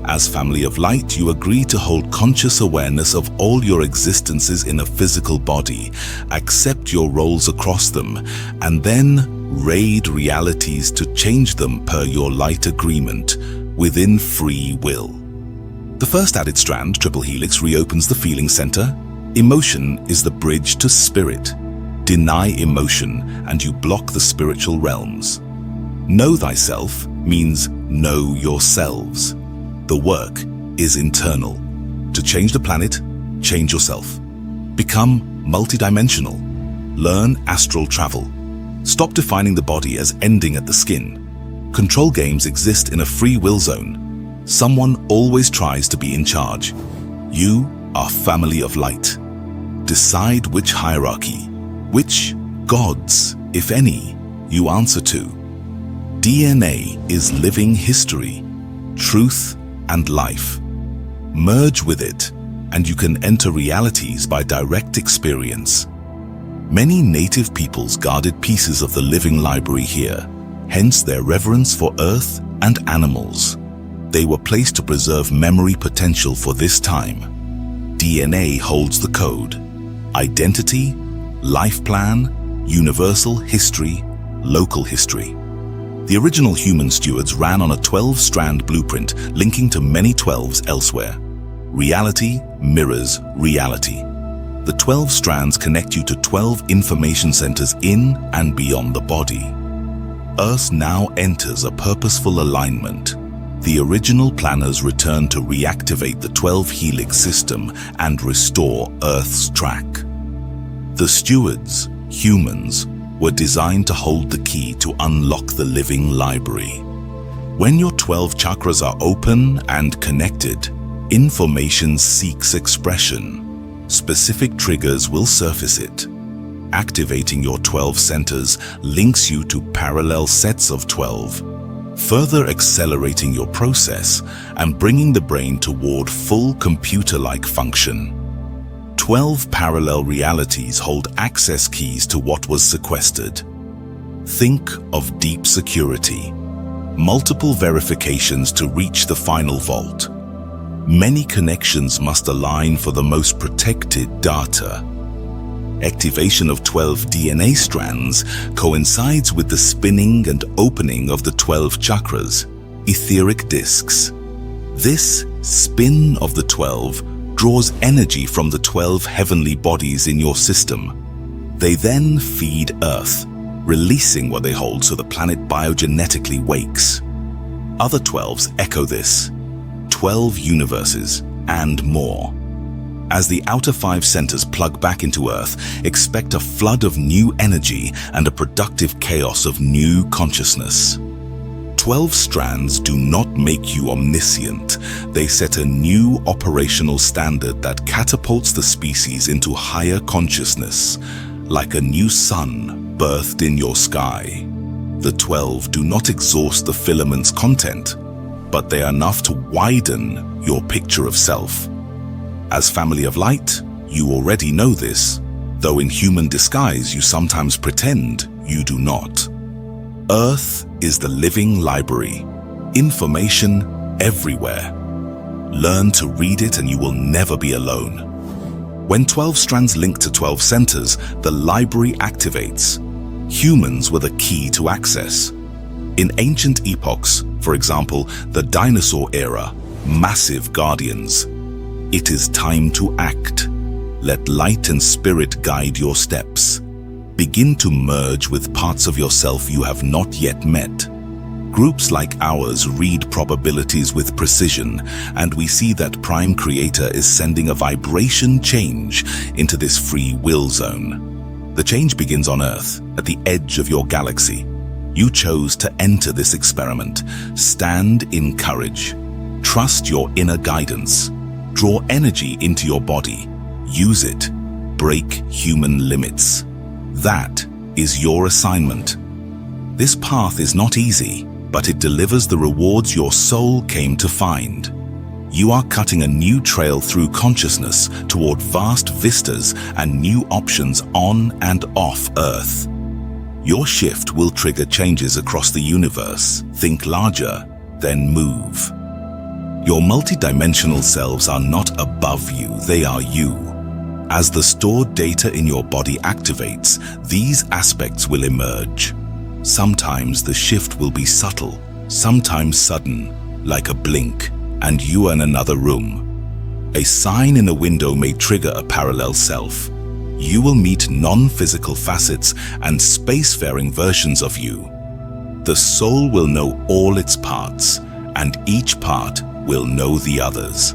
As family of light, you agree to hold conscious awareness of all your existences in a physical body, accept your roles across them, and then raid realities to change them per your light agreement within free will. The first added strand, triple helix, reopens the feeling center. Emotion is the bridge to spirit. Deny emotion and you block the spiritual realms. Know thyself means know yourselves. The work is internal. To change the planet, change yourself. Become multidimensional. Learn astral travel. Stop defining the body as ending at the skin. Control games exist in a free will zone. Someone always tries to be in charge. You are family of light. Decide which hierarchy, which gods, if any, you answer to? DNA is living history, truth and life. Merge with it, and you can enter realities by direct experience. Many native peoples guarded pieces of the living library here, hence their reverence for earth and animals. They were placed to preserve memory potential for this time. DNA holds the code: identity, life plan, universal history, local history. The original human stewards ran on a 12-strand blueprint linking to many 12s elsewhere. Reality mirrors reality. The 12 strands connect you to 12 information centers in and beyond the body. Earth now enters a purposeful alignment. The original planners return to reactivate the 12 helix system and restore Earth's track. The stewards, humans, were designed to hold the key to unlock the living library. When your 12 chakras are open and connected, information seeks expression. Specific triggers will surface it. Activating your 12 centers links you to parallel sets of 12, further accelerating your process and bringing the brain toward full computer-like function. 12 parallel realities hold access keys to what was sequestered. Think of deep security. Multiple verifications to reach the final vault. Many connections must align for the most protected data. Activation of 12 DNA strands coincides with the spinning and opening of the 12 chakras, etheric discs. This spin of the 12 draws energy from the 12 heavenly bodies in your system. They then feed Earth, releasing what they hold so the planet biogenetically wakes. Other 12s echo this. 12 universes, and more. As the outer 5 centers plug back into Earth, expect a flood of new energy and a productive chaos of new consciousness. 12 strands do not make you omniscient. They set a new operational standard that catapults the species into higher consciousness, like a new sun birthed in your sky. The 12 do not exhaust the filament's content, but they are enough to widen your picture of self. As family of light, you already know this, though in human disguise you sometimes pretend you do not. Earth is the living library, information everywhere. Learn to read it and you will never be alone. When 12 strands link to 12 centers, the library activates. Humans were the key to access. In ancient epochs, for example, the dinosaur era, massive guardians. It is time to act. Let light and spirit guide your steps. Begin to merge with parts of yourself you have not yet met. Groups like ours read probabilities with precision, and we see that Prime Creator is sending a vibration change into this free will zone. The change begins on Earth, at the edge of your galaxy. You chose to enter this experiment. Stand in courage. Trust your inner guidance. Draw energy into your body. Use it. Break human limits. That is your assignment. This path is not easy, but it delivers the rewards your soul came to find. You are cutting a new trail through consciousness toward vast vistas and new options on and off Earth. Your shift will trigger changes across the universe. Think larger, then move. Your multidimensional selves are not above you, they are you. As the stored data in your body activates, these aspects will emerge. Sometimes the shift will be subtle, sometimes sudden, like a blink, and you are in another room. A sign in a window may trigger a parallel self. You will meet non-physical facets and spacefaring versions of you. The soul will know all its parts, and each part will know the others.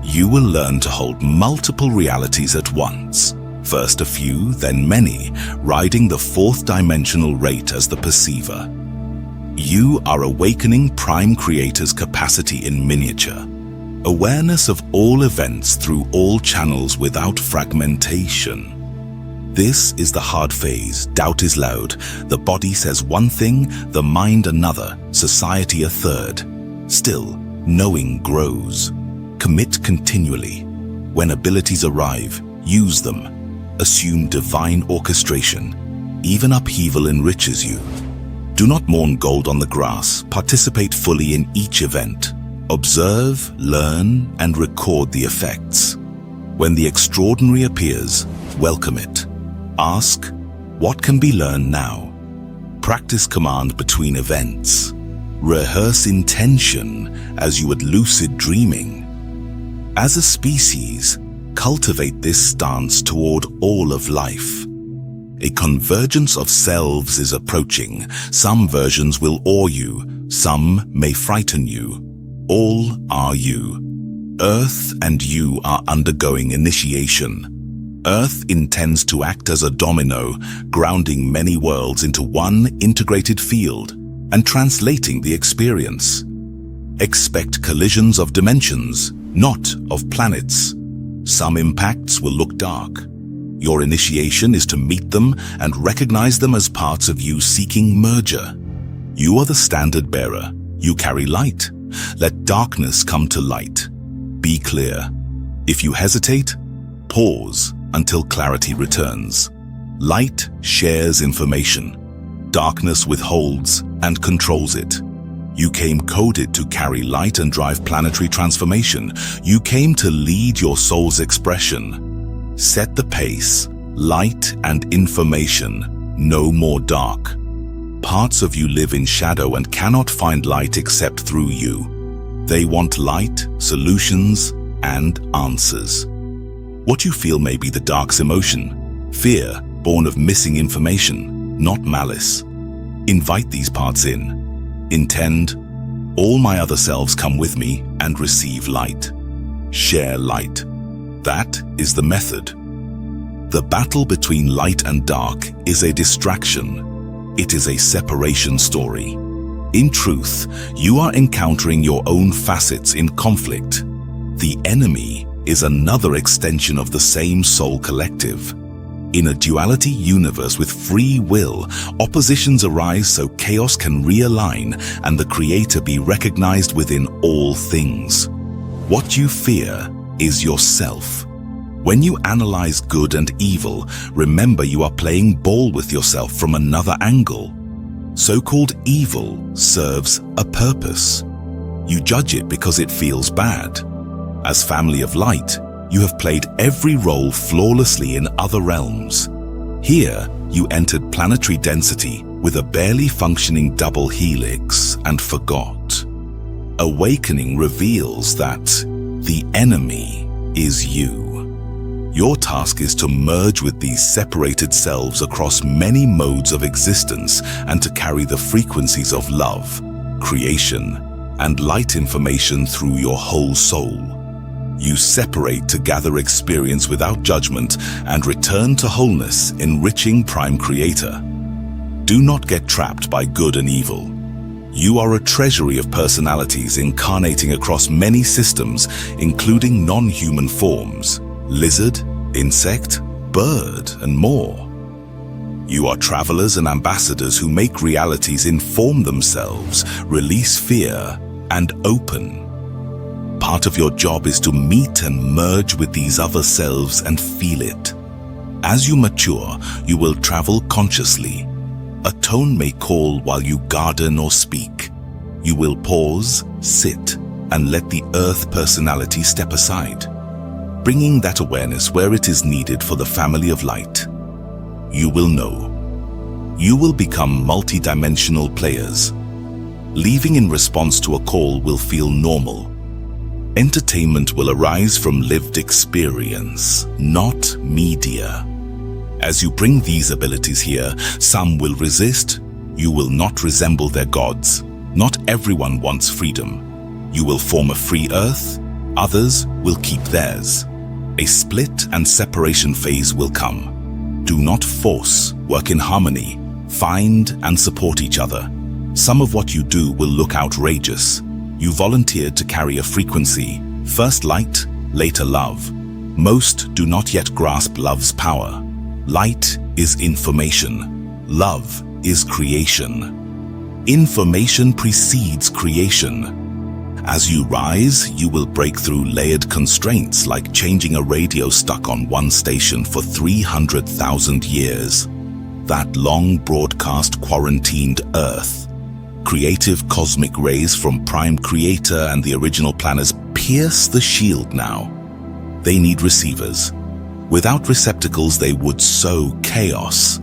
You will learn to hold multiple realities at once. First a few, then many, riding the fourth dimensional rate as the perceiver. You are awakening Prime Creator's capacity in miniature. Awareness of all events through all channels without fragmentation. This is the hard phase. Doubt is loud. The body says one thing, the mind another, society a third. Still, knowing grows. Commit continually. When abilities arrive, use them. Assume divine orchestration. Even upheaval enriches you. Do not mourn gold on the grass. Participate fully in each event. Observe, learn, and record the effects. When the extraordinary appears, welcome it. Ask, what can be learned now? Practice command between events. Rehearse intention as you would lucid dreaming. As a species, cultivate this stance toward all of life. A convergence of selves is approaching. Some versions will awe you, some may frighten you. All are you. Earth and you are undergoing initiation. Earth intends to act as a domino, grounding many worlds into one integrated field and translating the experience. Expect collisions of dimensions, not of planets. Some impacts will look dark. Your initiation is to meet them and recognize them as parts of you seeking merger. You are the standard bearer. You carry light. Let darkness come to light. Be clear. If you hesitate, pause until clarity returns. Light shares information. Darkness withholds and controls it. You came coded to carry light and drive planetary transformation. You came to lead your soul's expression. Set the pace. Light and information. No more dark. Parts of you live in shadow and cannot find light except through you. They want light, solutions, and answers. What you feel may be the dark's emotion, fear born of missing information, not malice. Invite these parts in. Intend, all my other selves come with me and receive light. Share light. That is the method. The battle between light and dark is a distraction. It is a separation story. In truth, you are encountering your own facets in conflict. The enemy is another extension of the same soul collective. In a duality universe with free will, oppositions arise so chaos can realign and the Creator be recognized within all things. What you fear is yourself. When you analyze good and evil, remember you are playing ball with yourself from another angle. So-called evil serves a purpose. You judge it because it feels bad. As family of light, you have played every role flawlessly in other realms. Here, you entered planetary density with a barely functioning double helix and forgot. Awakening reveals that the enemy is you. Your task is to merge with these separated selves across many modes of existence and to carry the frequencies of love, creation, and light information through your whole soul. You separate to gather experience without judgment and return to wholeness, enriching Prime Creator. Do not get trapped by good and evil. You are a treasury of personalities incarnating across many systems, including non-human forms, lizard, insect, bird, and more. You are travelers and ambassadors who make realities inform themselves, release fear, and open. Part of your job is to meet and merge with these other selves and feel it. As you mature, you will travel consciously. A tone may call while you garden or speak. You will pause, sit, and let the earth personality step aside, bringing that awareness where it is needed for the family of light. You will know. You will become multidimensional players. Leaving in response to a call will feel normal. Entertainment will arise from lived experience, not media. As you bring these abilities here, some will resist. You will not resemble their gods. Not everyone wants freedom. You will form a free earth. Others will keep theirs. A split and separation phase will come. Do not force, work in harmony. Find and support each other. Some of what you do will look outrageous. You volunteered to carry a frequency, first light, later love. Most do not yet grasp love's power. Light is information. Love is creation. Information precedes creation. As you rise, you will break through layered constraints like changing a radio stuck on one station for 300,000 years. That long broadcast quarantined Earth. Creative cosmic rays from Prime Creator and the original planners pierce the shield now. They need receivers. Without receptacles, they would sow chaos.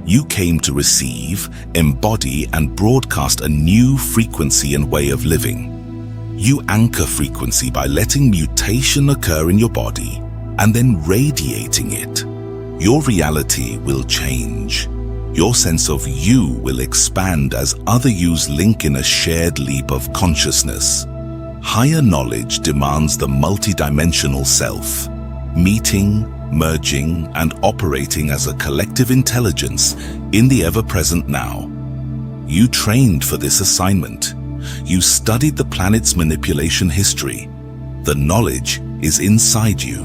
You came to receive, embody, and broadcast a new frequency and way of living. You anchor frequency by letting mutation occur in your body and then radiating it. Your reality will change. Your sense of you will expand as other yous link in a shared leap of consciousness. Higher knowledge demands the multidimensional self, meeting, merging, and operating as a collective intelligence in the ever-present now. You trained for this assignment. You studied the planet's manipulation history. The knowledge is inside you.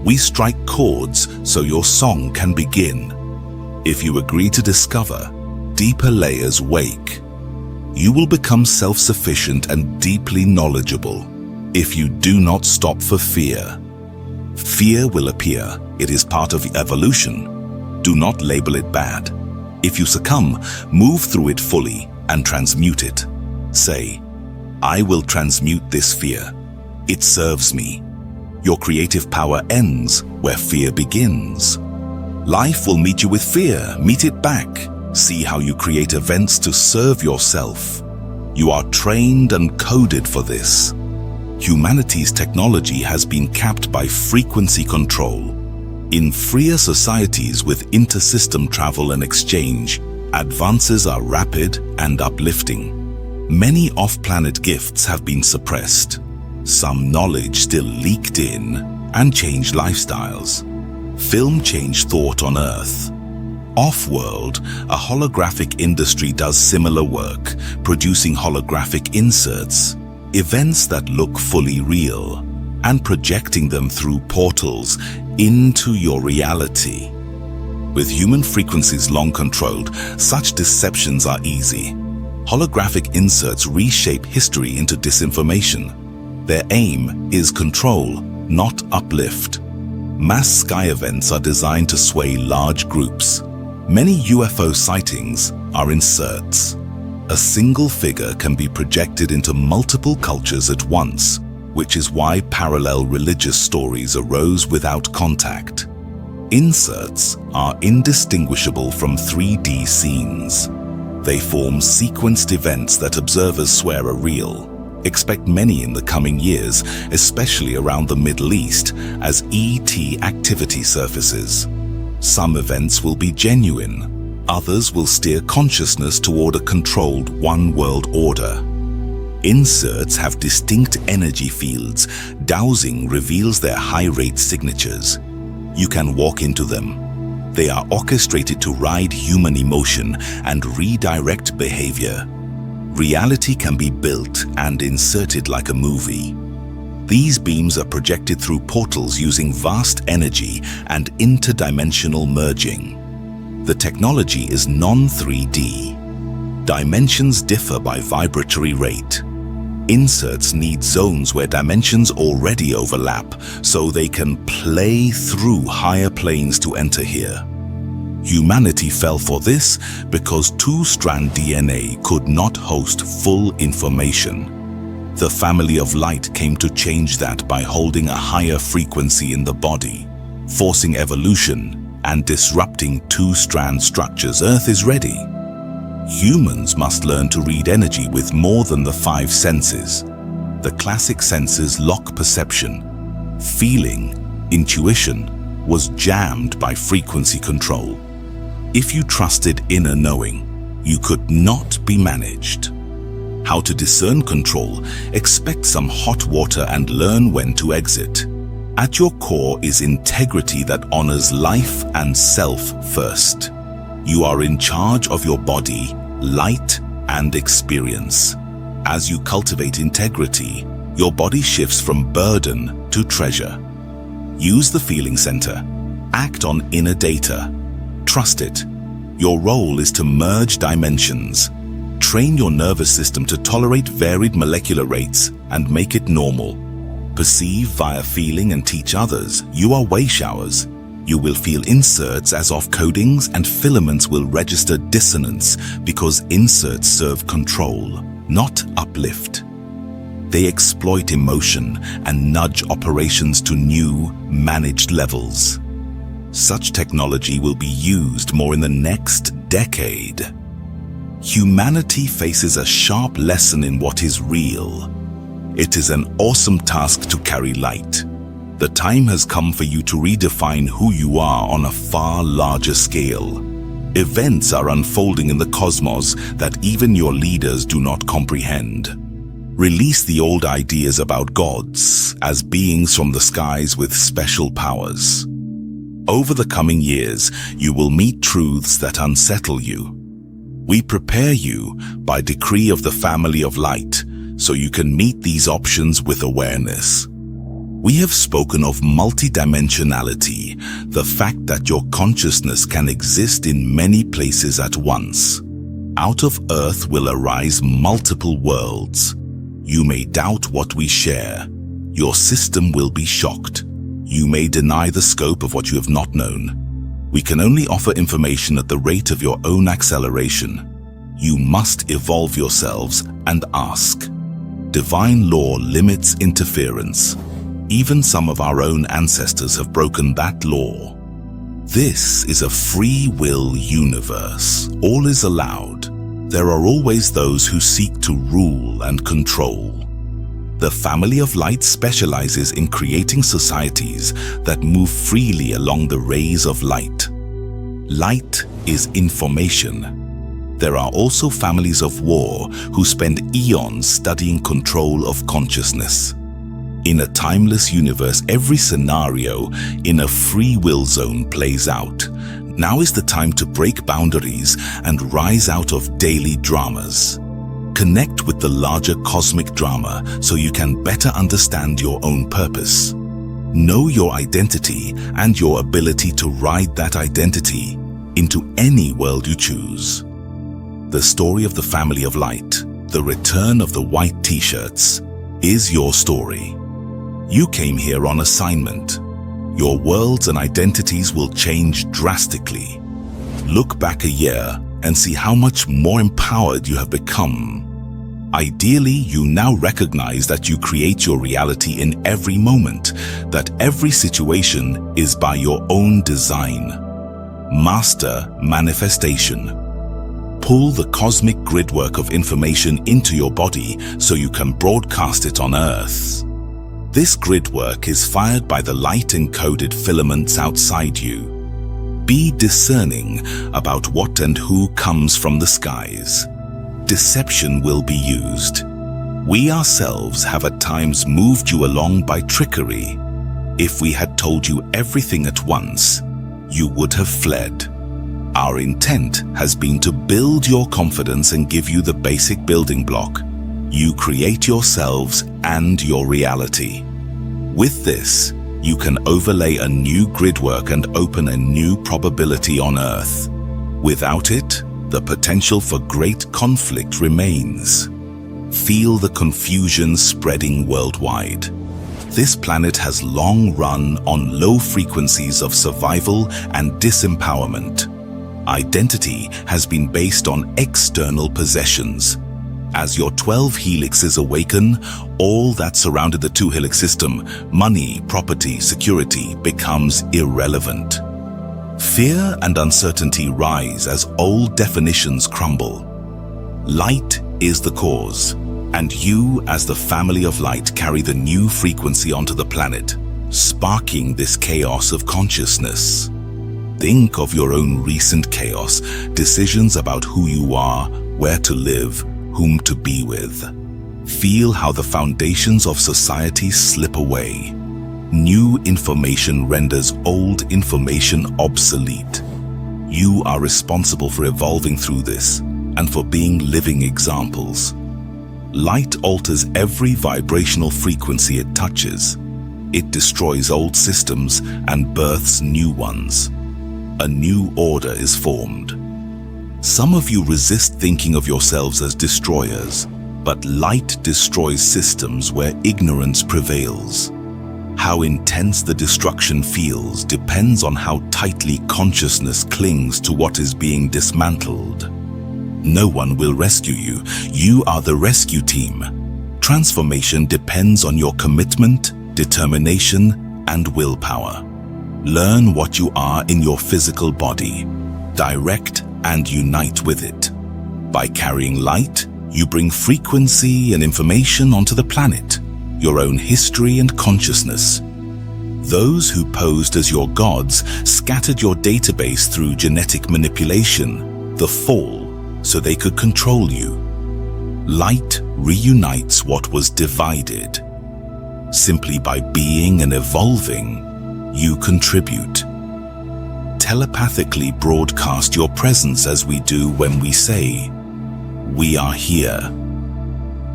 We strike chords so your song can begin. If you agree to discover, deeper layers wake. You will become self-sufficient and deeply knowledgeable if you do not stop for fear. Fear will appear. It is part of evolution. Do not label it bad. If you succumb, move through it fully and transmute it. Say, I will transmute this fear. It serves me. Your creative power ends where fear begins. Life will meet you with fear. Meet it back. See how you create events to serve yourself. You are trained and coded for this. Humanity's technology has been capped by frequency control. In freer societies with inter-system travel and exchange, advances are rapid and uplifting. Many off-planet gifts have been suppressed. Some knowledge still leaked in and changed lifestyles. Film changed thought on Earth. Off-world, a holographic industry does similar work, producing holographic inserts, events that look fully real, and projecting them through portals into your reality. With human frequencies long controlled, such deceptions are easy. Holographic inserts reshape history into disinformation. Their aim is control, not uplift. Mass sky events are designed to sway large groups. Many UFO sightings are inserts. A single figure can be projected into multiple cultures at once, which is why parallel religious stories arose without contact. Inserts are indistinguishable from 3D scenes. They form sequenced events that observers swear are real. Expect many in the coming years, especially around the Middle East, as ET activity surfaces. Some events will be genuine. Others will steer consciousness toward a controlled one-world order. Inserts have distinct energy fields. Dowsing reveals their high-rate signatures. You can walk into them. They are orchestrated to ride human emotion and redirect behavior. Reality can be built and inserted like a movie. These beams are projected through portals using vast energy and interdimensional merging. The technology is non-3D. Dimensions differ by vibratory rate. Inserts need zones where dimensions already overlap, so they can play through higher planes to enter here. Humanity fell for this because two-strand DNA could not host full information. The family of light came to change that by holding a higher frequency in the body, forcing evolution and disrupting two-strand structures. Earth is ready. Humans must learn to read energy with more than the 5 senses. The classic senses lock perception. Feeling, intuition, was jammed by frequency control. If you trusted inner knowing, you could not be managed. How to discern control? Expect some hot water and learn when to exit. At your core is integrity that honors life and self first. You are in charge of your body, light, and experience. As you cultivate integrity, your body shifts from burden to treasure. Use the feeling center. Act on inner data. Trust it. Your role is to merge dimensions. Train your nervous system to tolerate varied molecular rates and make it normal. Perceive via feeling and teach others. You are wave showers. You will feel inserts as off-codings, and filaments will register dissonance because inserts serve control, not uplift. They exploit emotion and nudge operations to new, managed levels. Such technology will be used more in the next decade. Humanity faces a sharp lesson in what is real. It is an awesome task to carry light. The time has come for you to redefine who you are on a far larger scale. Events are unfolding in the cosmos that even your leaders do not comprehend. Release the old ideas about gods as beings from the skies with special powers. Over the coming years, you will meet truths that unsettle you. We prepare you by decree of the family of light, so you can meet these options with awareness. We have spoken of multidimensionality, the fact that your consciousness can exist in many places at once. Out of Earth will arise multiple worlds. You may doubt what we share. Your system will be shocked. You may deny the scope of what you have not known. We can only offer information at the rate of your own acceleration. You must evolve yourselves and ask. Divine law limits interference. Even some of our own ancestors have broken that law. This is a free will universe. All is allowed. There are always those who seek to rule and control. The family of light specializes in creating societies that move freely along the rays of light. Light is information. There are also families of war who spend eons studying control of consciousness. In a timeless universe, every scenario in a free will zone plays out. Now is the time to break boundaries and rise out of daily dramas. Connect with the larger cosmic drama so you can better understand your own purpose. Know your identity and your ability to ride that identity into any world you choose. The story of the family of light, the return of the white t-shirts, is your story. You came here on assignment. Your worlds and identities will change drastically. Look back a year and see how much more empowered you have become. Ideally, you now recognize that you create your reality in every moment, that every situation is by your own design. Master manifestation. Pull the cosmic gridwork of information into your body so you can broadcast it on Earth. This gridwork is fired by the light-encoded filaments outside you. Be discerning about what and who comes from the skies. Deception will be used. We ourselves have at times moved you along by trickery. If we had told you everything at once, you would have fled. Our intent has been to build your confidence and give you the basic building block. You create yourselves and your reality. With this, you can overlay a new gridwork and open a new probability on Earth. Without it, the potential for great conflict remains. Feel the confusion spreading worldwide. This planet has long run on low frequencies of survival and disempowerment. Identity has been based on external possessions. As your 12 helixes awaken, all that surrounded the 2-helix system, money, property, security, becomes irrelevant. Fear and uncertainty rise as old definitions crumble. Light is the cause, and you, as the family of light, carry the new frequency onto the planet, sparking this chaos of consciousness. Think of your own recent chaos, decisions about who you are, where to live, whom to be with. Feel how the foundations of society slip away. New information renders old information obsolete. You are responsible for evolving through this and for being living examples. Light alters every vibrational frequency it touches. It destroys old systems and births new ones. A new order is formed. Some of you resist thinking of yourselves as destroyers, but light destroys systems where ignorance prevails. How intense the destruction feels depends on how tightly consciousness clings to what is being dismantled. No one will rescue you. You are the rescue team. Transformation depends on your commitment, determination, and willpower. Learn what you are in your physical body. Direct and unite with it. By carrying light, you bring frequency and information onto the planet, your own history and consciousness. Those who posed as your gods scattered your database through genetic manipulation, the fall, so they could control you. Light reunites what was divided. Simply by being and evolving, you contribute. Telepathically broadcast your presence as we do when we say, "We are here."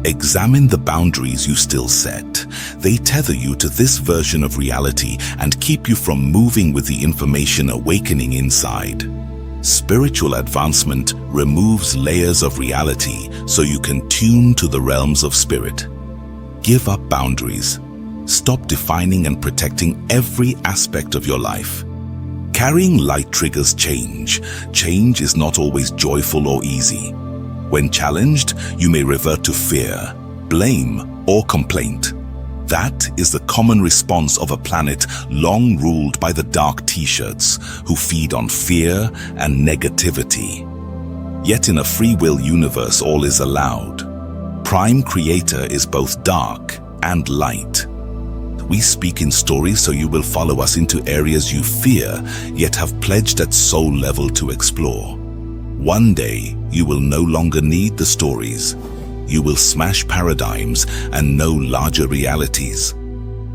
Examine the boundaries you still set. They tether you to this version of reality and keep you from moving with the information awakening inside. Spiritual advancement removes layers of reality so you can tune to the realms of spirit. Give up boundaries. Stop defining and protecting every aspect of your life. Carrying light triggers change. Change is not always joyful or easy. When challenged, you may revert to fear, blame, or complaint. That is the common response of a planet long ruled by the dark T-shirts, who feed on fear and negativity. Yet in a free will universe, all is allowed. Prime Creator is both dark and light. We speak in stories so you will follow us into areas you fear, yet have pledged at soul level to explore. One day, you will no longer need the stories. You will smash paradigms and know larger realities.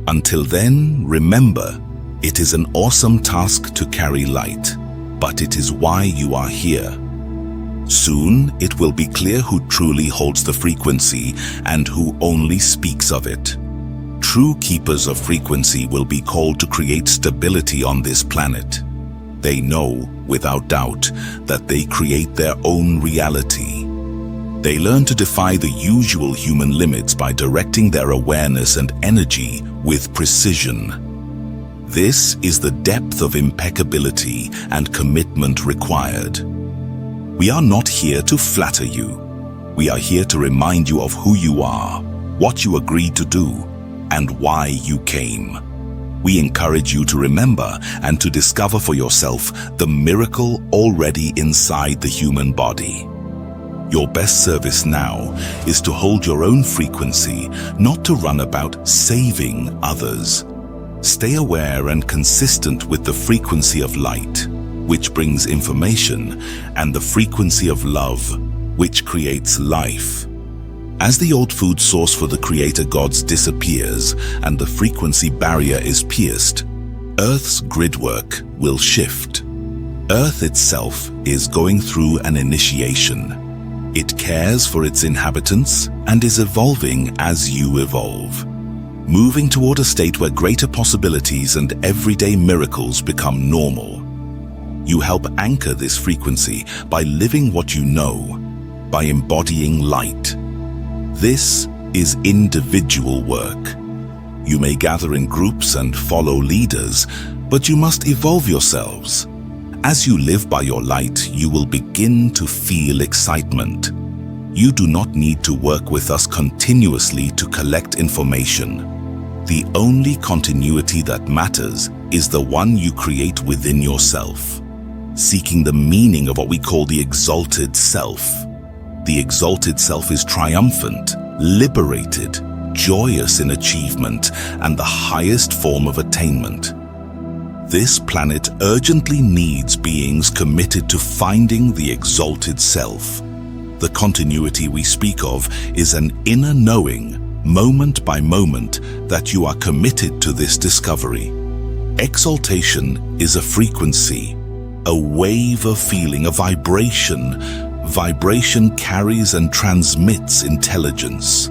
Until then, remember, it is an awesome task to carry light, but it is why you are here. Soon, it will be clear who truly holds the frequency and who only speaks of it. True keepers of frequency will be called to create stability on this planet. They know, without doubt, that they create their own reality. They learn to defy the usual human limits by directing their awareness and energy with precision. This is the depth of impeccability and commitment required. We are not here to flatter you. We are here to remind you of who you are, what you agreed to do, and why you came. We encourage you to remember and to discover for yourself the miracle already inside the human body. Your best service now is to hold your own frequency, not to run about saving others. Stay aware and consistent with the frequency of light, which brings information, and the frequency of love, which creates life. As the old food source for the creator gods disappears and the frequency barrier is pierced, Earth's gridwork will shift. Earth itself is going through an initiation. It cares for its inhabitants and is evolving as you evolve, moving toward a state where greater possibilities and everyday miracles become normal. You help anchor this frequency by living what you know, by embodying light. This is individual work. You may gather in groups and follow leaders, but you must evolve yourselves. As you live by your light, you will begin to feel excitement. You do not need to work with us continuously to collect information. The only continuity that matters is the one you create within yourself, seeking the meaning of what we call the exalted self. The exalted self is triumphant, liberated, joyous in achievement, and the highest form of attainment. This planet urgently needs beings committed to finding the exalted self. The continuity we speak of is an inner knowing, moment by moment, that you are committed to this discovery. Exaltation is a frequency, a wave of feeling, a vibration. Vibration carries and transmits intelligence.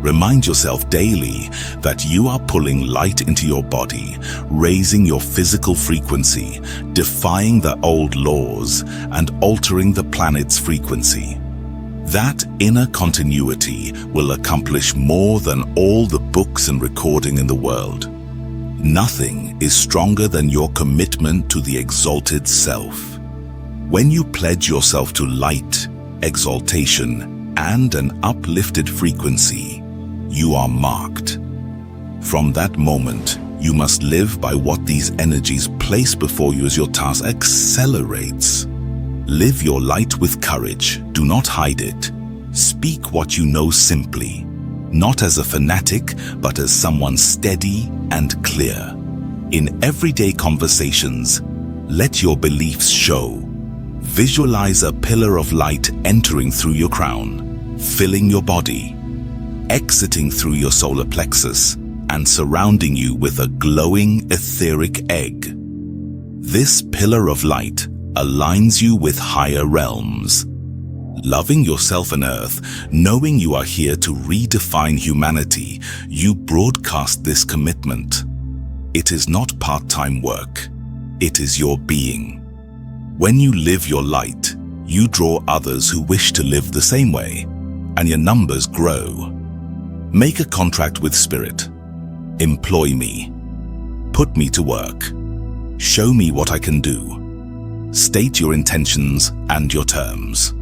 Remind yourself daily that you are pulling light into your body, raising your physical frequency, defying the old laws, and altering the planet's frequency. That inner continuity will accomplish more than all the books and recording in the world. Nothing is stronger than your commitment to the exalted self. When you pledge yourself to light, exaltation, and an uplifted frequency, you are marked. From that moment, you must live by what these energies place before you as your task accelerates. Live your light with courage. Do not hide it. Speak what you know simply, not as a fanatic, but as someone steady and clear. In everyday conversations, let your beliefs show. Visualize a pillar of light entering through your crown, filling your body, exiting through your solar plexus, and surrounding you with a glowing etheric egg. This pillar of light aligns you with higher realms. Loving yourself and Earth, knowing you are here to redefine humanity, you broadcast this commitment. It is not part-time work. It is your being. When you live your light, you draw others who wish to live the same way, and your numbers grow. Make a contract with Spirit. Employ me. Put me to work. Show me what I can do. State your intentions and your terms.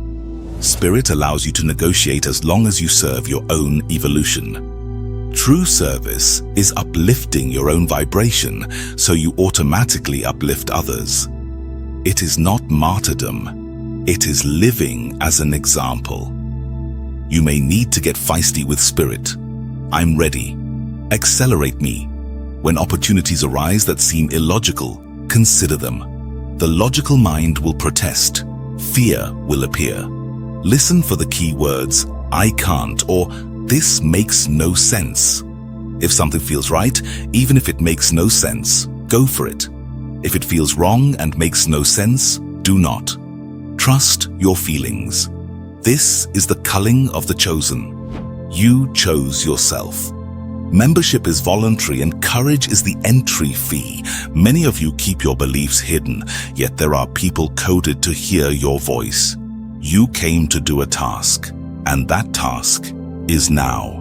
Spirit allows you to negotiate as long as you serve your own evolution. True service is uplifting your own vibration, so you automatically uplift others. It is not martyrdom. It is living as an example. You may need to get feisty with Spirit. I'm ready. Accelerate me. When opportunities arise that seem illogical, consider them. The logical mind will protest. Fear will appear. Listen for the key words, I can't, or this makes no sense. If something feels right, even if it makes no sense, go for it. If it feels wrong and makes no sense, do not. Trust your feelings. This is the culling of the chosen. You chose yourself. Membership is voluntary and courage is the entry fee. Many of you keep your beliefs hidden, yet there are people coded to hear your voice. You came to do a task, and that task is now.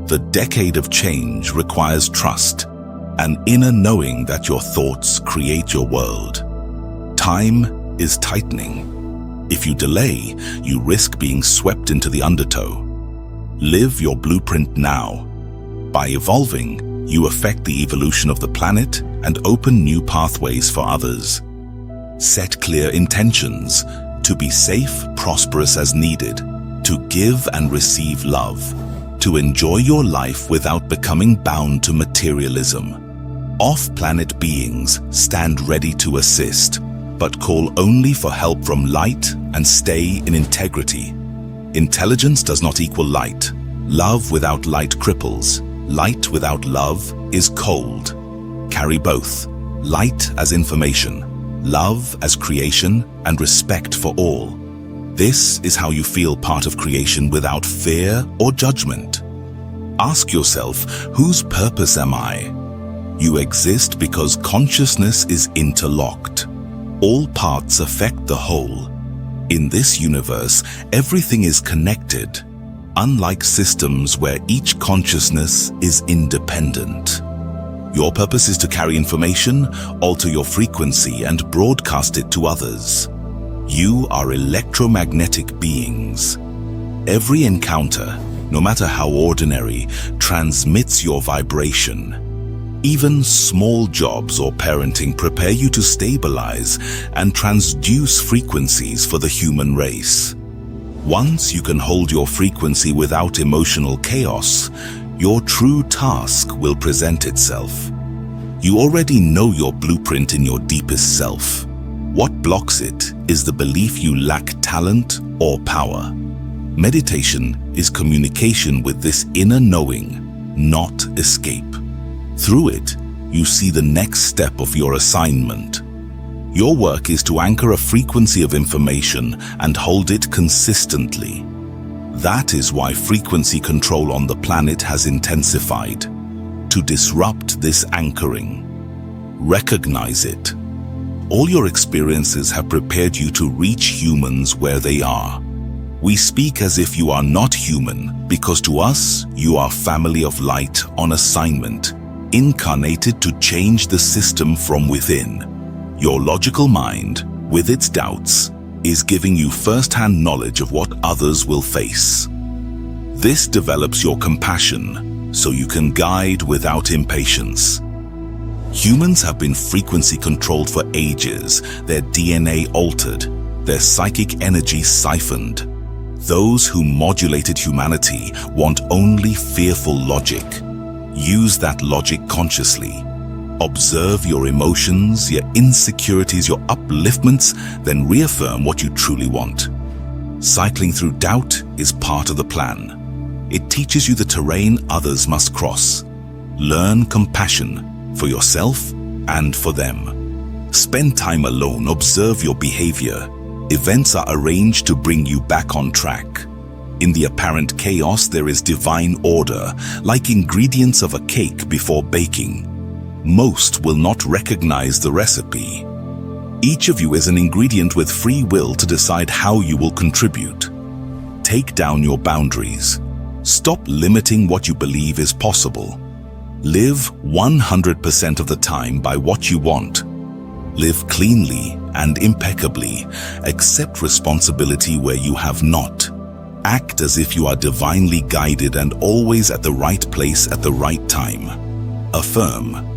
The decade of change requires trust, an inner knowing that your thoughts create your world. Time is tightening. If you delay, you risk being swept into the undertow. Live your blueprint now. By evolving, you affect the evolution of the planet and open new pathways for others. Set clear intentions to be safe, prosperous as needed, to give and receive love, to enjoy your life without becoming bound to materialism. Off-planet beings stand ready to assist, but call only for help from light and stay in integrity. Intelligence does not equal light. Love without light cripples. Light without love is cold. Carry both. Light as information, love as creation, and respect for all. This is how you feel part of creation without fear or judgment. Ask yourself, whose purpose am I? You exist because consciousness is interlocked. All parts affect the whole. In this universe, everything is connected, unlike systems where each consciousness is independent. Your purpose is to carry information, alter your frequency, and broadcast it to others. You are electromagnetic beings. Every encounter, no matter how ordinary, transmits your vibration. Even small jobs or parenting prepare you to stabilize and transduce frequencies for the human race. Once you can hold your frequency without emotional chaos, your true task will present itself. You already know your blueprint in your deepest self. What blocks it is the belief you lack talent or power. Meditation is communication with this inner knowing, not escape. Through it, you see the next step of your assignment. Your work is to anchor a frequency of information and hold it consistently. That is why frequency control on the planet has intensified, to disrupt this anchoring. Recognize it. All your experiences have prepared you to reach humans where they are. We speak as if you are not human, because to us, you are family of light on assignment, incarnated to change the system from within. Your logical mind, with its doubts, is giving you first-hand knowledge of what others will face. This develops your compassion, so you can guide without impatience. Humans have been frequency controlled for ages, their DNA altered, their psychic energy siphoned. Those who modulated humanity want only fearful logic. Use that logic consciously. Observe your emotions, your insecurities, your upliftments, then reaffirm what you truly want. Cycling through doubt is part of the plan. It teaches you the terrain others must cross. Learn compassion for yourself and for them. Spend time alone, observe your behavior. Events are arranged to bring you back on track. In the apparent chaos, there is divine order, like ingredients of a cake before baking. Most will not recognize the recipe. Each of you is an ingredient with free will to decide how you will contribute. Take down your boundaries. Stop limiting what you believe is possible. Live 100% of the time by what you want. Live cleanly and impeccably. Accept responsibility where you have not. Act as if you are divinely guided and always at the right place at the right time. Affirm,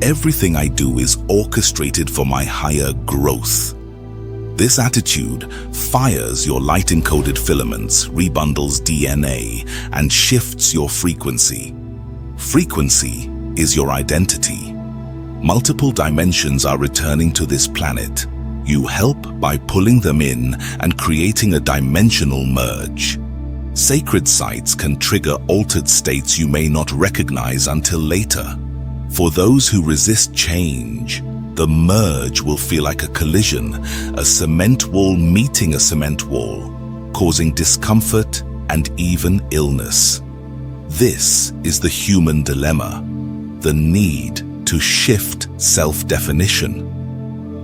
everything I do is orchestrated for my higher growth. This attitude fires your light-encoded filaments, rebundles DNA, and shifts your frequency. Frequency is your identity. Multiple dimensions are returning to this planet. You help by pulling them in and creating a dimensional merge. Sacred sites can trigger altered states you may not recognize until later. For those who resist change, the merge will feel like a collision, a cement wall meeting a cement wall, causing discomfort and even illness. This is the human dilemma, the need to shift self-definition.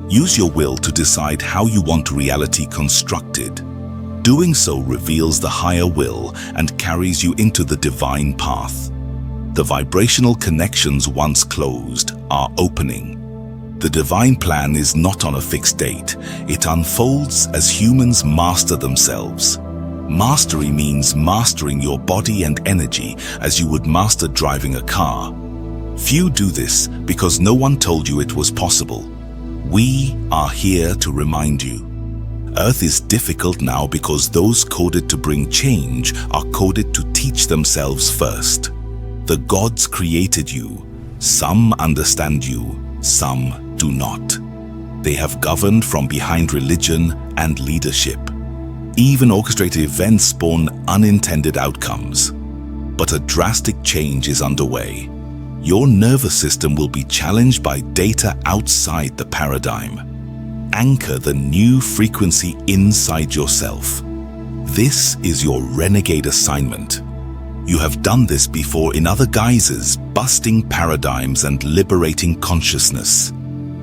Use your will to decide how you want reality constructed. Doing so reveals the higher will and carries you into the divine path. The vibrational connections once closed are opening. The divine plan is not on a fixed date. It unfolds as humans master themselves. Mastery means mastering your body and energy as you would master driving a car. Few do this because no one told you it was possible. We are here to remind you. Earth is difficult now because those coded to bring change are coded to teach themselves first. The gods created you. Some understand you, some do not. They have governed from behind religion and leadership. Even orchestrated events spawn unintended outcomes. But a drastic change is underway. Your nervous system will be challenged by data outside the paradigm. Anchor the new frequency inside yourself. This is your renegade assignment. You have done this before in other guises, busting paradigms and liberating consciousness.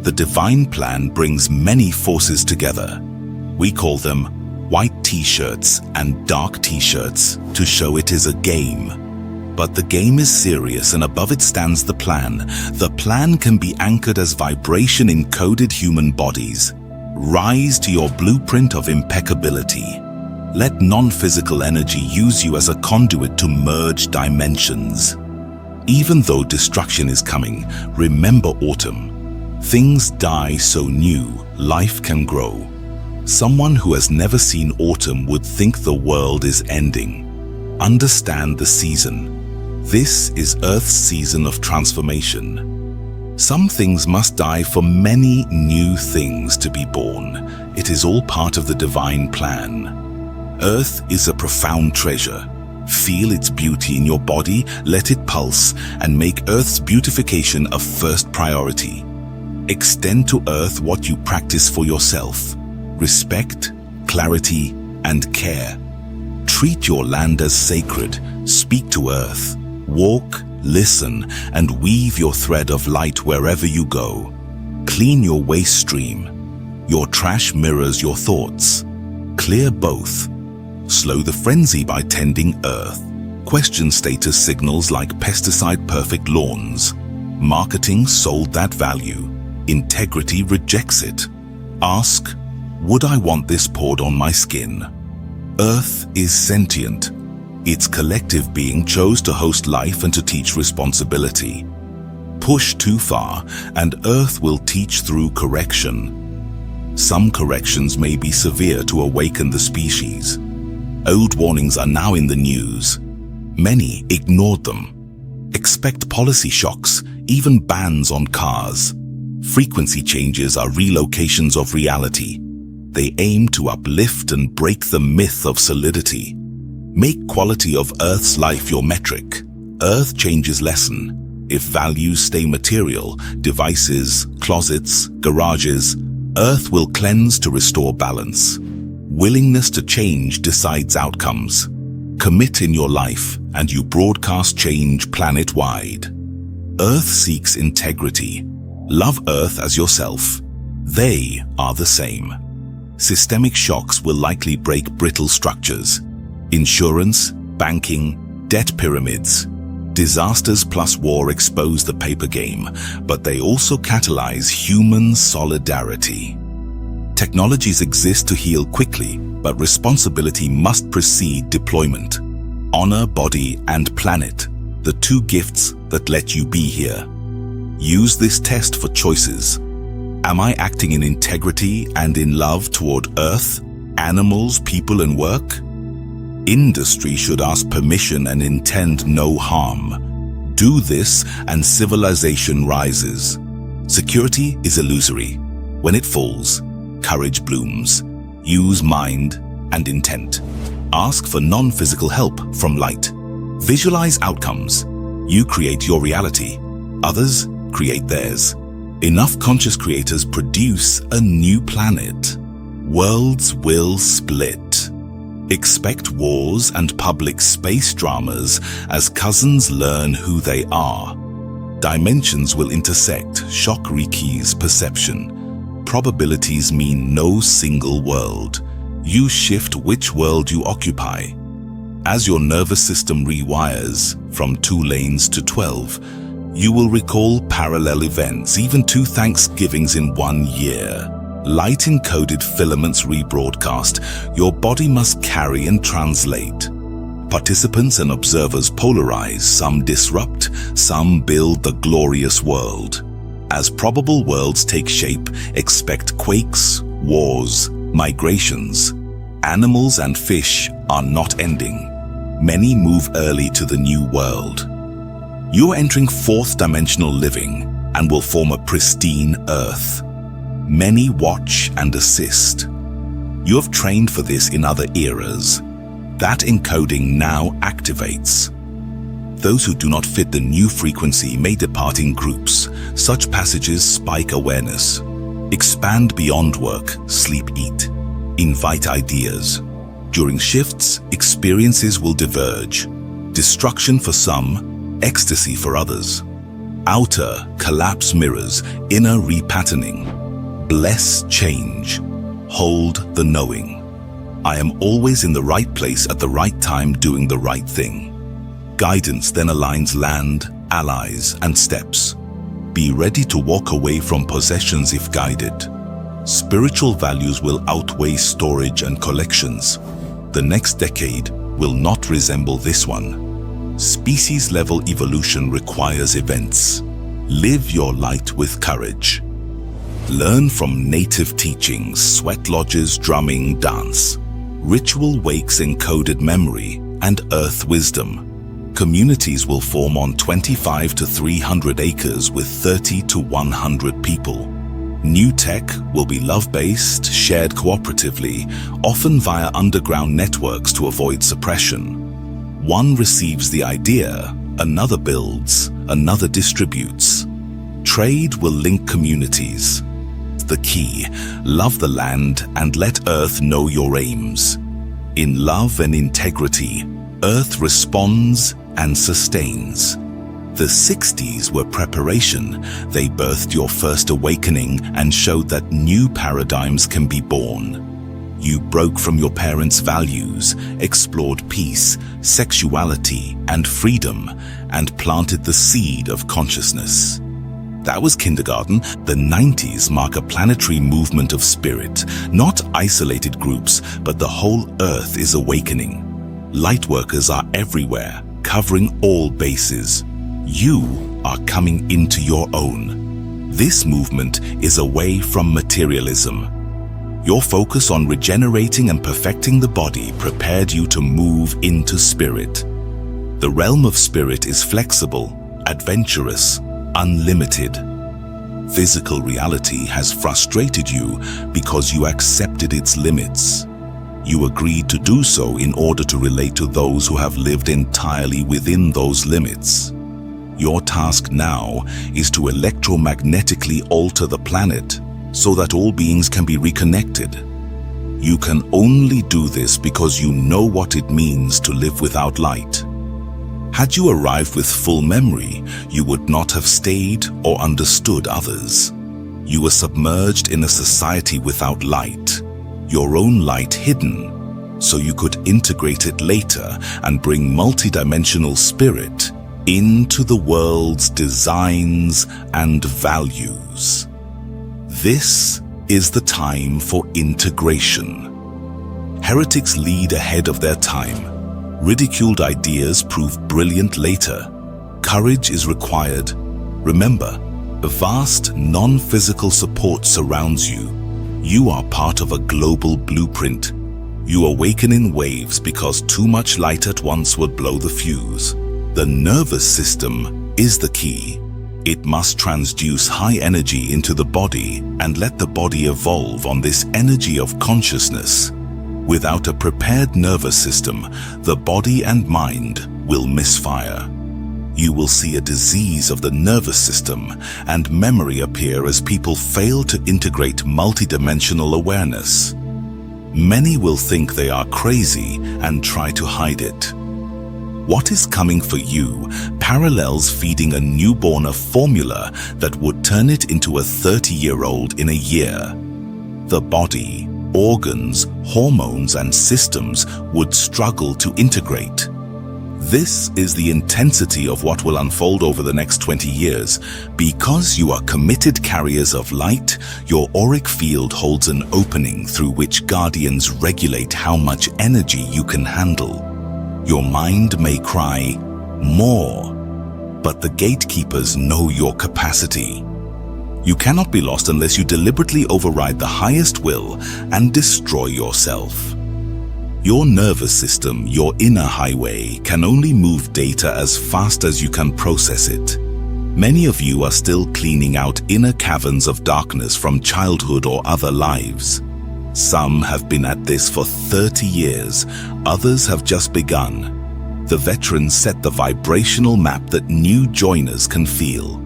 The divine plan brings many forces together. We call them white t-shirts and dark t-shirts to show it is a game. But the game is serious, and above it stands the plan. The plan can be anchored as vibration in coded human bodies. Rise to your blueprint of impeccability. Let non-physical energy use you as a conduit to merge dimensions. Even though destruction is coming, remember autumn. Things die so new, life can grow. Someone who has never seen autumn would think the world is ending. Understand the season. This is Earth's season of transformation. Some things must die for many new things to be born. It is all part of the divine plan. Earth is a profound treasure. Feel its beauty in your body, let it pulse, and make Earth's beautification a first priority. Extend to Earth what you practice for yourself: respect, clarity, and care. Treat your land as sacred, speak to Earth, walk, listen, and weave your thread of light wherever you go. Clean your waste stream. Your trash mirrors your thoughts. Clear both. Slow the frenzy by tending Earth. Question status signals like pesticide-perfect lawns. Marketing sold that value. Integrity rejects it. Ask, would I want this poured on my skin? Earth is sentient. Its collective being chose to host life and to teach responsibility. Push too far, and Earth will teach through correction. Some corrections may be severe to awaken the species. Old warnings are now in the news. Many ignored them. Expect policy shocks, even bans on cars. Frequency changes are relocations of reality. They aim to uplift and break the myth of solidity. Make quality of Earth's life your metric. Earth changes lesson. If values stay material, devices, closets, garages, Earth will cleanse to restore balance. Willingness to change decides outcomes. Commit in your life, and you broadcast change planet-wide. Earth seeks integrity. Love Earth as yourself. They are the same. Systemic shocks will likely break brittle structures. Insurance, banking, debt pyramids. Disasters plus war expose the paper game, but they also catalyze human solidarity. Technologies exist to heal quickly, but responsibility must precede deployment. Honor body and planet, the two gifts that let you be here. Use this test for choices. Am I acting in integrity and in love toward Earth, animals, people, and work? Industry should ask permission and intend no harm. Do this and civilization rises. Security is illusory. When it falls, courage blooms. Use mind and intent. Ask for non-physical help from light. Visualize outcomes. You create your reality. Others create theirs. Enough conscious creators produce a new planet. Worlds will split. Expect wars and public space dramas as cousins learn who they are. Dimensions will intersect, shock rekey's perception. Probabilities mean no single world. You shift which world you occupy. As your nervous system rewires from 2 lanes to 12, you will recall parallel events, even 2 Thanksgivings in 1 year. Light-encoded filaments rebroadcast. Your body must carry and translate. Participants and observers polarize. Some disrupt, some build the glorious world. As probable worlds take shape, expect quakes, wars, migrations. Animals and fish are not ending. Many move early to the new world. You are entering 4th dimensional living and will form a pristine Earth. Many watch and assist. You have trained for this in other eras. That encoding now activates. Those who do not fit the new frequency may depart in groups. Such passages spike awareness. Expand beyond work, sleep, eat. Invite ideas. During shifts, experiences will diverge. Destruction for some, ecstasy for others. Outer collapse mirrors, inner repatterning. Bless change. Hold the knowing. I am always in the right place at the right time doing the right thing. Guidance then aligns land, allies, and steps. Be ready to walk away from possessions if guided. Spiritual values will outweigh storage and collections. The next decade will not resemble this one. Species-level evolution requires events. Live your light with courage. Learn from native teachings, sweat lodges, drumming, dance. Ritual wakes encoded memory and earth wisdom. Communities will form on 25 to 300 acres with 30 to 100 people. New tech will be love-based, shared cooperatively, often via underground networks to avoid suppression. One receives the idea, another builds, another distributes. Trade will link communities. The key, love the land and let Earth know your aims. In love and integrity, Earth responds and sustains. The 60s were preparation. They birthed your first awakening and showed that new paradigms can be born. You broke from your parents' values, explored peace, sexuality, and freedom, and planted the seed of consciousness. That was kindergarten. The 90s mark a planetary movement of spirit, not isolated groups, but the whole Earth is awakening. Lightworkers are everywhere, covering all bases. You are coming into your own. This movement is away from materialism. Your focus on regenerating and perfecting the body prepared you to move into spirit. The realm of spirit is flexible, adventurous, unlimited. Physical reality has frustrated you because you accepted its limits. You agreed to do so in order to relate to those who have lived entirely within those limits. Your task now is to electromagnetically alter the planet so that all beings can be reconnected. You can only do this because you know what it means to live without light. Had you arrived with full memory, you would not have stayed or understood others. You were submerged in a society without light, your own light hidden, so you could integrate it later and bring multidimensional spirit into the world's designs and values. This is the time for integration. Heretics lead ahead of their time. Ridiculed ideas prove brilliant later. Courage is required. Remember, a vast non-physical support surrounds you. You are part of a global blueprint. You awaken in waves because too much light at once would blow the fuse. The nervous system is the key. It must transduce high energy into the body and let the body evolve on this energy of consciousness. Without a prepared nervous system, the body and mind will misfire. You will see a disease of the nervous system and memory appear as people fail to integrate multidimensional awareness. Many will think they are crazy and try to hide it. What is coming for you parallels feeding a newborn a formula that would turn it into a 30-year-old in a year. The body, organs, hormones, and systems would struggle to integrate. This is the intensity of what will unfold over the next 20 years. Because you are committed carriers of light, your auric field holds an opening through which guardians regulate how much energy you can handle. Your mind may cry, more, but the gatekeepers know your capacity. You cannot be lost unless you deliberately override the highest will and destroy yourself. Your nervous system, your inner highway, can only move data as fast as you can process it. Many of you are still cleaning out inner caverns of darkness from childhood or other lives. Some have been at this for 30 years, others have just begun. The veterans set the vibrational map that new joiners can feel.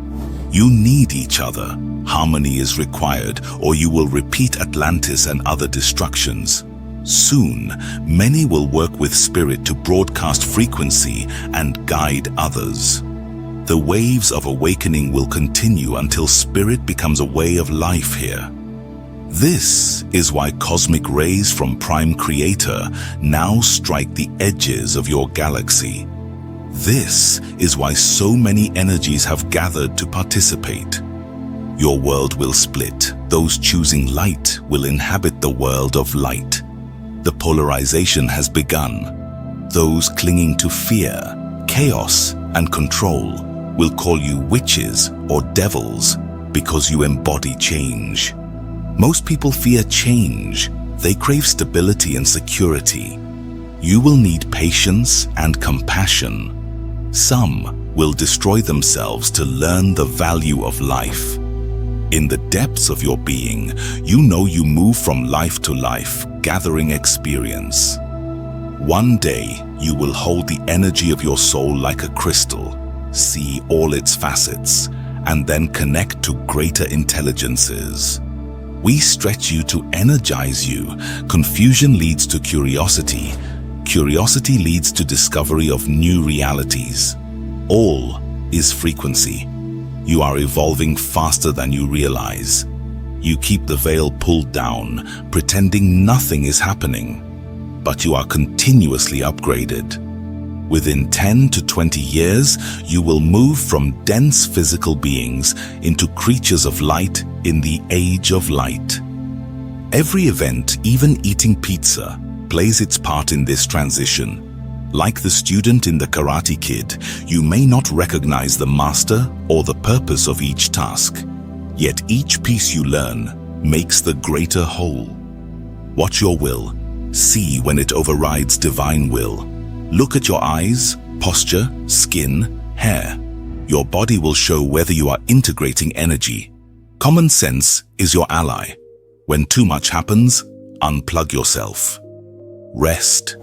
You need each other. Harmony is required, or you will repeat Atlantis and other destructions. Soon, many will work with spirit to broadcast frequency and guide others. The waves of awakening will continue until spirit becomes a way of life here. This is why cosmic rays from Prime Creator now strike the edges of your galaxy. This is why so many energies have gathered to participate. Your world will split. Those choosing light will inhabit the world of light. The polarization has begun. Those clinging to fear, chaos, and control will call you witches or devils because you embody change. Most people fear change. They crave stability and security. You will need patience and compassion. Some will destroy themselves to learn the value of life. In the depths of your being, you know you move from life to life, gathering experience. One day, you will hold the energy of your soul like a crystal, see all its facets, and then connect to greater intelligences. We stretch you to energize you. Confusion leads to curiosity. Curiosity leads to discovery of new realities. All is frequency. You are evolving faster than you realize. You keep the veil pulled down, pretending nothing is happening. But you are continuously upgraded. Within 10 to 20 years, you will move from dense physical beings into creatures of light in the age of light. Every event, even eating pizza, plays its part in this transition. Like the student in the Karate Kid, you may not recognize the master or the purpose of each task. Yet each piece you learn makes the greater whole. Watch your will. See when it overrides divine will. Look at your eyes, posture, skin, hair. Your body will show whether you are integrating energy. Common sense is your ally. When too much happens, unplug yourself. Rest.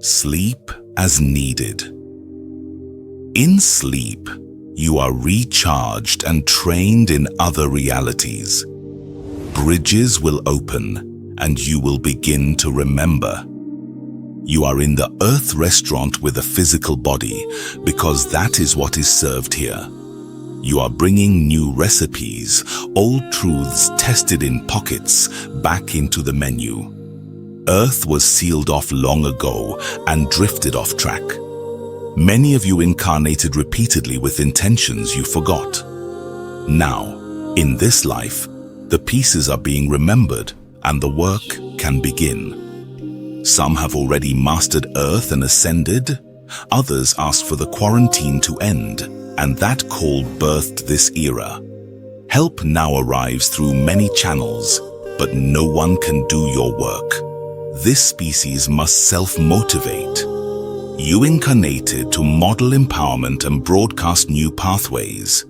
Sleep as needed. In sleep, you are recharged and trained in other realities. Bridges will open, and you will begin to remember. You are in the Earth restaurant with a physical body, because that is what is served here. You are bringing new recipes, old truths tested in pockets, back into the menu. Earth was sealed off long ago and drifted off track. Many of you incarnated repeatedly with intentions you forgot. Now, in this life, the pieces are being remembered and the work can begin. Some have already mastered Earth and ascended. Others asked for the quarantine to end, and that call birthed this era. Help now arrives through many channels, but no one can do your work. This species must self-motivate. You incarnated to model empowerment and broadcast new pathways.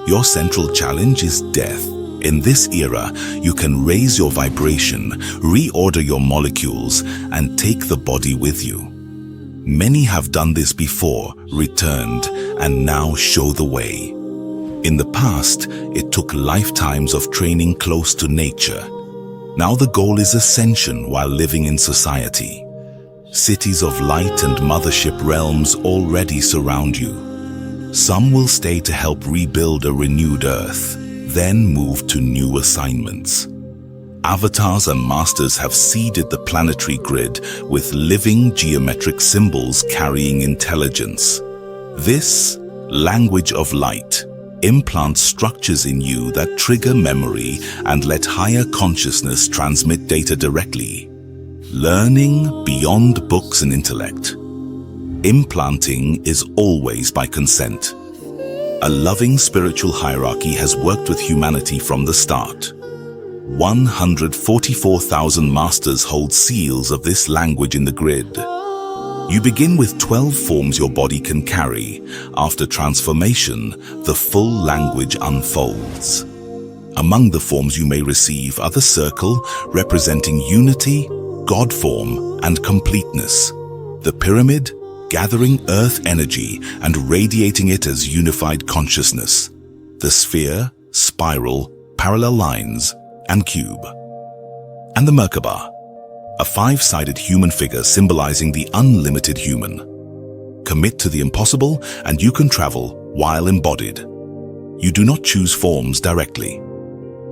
Your central challenge is death. In this era, you can raise your vibration, reorder your molecules, and take the body with you. Many have done this before, returned, and now show the way. In the past, it took lifetimes of training close to nature. Now the goal is ascension while living in society. Cities of light and mothership realms already surround you. Some will stay to help rebuild a renewed Earth, then move to new assignments. Avatars and masters have seeded the planetary grid with living geometric symbols carrying intelligence. This language of light implants structures in you that trigger memory and let higher consciousness transmit data directly. Learning beyond books and intellect. Implanting is always by consent. A loving spiritual hierarchy has worked with humanity from the start. 144,000 masters hold seals of this language in the grid. You begin with 12 forms your body can carry. After transformation, the full language unfolds. Among the forms you may receive are the circle, representing unity, God form, and completeness. The pyramid, gathering earth energy and radiating it as unified consciousness. The sphere, spiral, parallel lines, and cube. And the Merkaba, a five-sided human figure symbolizing the unlimited human. Commit to the impossible and you can travel while embodied. You do not choose forms directly.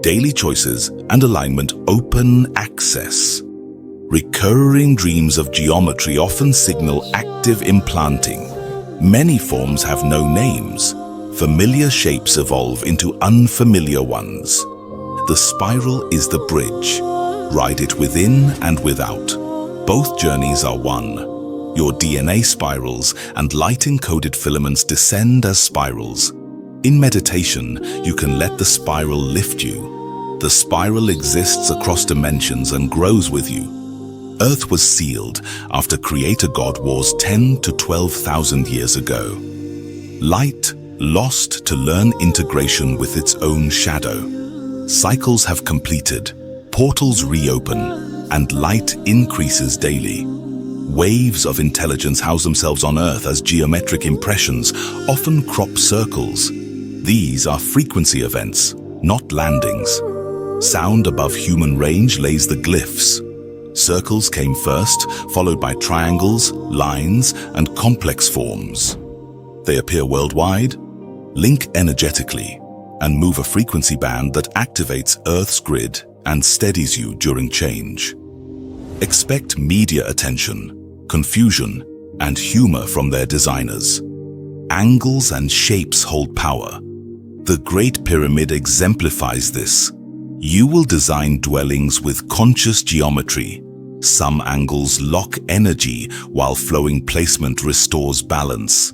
Daily choices and alignment open access. Recurring dreams of geometry often signal active implanting. Many forms have no names. Familiar shapes evolve into unfamiliar ones. The spiral is the bridge. Ride it within and without. Both journeys are one. Your DNA spirals and light-encoded filaments descend as spirals. In meditation, you can let the spiral lift you. The spiral exists across dimensions and grows with you. Earth was sealed after Creator God wars 10 to 12,000 years ago. Light lost to learn integration with its own shadow. Cycles have completed, portals reopen, and light increases daily. Waves of intelligence house themselves on Earth as geometric impressions, often crop circles. These are frequency events, not landings. Sound above human range lays the glyphs. Circles came first, followed by triangles, lines, and complex forms. They appear worldwide, link energetically, and move a frequency band that activates Earth's grid and steadies you during change. Expect media attention, confusion, and humor from their designers. Angles and shapes hold power. The Great Pyramid exemplifies this. You will design dwellings with conscious geometry. Some angles lock energy, while flowing placement restores balance.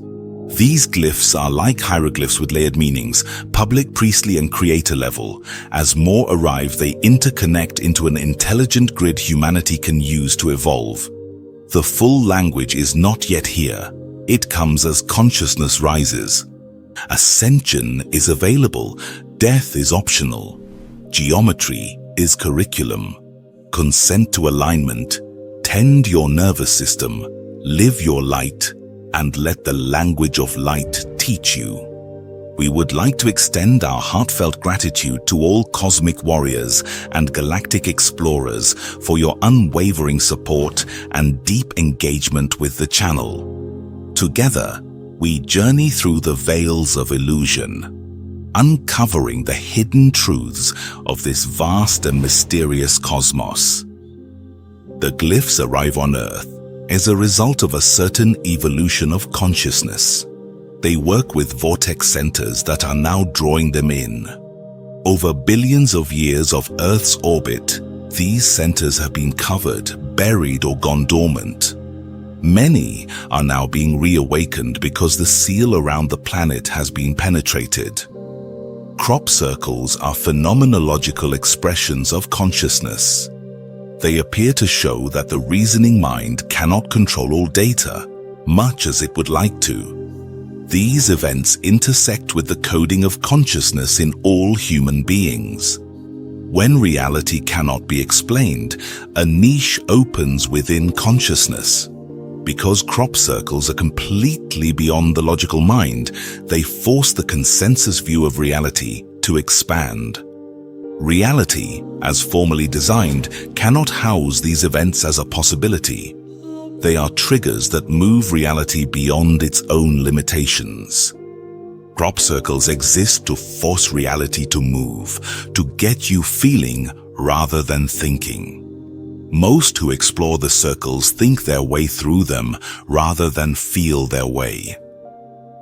These glyphs are like hieroglyphs with layered meanings, public, priestly, and creator level. As more arrive, they interconnect into an intelligent grid humanity can use to evolve. The full language is not yet here. It comes as consciousness rises. Ascension is available. Death is optional. Geometry is curriculum. Consent to alignment. Tend your nervous system. Live your light. And let the language of light teach you. We would like to extend our heartfelt gratitude to all cosmic warriors and galactic explorers for your unwavering support and deep engagement with the channel. Together, we journey through the veils of illusion, uncovering the hidden truths of this vast and mysterious cosmos. The glyphs arrive on Earth as a result of a certain evolution of consciousness. They work with vortex centers that are now drawing them in. Over billions of years of Earth's orbit, these centers have been covered, buried, or gone dormant. Many are now being reawakened because the seal around the planet has been penetrated. Crop circles are phenomenological expressions of consciousness. They appear to show that the reasoning mind cannot control all data, much as it would like to. These events intersect with the coding of consciousness in all human beings. When reality cannot be explained, a niche opens within consciousness. Because crop circles are completely beyond the logical mind, they force the consensus view of reality to expand. Reality, as formally designed, cannot house these events as a possibility. They are triggers that move reality beyond its own limitations. Crop circles exist to force reality to move, to get you feeling rather than thinking. Most who explore the circles think their way through them rather than feel their way.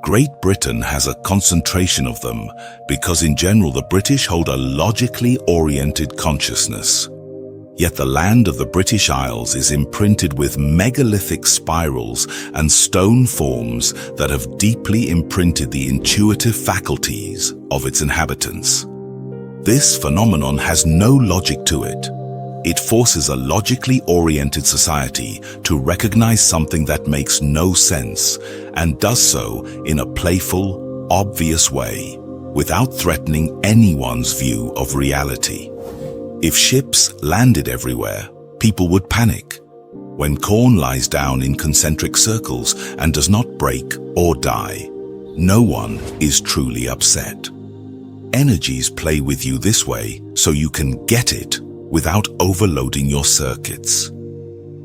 Great Britain has a concentration of them because in general the British hold a logically oriented consciousness. Yet the land of the British Isles is imprinted with megalithic spirals and stone forms that have deeply imprinted the intuitive faculties of its inhabitants. This phenomenon has no logic to it. It forces a logically oriented society to recognize something that makes no sense and does so in a playful, obvious way, without threatening anyone's view of reality. If ships landed everywhere, people would panic. When corn lies down in concentric circles and does not break or die, no one is truly upset. Energies play with you this way so you can get it without overloading your circuits.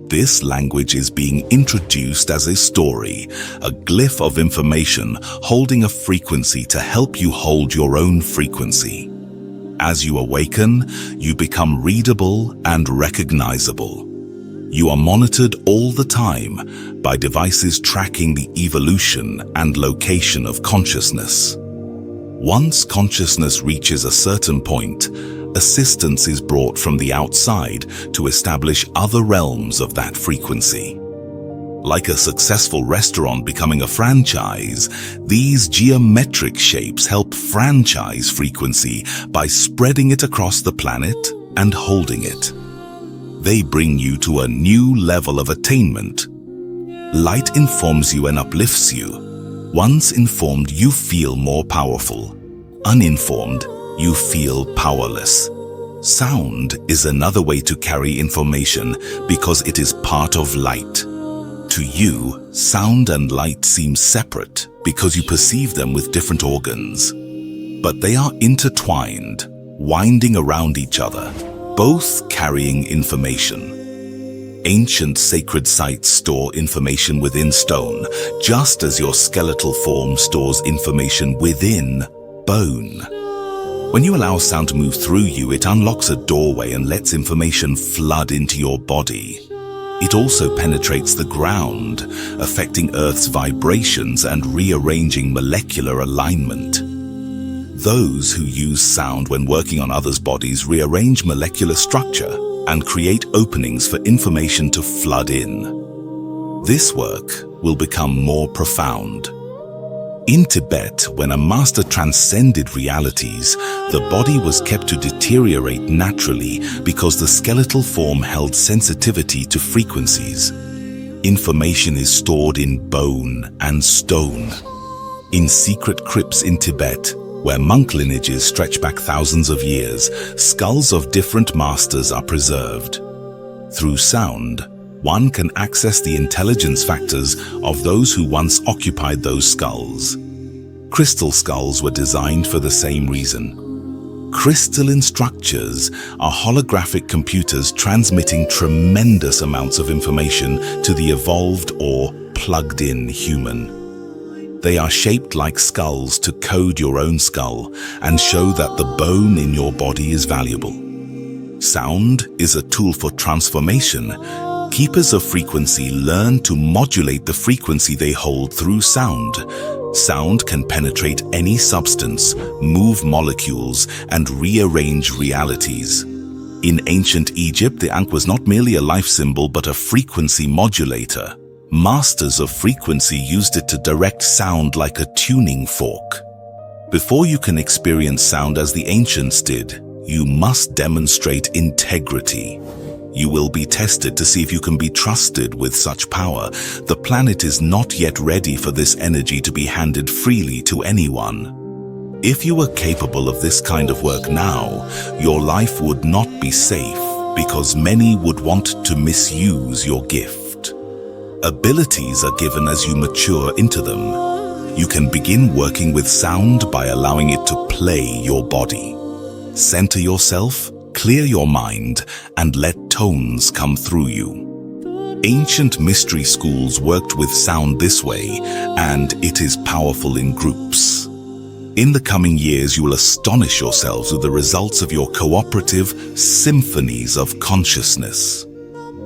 This language is being introduced as a story, a glyph of information holding a frequency to help you hold your own frequency. As you awaken, you become readable and recognizable. You are monitored all the time by devices tracking the evolution and location of consciousness. Once consciousness reaches a certain point, assistance is brought from the outside to establish other realms of that frequency. Like a successful restaurant becoming a franchise, these geometric shapes help franchise frequency by spreading it across the planet and holding it. They bring you to a new level of attainment. Light informs you and uplifts you. Once informed, you feel more powerful. Uninformed, you feel powerless. Sound is another way to carry information because it is part of light. To you, sound and light seem separate because you perceive them with different organs. But they are intertwined. winding around each other, both carrying information. Ancient sacred sites store information within stone, just as your skeletal form stores information within bone. When you allow sound to move through you, it unlocks a doorway and lets information flood into your body. It also penetrates the ground, affecting Earth's vibrations and rearranging molecular alignment. Those who use sound when working on others' bodies rearrange molecular structure and create openings for information to flood in. This work will become more profound. In Tibet, when a master transcended realities, the body was kept to deteriorate naturally because the skeletal form held sensitivity to frequencies. Information is stored in bone and stone. In secret crypts in Tibet, where monk lineages stretch back thousands of years, skulls of different masters are preserved. Through sound, one can access the intelligence factors of those who once occupied those skulls. Crystal skulls were designed for the same reason. Crystalline structures are holographic computers transmitting tremendous amounts of information to the evolved or plugged-in human. They are shaped like skulls to code your own skull and show that the bone in your body is valuable. Sound is a tool for transformation. Keepers of frequency learn to modulate the frequency they hold through sound. Sound can penetrate any substance, move molecules, and rearrange realities. In ancient Egypt, the ankh was not merely a life symbol but a frequency modulator. Masters of frequency used it to direct sound like a tuning fork. Before you can experience sound as the ancients did, you must demonstrate integrity. You will be tested to see if you can be trusted with such power. The planet is not yet ready for this energy to be handed freely to anyone. If you were capable of this kind of work now, your life would not be safe because many would want to misuse your gift. Abilities are given as you mature into them. You can begin working with sound by allowing it to play your body. Center yourself, clear your mind, and let tones come through you. Ancient mystery schools worked with sound this way, and it is powerful in groups. In the coming years, you will astonish yourselves with the results of your cooperative symphonies of consciousness.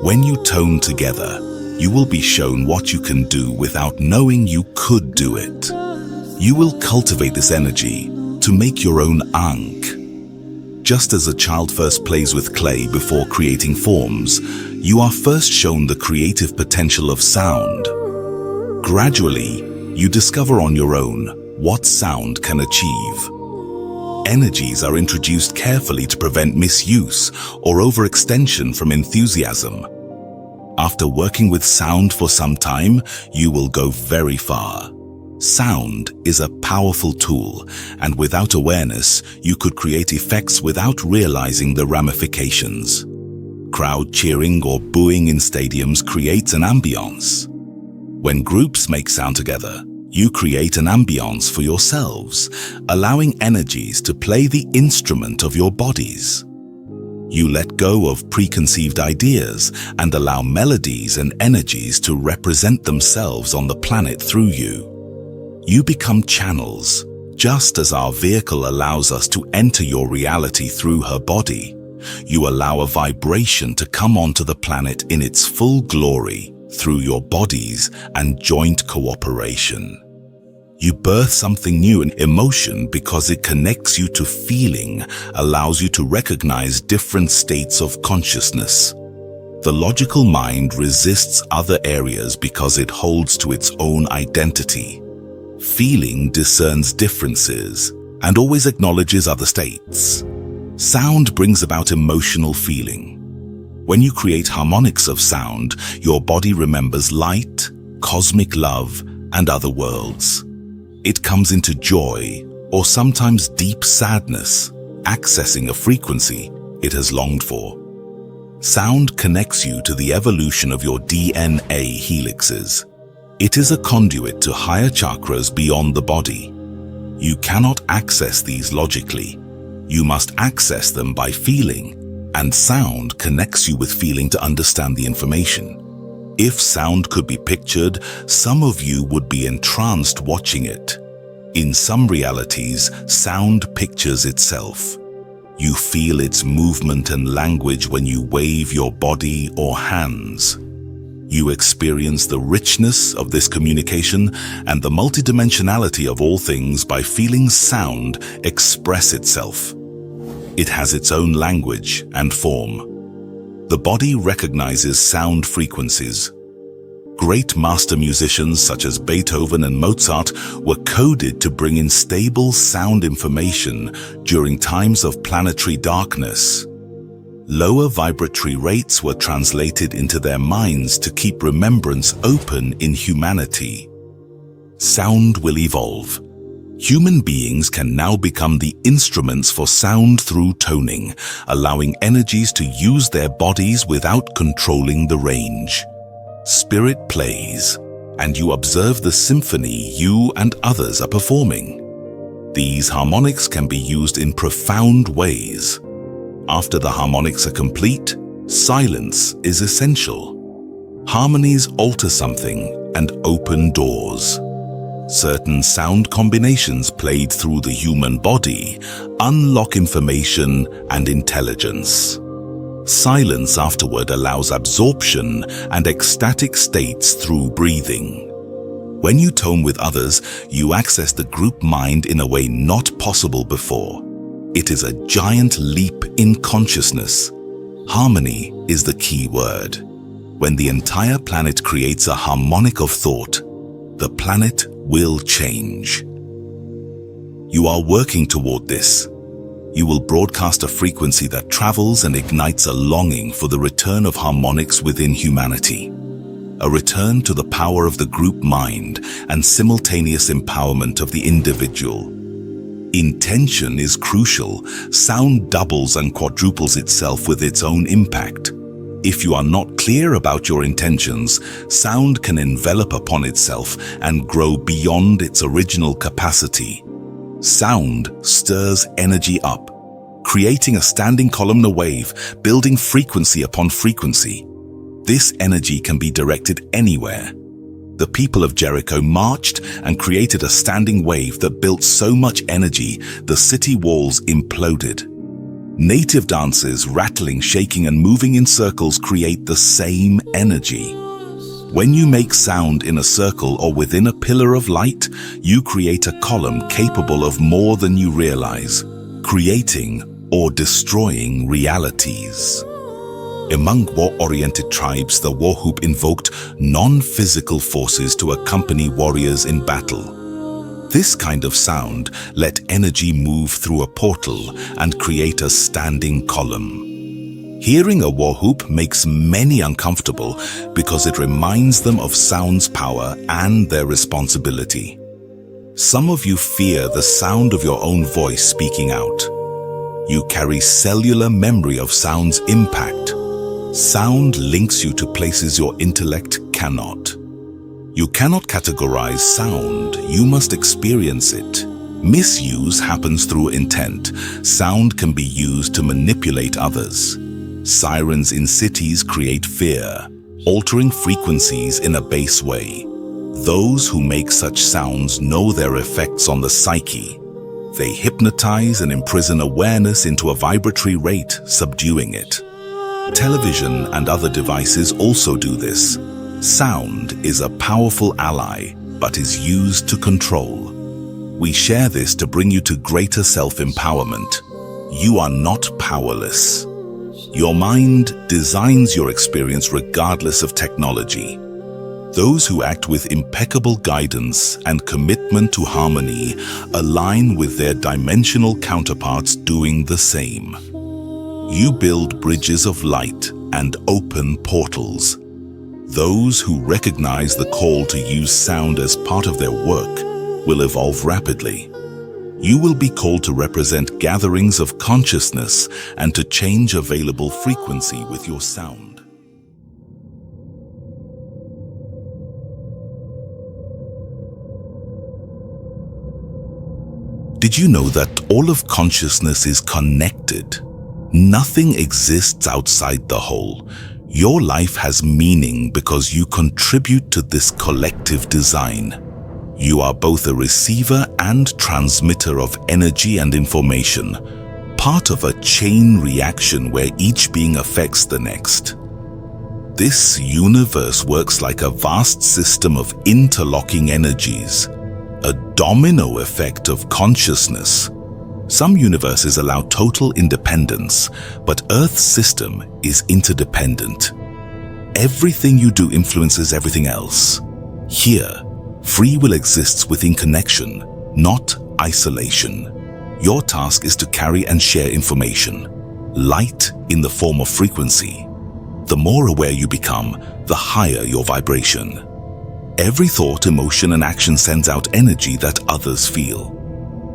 When you tone together, you will be shown what you can do without knowing you could do it. You will cultivate this energy to make your own ankh. Just as a child first plays with clay before creating forms, you are first shown the creative potential of sound. Gradually, you discover on your own what sound can achieve. Energies are introduced carefully to prevent misuse or overextension from enthusiasm. After working with sound for some time, you will go very far. Sound is a powerful tool, and without awareness, you could create effects without realizing the ramifications. Crowd cheering or booing in stadiums creates an ambiance. When groups make sound together, you create an ambiance for yourselves, allowing energies to play the instrument of your bodies. You let go of preconceived ideas and allow melodies and energies to represent themselves on the planet through you. You become channels, just as our vehicle allows us to enter your reality through her body. You allow a vibration to come onto the planet in its full glory through your bodies and joint cooperation. You birth something new in emotion because it connects you to feeling, allows you to recognize different states of consciousness. The logical mind resists other areas because it holds to its own identity. Feeling discerns differences and always acknowledges other states. Sound brings about emotional feeling. When you create harmonics of sound, your body remembers light, cosmic love, and other worlds. It comes into joy, or sometimes deep sadness, accessing a frequency it has longed for. Sound connects you to the evolution of your DNA helixes. It is a conduit to higher chakras beyond the body. You cannot access these logically. You must access them by feeling, and sound connects you with feeling to understand the information. If sound could be pictured, some of you would be entranced watching it. In some realities, sound pictures itself. You feel its movement and language when you wave your body or hands. You experience the richness of this communication and the multidimensionality of all things by feeling sound express itself. It has its own language and form. The body recognizes sound frequencies. Great master musicians such as Beethoven and Mozart were coded to bring in stable sound information during times of planetary darkness. Lower vibratory rates were translated into their minds to keep remembrance open in humanity. Sound will evolve. Human beings can now become the instruments for sound through toning, allowing energies to use their bodies without controlling the range. Spirit plays, and you observe the symphony you and others are performing. These harmonics can be used in profound ways. After the harmonics are complete, silence is essential. Harmonies alter something and open doors. Certain sound combinations played through the human body unlock information and intelligence. Silence afterward allows absorption and ecstatic states through breathing. When you tone with others, you access the group mind in a way not possible before. It is a giant leap in consciousness. Harmony is the key word. When the entire planet creates a harmonic of thought, the planet will change. You are working toward this. You will broadcast a frequency that travels and ignites a longing for the return of harmonics within humanity. A return to the power of the group mind and simultaneous empowerment of the individual. Intention is crucial. Sound doubles and quadruples itself with its own impact. If you are not clear about your intentions, sound can envelop upon itself and grow beyond its original capacity. Sound stirs energy up, creating a standing columnar wave, building frequency upon frequency. This energy can be directed anywhere. The people of Jericho marched and created a standing wave that built so much energy, the city walls imploded. Native dances, rattling, shaking, and moving in circles create the same energy. When you make sound in a circle or within a pillar of light, you create a column capable of more than you realize, creating or destroying realities. Among war-oriented tribes, the war hoop invoked non-physical forces to accompany warriors in battle. This kind of sound let energy move through a portal and create a standing column. Hearing a war hoop makes many uncomfortable because it reminds them of sound's power and their responsibility. Some of you fear the sound of your own voice speaking out. You carry cellular memory of sound's impact. Sound links you to places your intellect cannot. You cannot categorize sound, you must experience it. Misuse happens through intent. Sound can be used to manipulate others. Sirens in cities create fear, altering frequencies in a base way. Those who make such sounds know their effects on the psyche. They hypnotize and imprison awareness into a vibratory rate, subduing it. Television and other devices also do this. Sound is a powerful ally, but is used to control. We share this to bring you to greater self-empowerment. You are not powerless. Your mind designs your experience regardless of technology. Those who act with impeccable guidance and commitment to harmony align with their dimensional counterparts doing the same. You build bridges of light and open portals. Those who recognize the call to use sound as part of their work will evolve rapidly. You will be called to represent gatherings of consciousness and to change available frequency with your sound. Did you know that all of consciousness is connected? Nothing exists outside the whole. Your life has meaning because you contribute to this collective design. You are both a receiver and transmitter of energy and information, part of a chain reaction where each being affects the next. This universe works like a vast system of interlocking energies, a domino effect of consciousness. Some universes allow total independence, but Earth's system is interdependent. Everything you do influences everything else. Here, free will exists within connection, not isolation. Your task is to carry and share information, light in the form of frequency. The more aware you become, the higher your vibration. Every thought, emotion, and action sends out energy that others feel.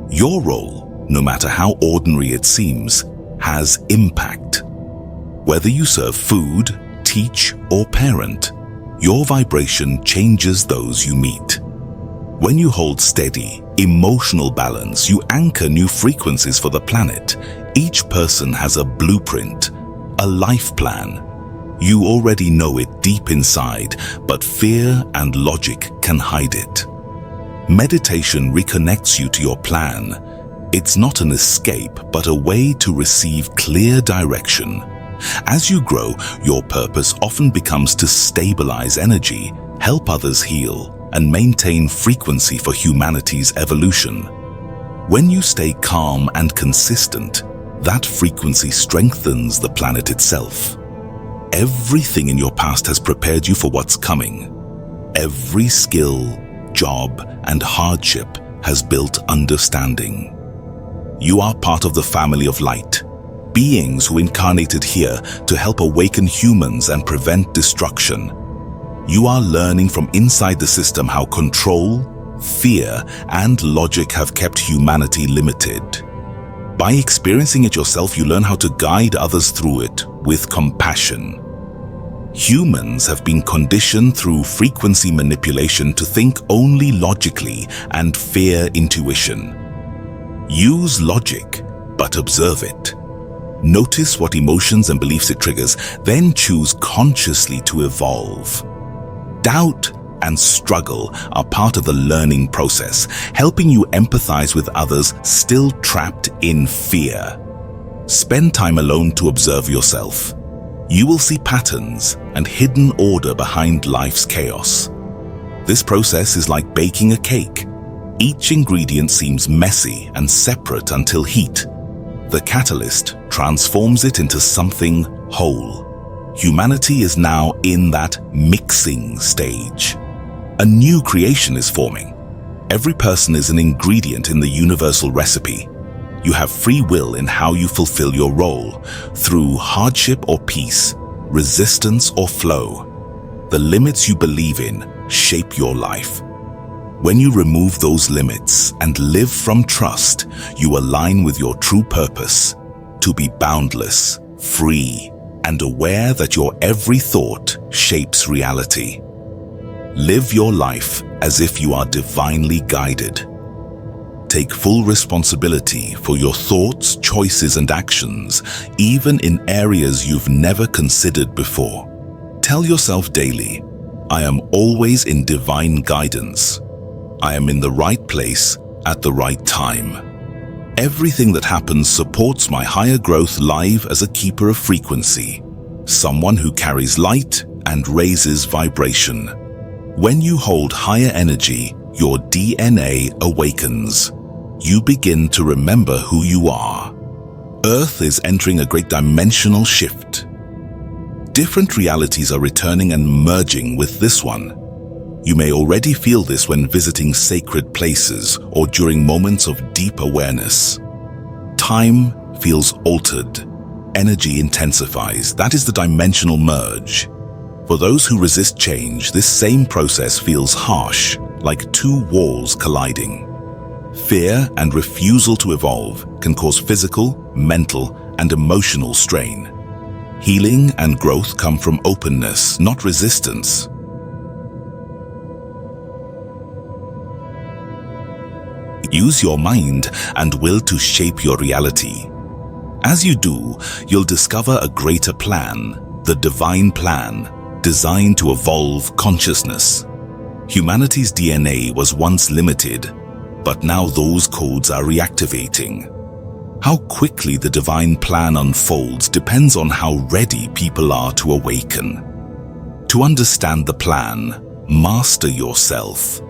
Your role, no matter how ordinary it seems, has impact. Whether you serve food, teach, or parent, your vibration changes those you meet. When you hold steady, emotional balance, you anchor new frequencies for the planet. Each person has a blueprint, a life plan. You already know it deep inside, but fear and logic can hide it. Meditation reconnects you to your plan. It's not an escape, but a way to receive clear direction. As you grow, your purpose often becomes to stabilize energy, help others heal, and maintain frequency for humanity's evolution. When you stay calm and consistent, that frequency strengthens the planet itself. Everything in your past has prepared you for what's coming. Every skill, job, and hardship has built understanding. You are part of the family of light, beings who incarnated here to help awaken humans and prevent destruction. You are learning from inside the system how control, fear, and logic have kept humanity limited. By experiencing it yourself, you learn how to guide others through it with compassion. Humans have been conditioned through frequency manipulation to think only logically and fear intuition. Use logic, but observe it. Notice what emotions and beliefs it triggers, then choose consciously to evolve. Doubt and struggle are part of the learning process, helping you empathize with others still trapped in fear. Spend time alone to observe yourself. You will see patterns and hidden order behind life's chaos. This process is like baking a cake. Each ingredient seems messy and separate until heat. The catalyst transforms it into something whole. Humanity is now in that mixing stage. A new creation is forming. Every person is an ingredient in the universal recipe. You have free will in how you fulfill your role, through hardship or peace, resistance or flow. The limits you believe in shape your life. When you remove those limits and live from trust, you align with your true purpose, to be boundless, free, and aware that your every thought shapes reality. Live your life as if you are divinely guided. Take full responsibility for your thoughts, choices, and actions, even in areas you've never considered before. Tell yourself daily, I am always in divine guidance. I am in the right place at the right time. Everything that happens supports my higher growth live as a keeper of frequency, someone who carries light and raises vibration. When you hold higher energy, your DNA awakens. You begin to remember who you are. Earth is entering a great dimensional shift. Different realities are returning and merging with this one. You may already feel this when visiting sacred places or during moments of deep awareness. Time feels altered. Energy intensifies. That is the dimensional merge. For those who resist change, this same process feels harsh, like two walls colliding. Fear and refusal to evolve can cause physical, mental, and emotional strain. Healing and growth come from openness, not resistance. Use your mind and will to shape your reality. As you do, you'll discover a greater plan, the divine plan, designed to evolve consciousness. Humanity's DNA was once limited, but now those codes are reactivating. How quickly the divine plan unfolds depends on how ready people are to awaken. To understand the plan, master yourself.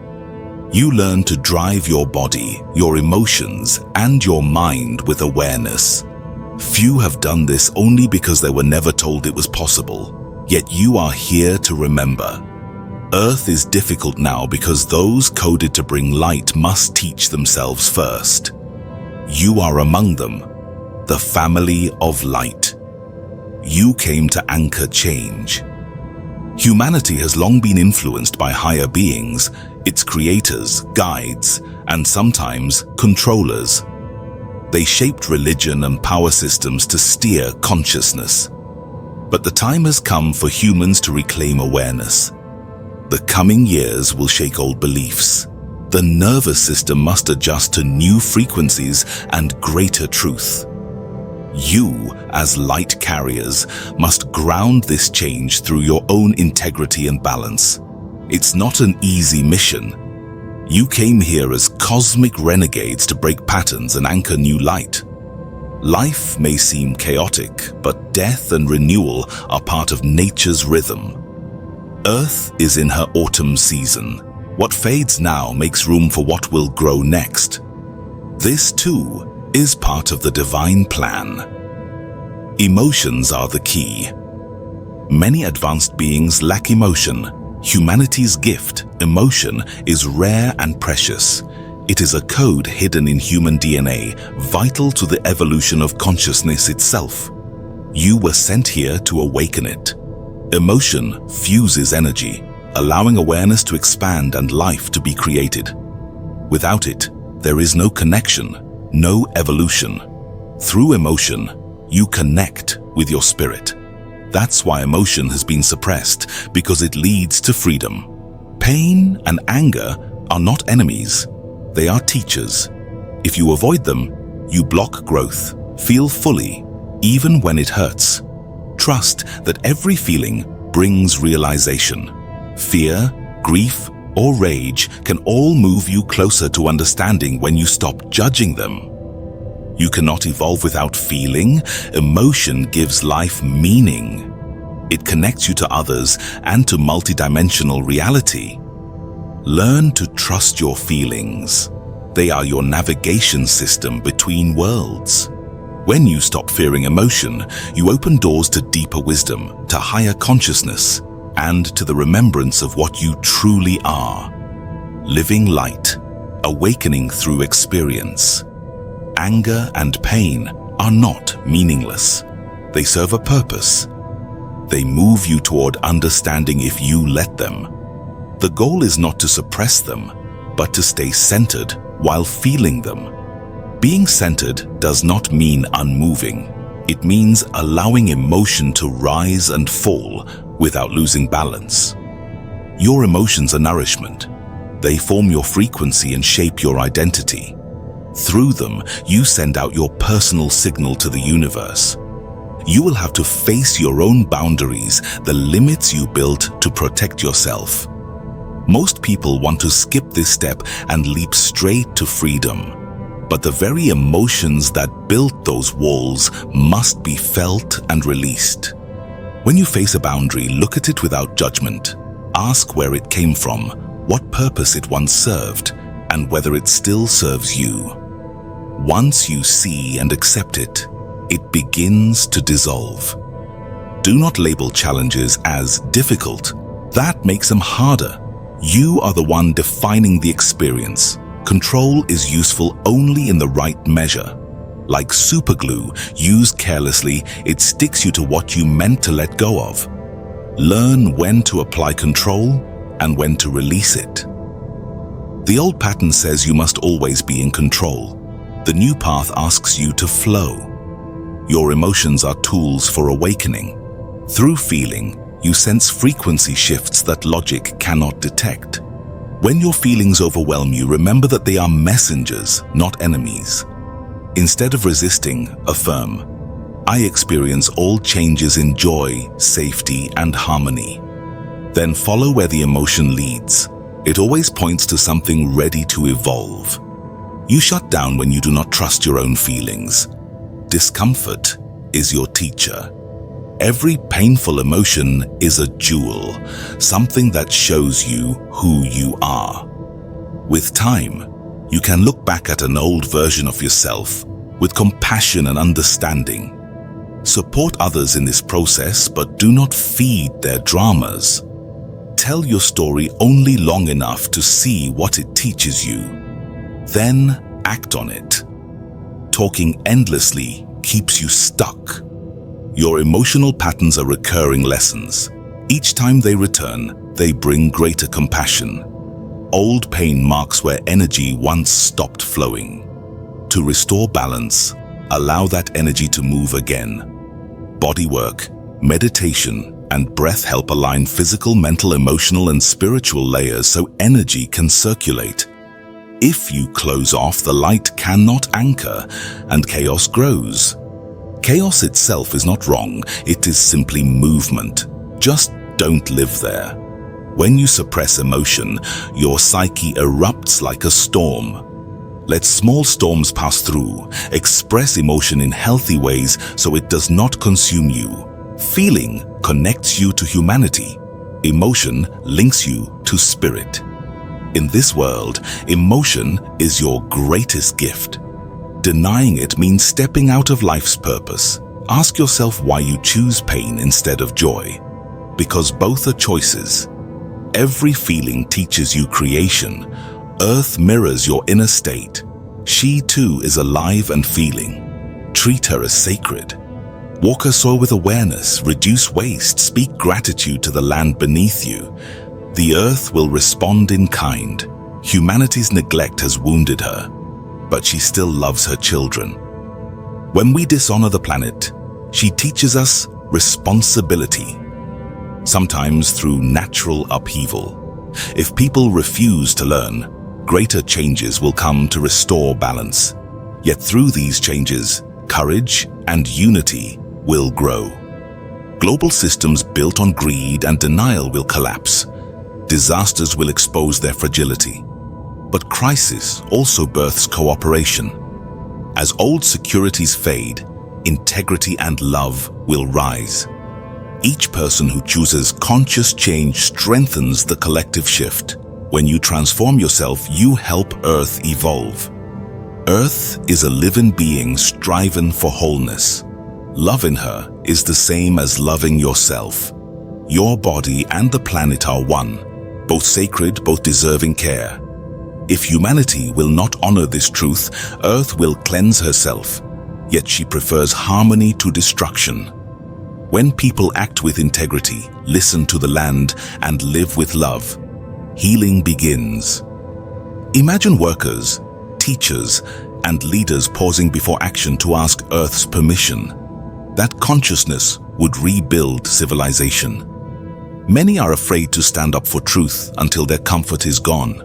You learn to drive your body, your emotions, and your mind with awareness. Few have done this only because they were never told it was possible, yet you are here to remember. Earth is difficult now because those coded to bring light must teach themselves first. You are among them, the family of light. You came to anchor change. Humanity has long been influenced by higher beings, its creators, guides, and sometimes controllers. They shaped religion and power systems to steer consciousness. But the time has come for humans to reclaim awareness. The coming years will shake old beliefs. The nervous system must adjust to new frequencies and greater truth. You, as light carriers, must ground this change through your own integrity and balance. It's not an easy mission. You came here as cosmic renegades to break patterns and anchor new light. Life may seem chaotic, but death and renewal are part of nature's rhythm. Earth is in her autumn season. What fades now makes room for what will grow next. This, too, is part of the divine plan. Emotions are the key. Many advanced beings lack emotion. Humanity's gift, emotion, is rare and precious. It is a code hidden in human DNA, vital to the evolution of consciousness itself. You were sent here to awaken it. Emotion fuses energy, allowing awareness to expand and life to be created. Without it, there is no connection, no evolution. Through emotion, you connect with your spirit. That's why emotion has been suppressed, because it leads to freedom. Pain and anger are not enemies. They are teachers. If you avoid them, you block growth. Feel fully, even when it hurts. Trust that every feeling brings realization. Fear, grief, or rage can all move you closer to understanding when you stop judging them. You cannot evolve without feeling. Emotion gives life meaning. It connects you to others and to multidimensional reality. Learn to trust your feelings. They are your navigation system between worlds. When you stop fearing emotion, you open doors to deeper wisdom, to higher consciousness, and to the remembrance of what you truly are. Living light, awakening through experience. Anger and pain are not meaningless. They serve a purpose. They move you toward understanding if you let them. The goal is not to suppress them, but to stay centered while feeling them. Being centered does not mean unmoving. It means allowing emotion to rise and fall without losing balance. Your emotions are nourishment. They form your frequency and shape your identity. Through them, you send out your personal signal to the universe. You will have to face your own boundaries, the limits you built to protect yourself. Most people want to skip this step and leap straight to freedom. But the very emotions that built those walls must be felt and released. When you face a boundary, look at it without judgment. Ask where it came from, what purpose it once served, and whether it still serves you. Once you see and accept it, it begins to dissolve. Do not label challenges as difficult. That makes them harder. You are the one defining the experience. Control is useful only in the right measure. Like superglue, used carelessly, it sticks you to what you meant to let go of. Learn when to apply control and when to release it. The old pattern says you must always be in control. The new path asks you to flow. Your emotions are tools for awakening. Through feeling, you sense frequency shifts that logic cannot detect. When your feelings overwhelm you, remember that they are messengers, not enemies. Instead of resisting, affirm, I experience all changes in joy, safety, and harmony. Then follow where the emotion leads. It always points to something ready to evolve. You shut down when you do not trust your own feelings. Discomfort is your teacher. Every painful emotion is a jewel, something that shows you who you are. With time, you can look back at an old version of yourself with compassion and understanding. Support others in this process, but do not feed their dramas. Tell your story only long enough to see what it teaches you. Then act on it. Talking endlessly keeps you stuck. Your emotional patterns are recurring lessons. Each time they return, they bring greater compassion. Old pain marks where energy once stopped flowing. To restore balance, allow that energy to move again. Bodywork, meditation, and breath help align physical, mental, emotional, and spiritual layers so energy can circulate. If you close off, the light cannot anchor, and chaos grows. Chaos itself is not wrong, it is simply movement. Just don't live there. When you suppress emotion, your psyche erupts like a storm. Let small storms pass through. Express emotion in healthy ways so it does not consume you. Feeling connects you to humanity. Emotion links you to spirit. In this world, emotion is your greatest gift. Denying it means stepping out of life's purpose. Ask yourself why you choose pain instead of joy. Because both are choices. Every feeling teaches you creation. Earth mirrors your inner state. She too is alive and feeling. Treat her as sacred. Walk her soil with awareness, reduce waste, speak gratitude to the land beneath you. The earth will respond in kind. Humanity's neglect has wounded her, but she still loves her children. When we dishonor the planet, she teaches us responsibility, sometimes through natural upheaval. If people refuse to learn, greater changes will come to restore balance. Yet through these changes, courage and unity will grow. Global systems built on greed and denial will collapse. Disasters will expose their fragility. But crisis also births cooperation. As old securities fade, integrity and love will rise. Each person who chooses conscious change strengthens the collective shift. When you transform yourself, you help Earth evolve. Earth is a living being striving for wholeness. Loving her is the same as loving yourself. Your body and the planet are one, both sacred, both deserving care. If humanity will not honor this truth, Earth will cleanse herself, yet she prefers harmony to destruction. When people act with integrity, listen to the land, and live with love, healing begins. Imagine workers, teachers, and leaders pausing before action to ask Earth's permission. That consciousness would rebuild civilization. Many are afraid to stand up for truth until their comfort is gone.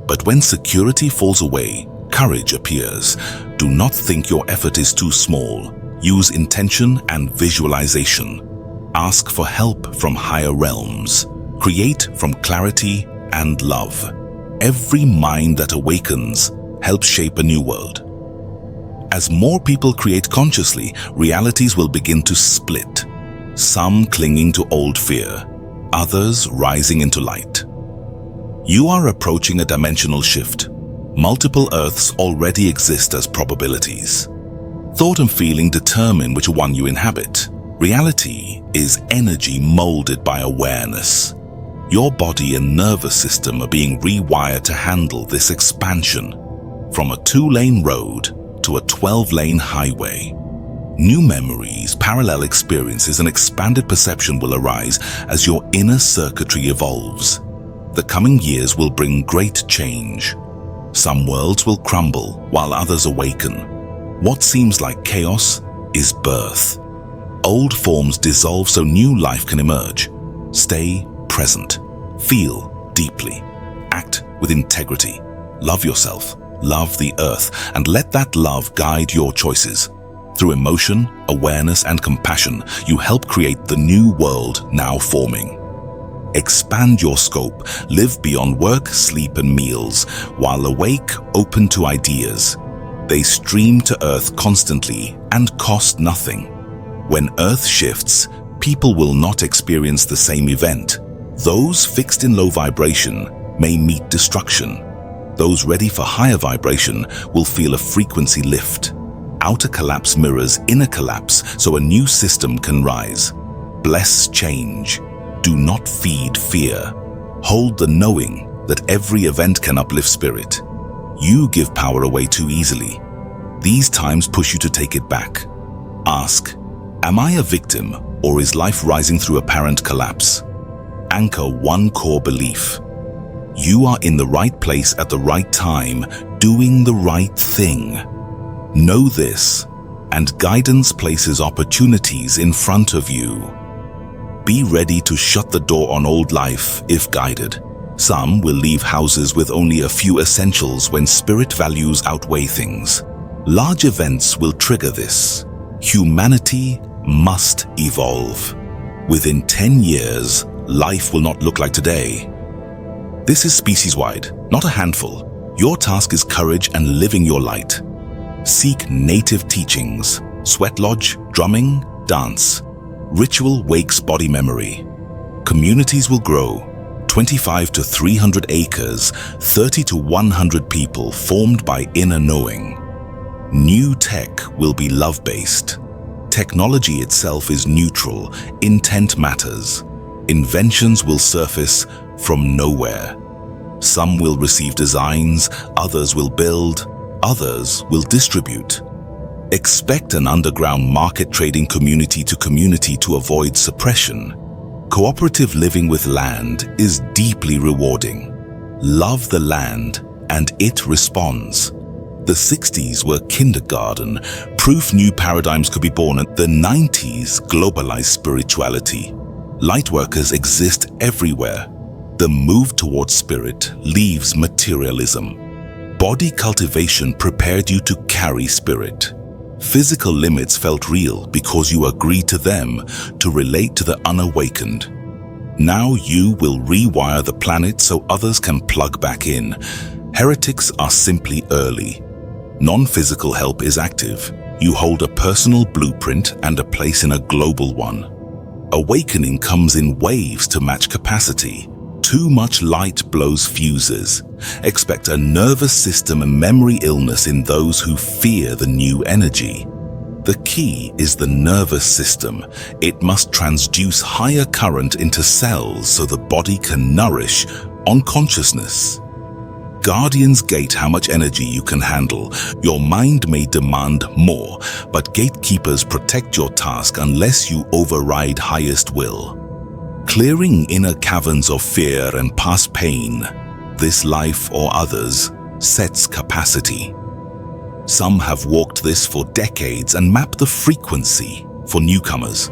But when security falls away, courage appears. Do not think your effort is too small. Use intention and visualization. Ask for help from higher realms. Create from clarity and love. Every mind that awakens helps shape a new world. As more people create consciously, realities will begin to split. Some clinging to old fear, others rising into light. You are approaching a dimensional shift. Multiple Earths already exist as probabilities. Thought and feeling determine which one you inhabit. Reality is energy molded by awareness. Your body and nervous system are being rewired to handle this expansion. From a 2-lane road to a 12-lane highway. New memories, parallel experiences, and expanded perception will arise as your inner circuitry evolves. The coming years will bring great change. Some worlds will crumble while others awaken. What seems like chaos is birth. Old forms dissolve so new life can emerge. Stay present. Feel deeply. act with integrity. Love yourself, love the earth, and let that love guide your choices. Through emotion, awareness, and compassion, you help create the new world now forming. Expand your scope, live beyond work, sleep, and meals, while awake, open to ideas. They stream to Earth constantly and cost nothing. When Earth shifts, people will not experience the same event. Those fixed in low vibration may meet destruction. Those ready for higher vibration will feel a frequency lift. Outer collapse mirrors inner collapse, so a new system can rise. Bless change. Do not feed fear. Hold the knowing that every event can uplift spirit. You give power away too easily. These times push you to take it back. Ask, am I a victim, or is life rising through apparent collapse? Anchor one core belief. You are in the right place at the right time, doing the right thing. Know this, and guidance places opportunities in front of you. Be ready to shut the door on old life if guided. Some will leave houses with only a few essentials when spirit values outweigh things. Large events will trigger this. Humanity must evolve. Within 10 years, life will not look like today. This is species-wide, not a handful. Your task is courage and living your light. Seek native teachings, sweat lodge, drumming, dance. Ritual wakes body memory. Communities will grow. 25 to 300 acres, 30 to 100 people formed by inner knowing. New tech will be love-based. Technology itself is neutral, intent matters. Inventions will surface from nowhere. Some will receive designs, others will build, others will distribute. Expect an underground market trading community to avoid suppression. Cooperative living with land is deeply rewarding. Love the land and it responds. The 60s were kindergarten, proof new paradigms could be born. The 90s globalized spirituality. Lightworkers exist everywhere. The move towards spirit leaves materialism. Body cultivation prepared you to carry spirit. Physical limits felt real because you agreed to them to relate to the unawakened. Now you will rewire the planet so others can plug back in. Heretics are simply early. Non-physical help is active. You hold a personal blueprint and a place in a global one. Awakening comes in waves to match capacity. Too much light blows fuses. Expect a nervous system and memory illness in those who fear the new energy. The key is the nervous system. It must transduce higher current into cells so the body can nourish on consciousness. Guardians gate how much energy you can handle. Your mind may demand more, but gatekeepers protect your task unless you override highest will. Clearing inner caverns of fear and past pain, this life or others, sets capacity. Some have walked this for decades and mapped the frequency for newcomers.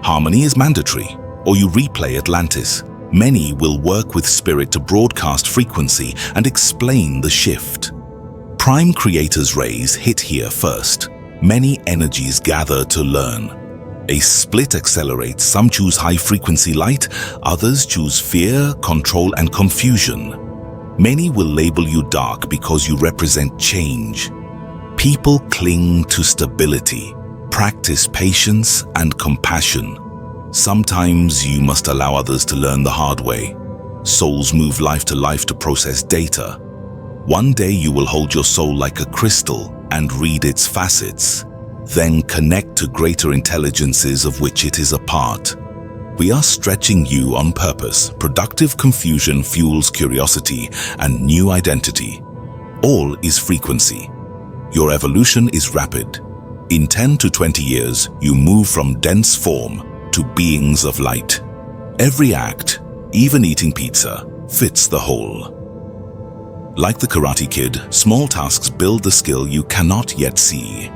Harmony is mandatory, or you replay Atlantis. Many will work with spirit to broadcast frequency and explain the shift. Prime Creator's rays hit here first. Many energies gather to learn. A split accelerates. Some choose high-frequency light, others choose fear, control, and confusion. Many will label you dark because you represent change. People cling to stability. Practice patience and compassion. Sometimes you must allow others to learn the hard way. Souls move life to process data. One day you will hold your soul like a crystal and read its facets. Then connect to greater intelligences of which it is a part. We are stretching you on purpose. Productive confusion fuels curiosity and new identity. All is frequency. Your evolution is rapid. In 10 to 20 years, you move from dense form to beings of light. Every act, even eating pizza, fits the whole. Like the Karate Kid, small tasks build the skill you cannot yet see.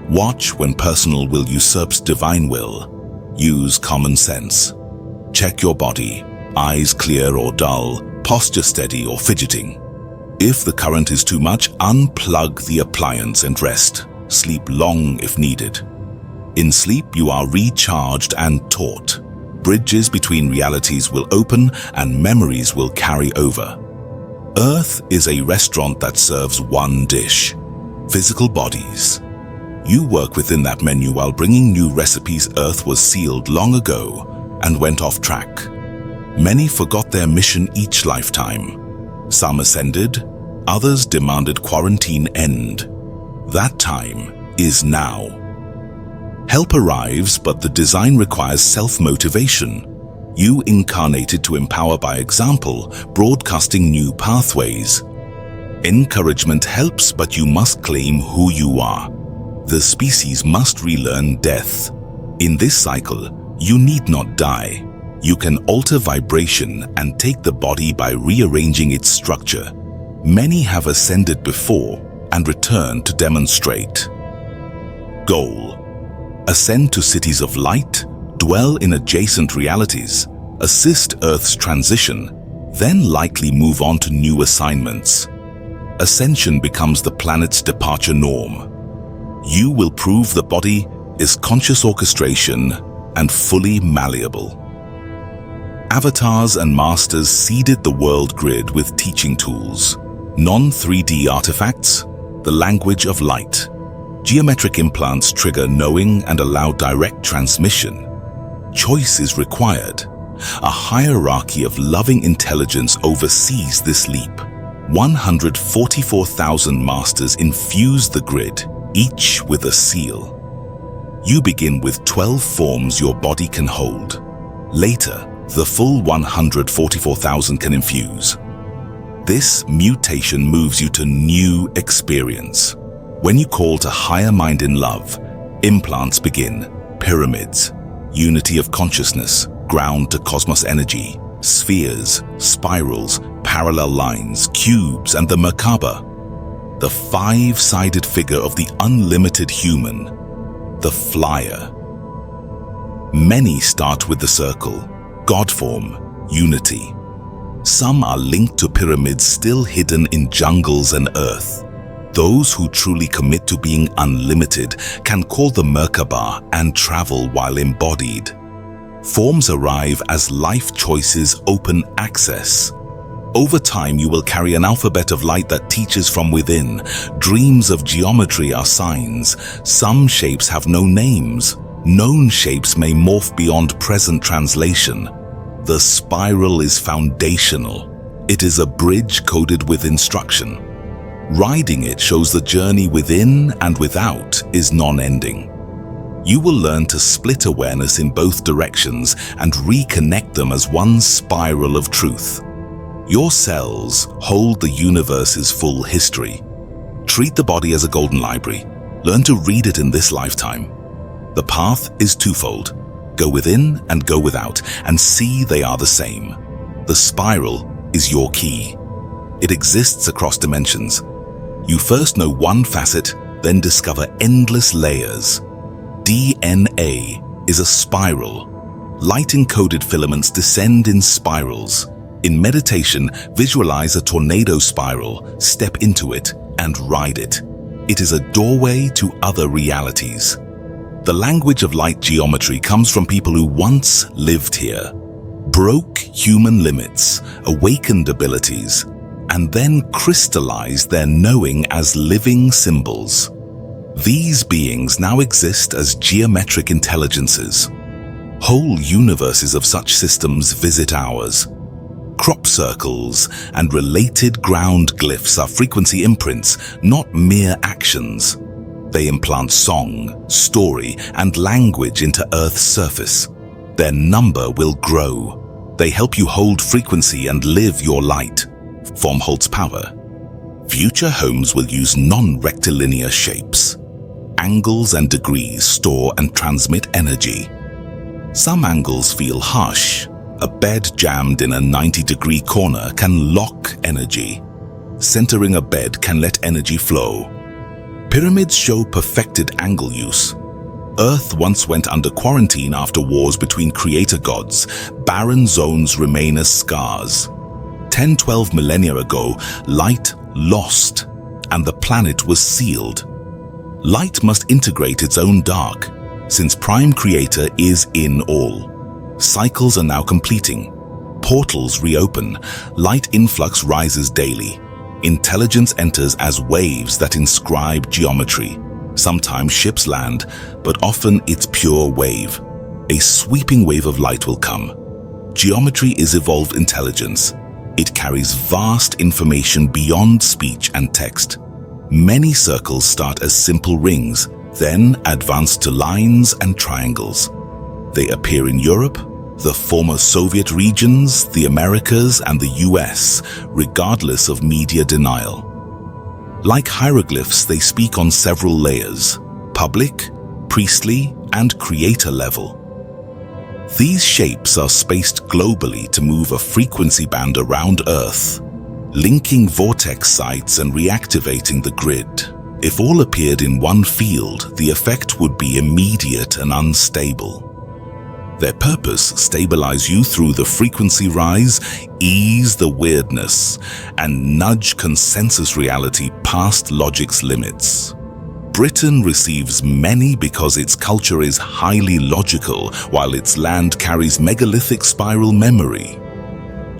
Watch when personal will usurps divine will. Use common sense. Check your body, eyes clear or dull, posture steady or fidgeting. If the current is too much, unplug the appliance and rest. Sleep long if needed. In sleep, you are recharged and taught. Bridges between realities will open and memories will carry over. Earth is a restaurant that serves one dish: physical bodies. You work within that menu while bringing new recipes. Earth was sealed long ago and went off track. Many forgot their mission each lifetime. Some ascended, others demanded quarantine end. That time is now. Help arrives, but the design requires self-motivation. You incarnated to empower by example, broadcasting new pathways. Encouragement helps, but you must claim who you are. The species must relearn death. In this cycle, you need not die. You can alter vibration and take the body by rearranging its structure. Many have ascended before and returned to demonstrate. Goal: ascend to cities of light, dwell in adjacent realities, assist Earth's transition, then likely move on to new assignments. Ascension becomes the planet's departure norm. You will prove the body is conscious orchestration and fully malleable. Avatars and masters seeded the world grid with teaching tools. Non-3D artifacts, the language of light. Geometric implants trigger knowing and allow direct transmission. Choice is required. A hierarchy of loving intelligence oversees this leap. 144,000 masters infuse the grid, each with a seal. You begin with 12 forms your body can hold. Later, the full 144,000 can infuse. This mutation moves you to new experience. When you call to higher mind in love, implants begin. Pyramids, unity of consciousness, ground to cosmos energy, spheres, spirals, parallel lines, cubes, and the Merkaba. The five-sided figure of the unlimited human, the flyer. Many start with the circle, God form, unity. Some are linked to pyramids still hidden in jungles and earth. Those who truly commit to being unlimited can call the Merkaba and travel while embodied. Forms arrive as life choices open access. Over time, you will carry an alphabet of light that teaches from within. Dreams of geometry are signs. Some shapes have no names. Known shapes may morph beyond present translation. The spiral is foundational. It is a bridge coded with instruction. Riding it shows the journey within and without is non-ending. You will learn to split awareness in both directions and reconnect them as one spiral of truth. Your cells hold the universe's full history. Treat the body as a golden library. Learn to read it in this lifetime. The path is twofold. Go within and go without, and see they are the same. The spiral is your key. It exists across dimensions. You first know one facet, then discover endless layers. DNA is a spiral. Light-encoded filaments descend in spirals. In meditation, visualize a tornado spiral, step into it, and ride it. It is a doorway to other realities. The language of light geometry comes from people who once lived here, broke human limits, awakened abilities, and then crystallized their knowing as living symbols. These beings now exist as geometric intelligences. Whole universes of such systems visit ours. Crop circles and related ground glyphs are frequency imprints, not mere actions. They implant song, story, and language into Earth's surface. Their number will grow. They help you hold frequency and live your light. Form holds power. Future homes will use non-rectilinear shapes. Angles and degrees store and transmit energy. Some angles feel harsh. A bed jammed in a 90-degree corner can lock energy. Centering a bed can let energy flow. Pyramids show perfected angle use. Earth once went under quarantine after wars between creator gods. Barren zones remain as scars. 10-12 millennia ago, light lost, and the planet was sealed. Light must integrate its own dark, since Prime Creator is in all. Cycles are now completing. Portals reopen. Light influx rises daily. Intelligence enters as waves that inscribe geometry. Sometimes ships land, but often it's pure wave. A sweeping wave of light will come. Geometry is evolved intelligence. It carries vast information beyond speech and text. Many circles start as simple rings, then advance to lines and triangles. They appear in Europe, the former Soviet regions, the Americas, and the US, regardless of media denial. Like hieroglyphs, they speak on several layers: public, priestly, and creator level. These shapes are spaced globally to move a frequency band around Earth, linking vortex sites and reactivating the grid. If all appeared in one field, the effect would be immediate and unstable. Their purpose: stabilize you through the frequency rise, ease the weirdness, and nudge consensus reality past logic's limits. Britain receives many because its culture is highly logical, while its land carries megalithic spiral memory.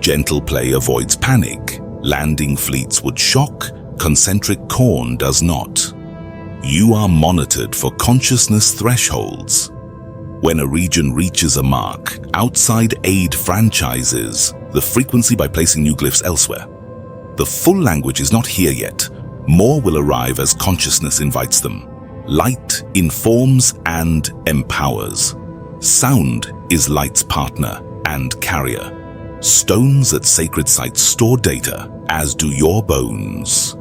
Gentle play avoids panic. Landing fleets would shock. Concentric corn does not. You are monitored for consciousness thresholds. When a region reaches a mark, outside aid franchises the frequency by placing new glyphs elsewhere. The full language is not here yet. More will arrive as consciousness invites them. Light informs and empowers. Sound is light's partner and carrier. Stones at sacred sites store data, as do your bones.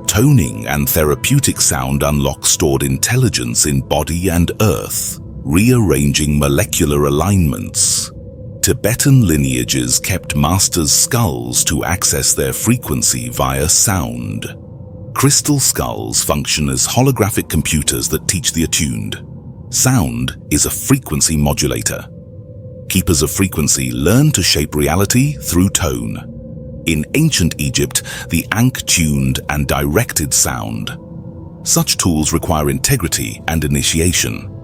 Toning and therapeutic sound unlock stored intelligence in body and earth, rearranging molecular alignments. Tibetan lineages kept masters' skulls to access their frequency via sound. Crystal skulls function as holographic computers that teach the attuned. Sound is a frequency modulator. Keepers of frequency learn to shape reality through tone. In ancient Egypt, the Ankh tuned and directed sound. Such tools require integrity and initiation.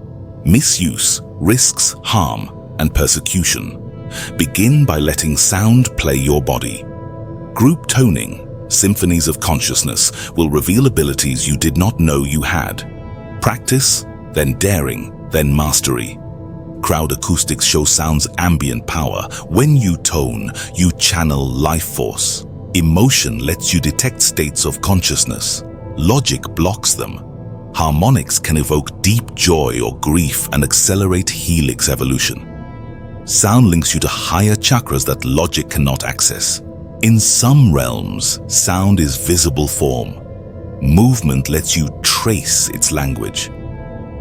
Misuse risks harm and persecution. Begin by letting sound play your body. Group toning, symphonies of consciousness, will reveal abilities you did not know you had. Practice, then daring, then mastery. Crowd acoustics show sound's ambient power. When you tone, you channel life force. Emotion lets you detect states of consciousness. Logic blocks them. Harmonics can evoke deep joy or grief and accelerate helix evolution. Sound links you to higher chakras that logic cannot access. In some realms, sound is visible form. Movement lets you trace its language.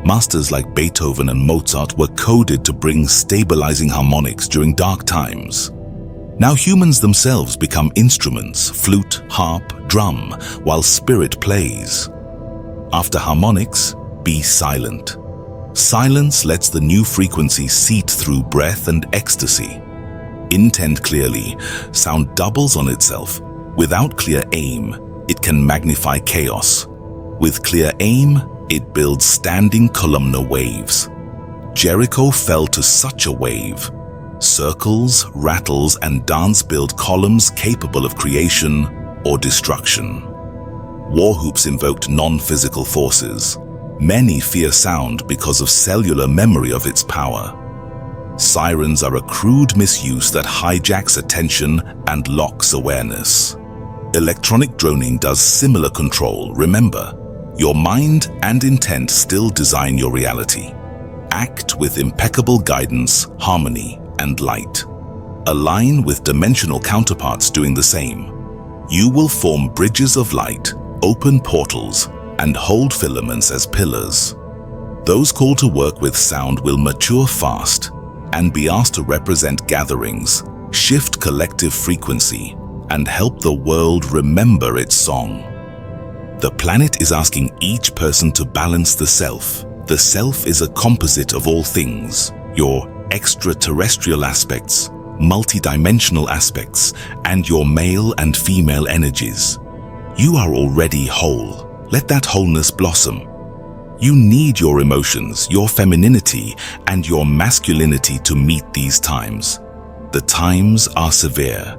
Masters like Beethoven and Mozart were coded to bring stabilizing harmonics during dark times. Now humans themselves become instruments: flute, harp, drum, while spirit plays. After harmonics, be silent. Silence lets the new frequency seep through breath and ecstasy. Intend clearly. Sound doubles on itself. Without clear aim, it can magnify chaos. With clear aim, it builds standing columnar waves. Jericho fell to such a wave. Circles, rattles, and dance build columns capable of creation or destruction. War hoops invoked non-physical forces. Many fear sound because of cellular memory of its power. Sirens are a crude misuse that hijacks attention and locks awareness. Electronic droning does similar control. Remember, your mind and intent still design your reality. Act with impeccable guidance, harmony, and light. Align with dimensional counterparts doing the same. You will form bridges of light, open portals, and hold filaments as pillars. Those called to work with sound will mature fast and be asked to represent gatherings, shift collective frequency, and help the world remember its song. The planet is asking each person to balance the self. The self is a composite of all things: your extraterrestrial aspects, multidimensional aspects, and your male and female energies. You are already whole. Let that wholeness blossom. You need your emotions, your femininity, and your masculinity to meet these times. The times are severe.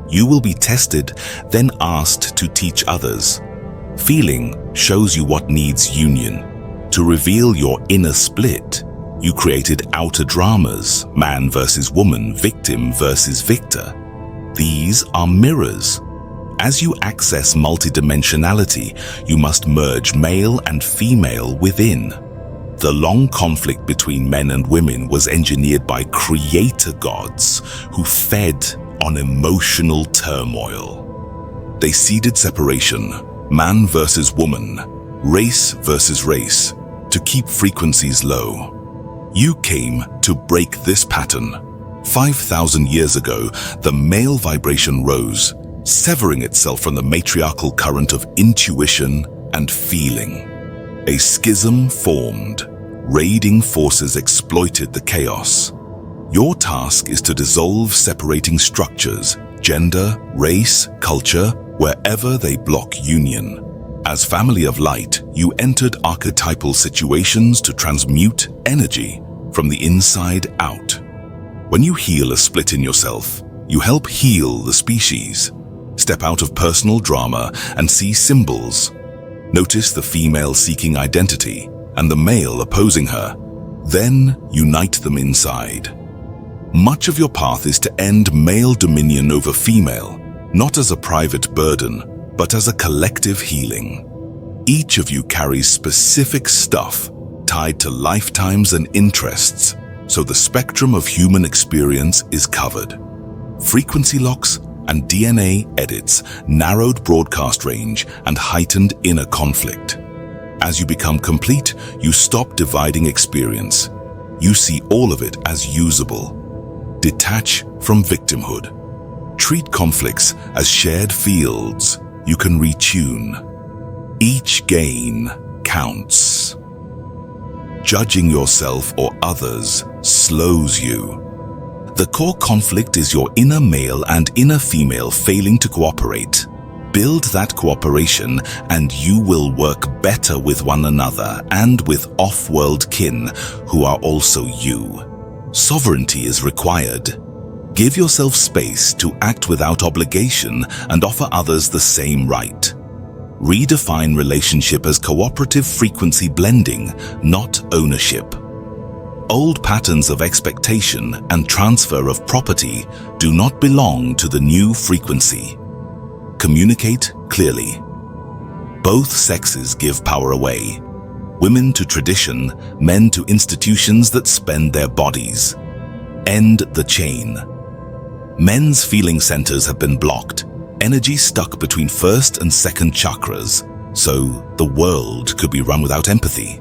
You will be tested, then asked to teach others. Feeling shows you what needs union. To reveal your inner split, you created outer dramas, man versus woman, victim versus victor. These are mirrors. As you access multidimensionality, you must merge male and female within. The long conflict between men and women was engineered by creator gods who fed on emotional turmoil. They seeded separation, man versus woman, race versus race, to keep frequencies low. You came to break this pattern. 5,000 years ago, the male vibration rose, severing itself from the matriarchal current of intuition and feeling. A schism formed. Raiding forces exploited the chaos. Your task is to dissolve separating structures, gender, race, culture, wherever they block union. As family of light, you entered archetypal situations to transmute energy from the inside out. When you heal a split in yourself, you help heal the species. Step out of personal drama and see symbols. Notice the female seeking identity and the male opposing her. Then unite them inside. Much of your path is to end male dominion over female, not as a private burden, but as a collective healing. Each of you carries specific stuff tied to lifetimes and interests, so the spectrum of human experience is covered. Frequency locks and DNA edits narrowed broadcast range and heightened inner conflict. As you become complete, you stop dividing experience. You see all of it as usable. Detach from victimhood. Treat conflicts as shared fields you can retune. Each gain counts. Judging yourself or others slows you. The core conflict is your inner male and inner female failing to cooperate. Build that cooperation and you will work better with one another and with off-world kin who are also you. Sovereignty is required. Give yourself space to act without obligation and offer others the same right. Redefine relationship as cooperative frequency blending, not ownership. Old patterns of expectation and transfer of property do not belong to the new frequency. Communicate clearly. Both sexes give power away. Women to tradition, men to institutions that spend their bodies. End the chain. Men's feeling centers have been blocked, energy stuck between first and second chakras, so the world could be run without empathy.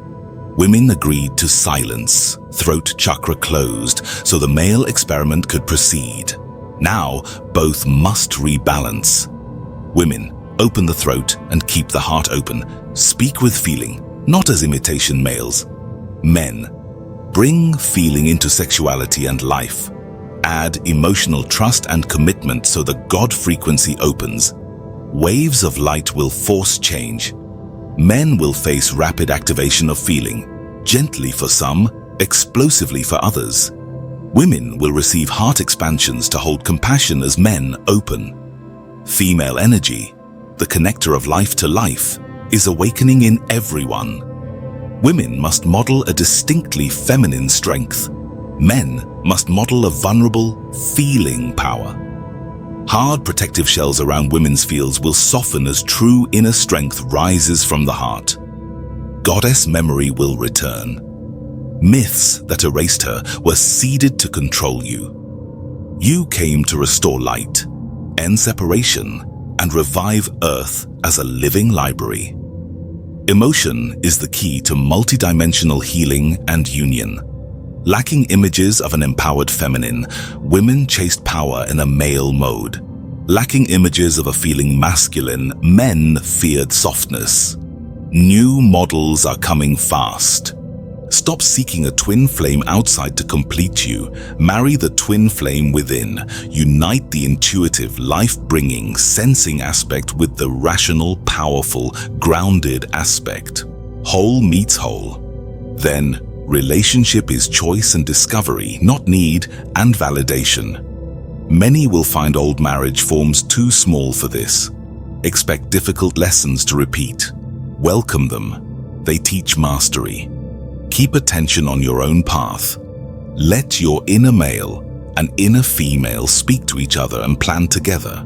Women agreed to silence, throat chakra closed, so the male experiment could proceed. Now, both must rebalance. Women, open the throat and keep the heart open. Speak with feeling, not as imitation males. Men, bring feeling into sexuality and life. Add emotional trust and commitment so the God frequency opens. Waves of light will force change. Men will face rapid activation of feeling, gently for some, explosively for others. Women will receive heart expansions to hold compassion as men open. Female energy, the connector of life to life, is awakening in everyone. Women must model a distinctly feminine strength. Men must model a vulnerable, feeling power. Hard protective shells around women's fields will soften as true inner strength rises from the heart. Goddess memory will return. Myths that erased her were seeded to control you. You came to restore light, end separation, and revive Earth as a living library. Emotion is the key to multidimensional healing and union. Lacking images of an empowered feminine, women chased power in a male mode. Lacking images of a feeling masculine, men feared softness. New models are coming fast. Stop seeking a twin flame outside to complete you. Marry the twin flame within. Unite the intuitive, life-bringing, sensing aspect with the rational, powerful, grounded aspect. Whole meets whole. Then, relationship is choice and discovery, not need and validation. Many will find old marriage forms too small for this. Expect difficult lessons to repeat. Welcome them. They teach mastery. Keep attention on your own path. Let your inner male and inner female speak to each other and plan together.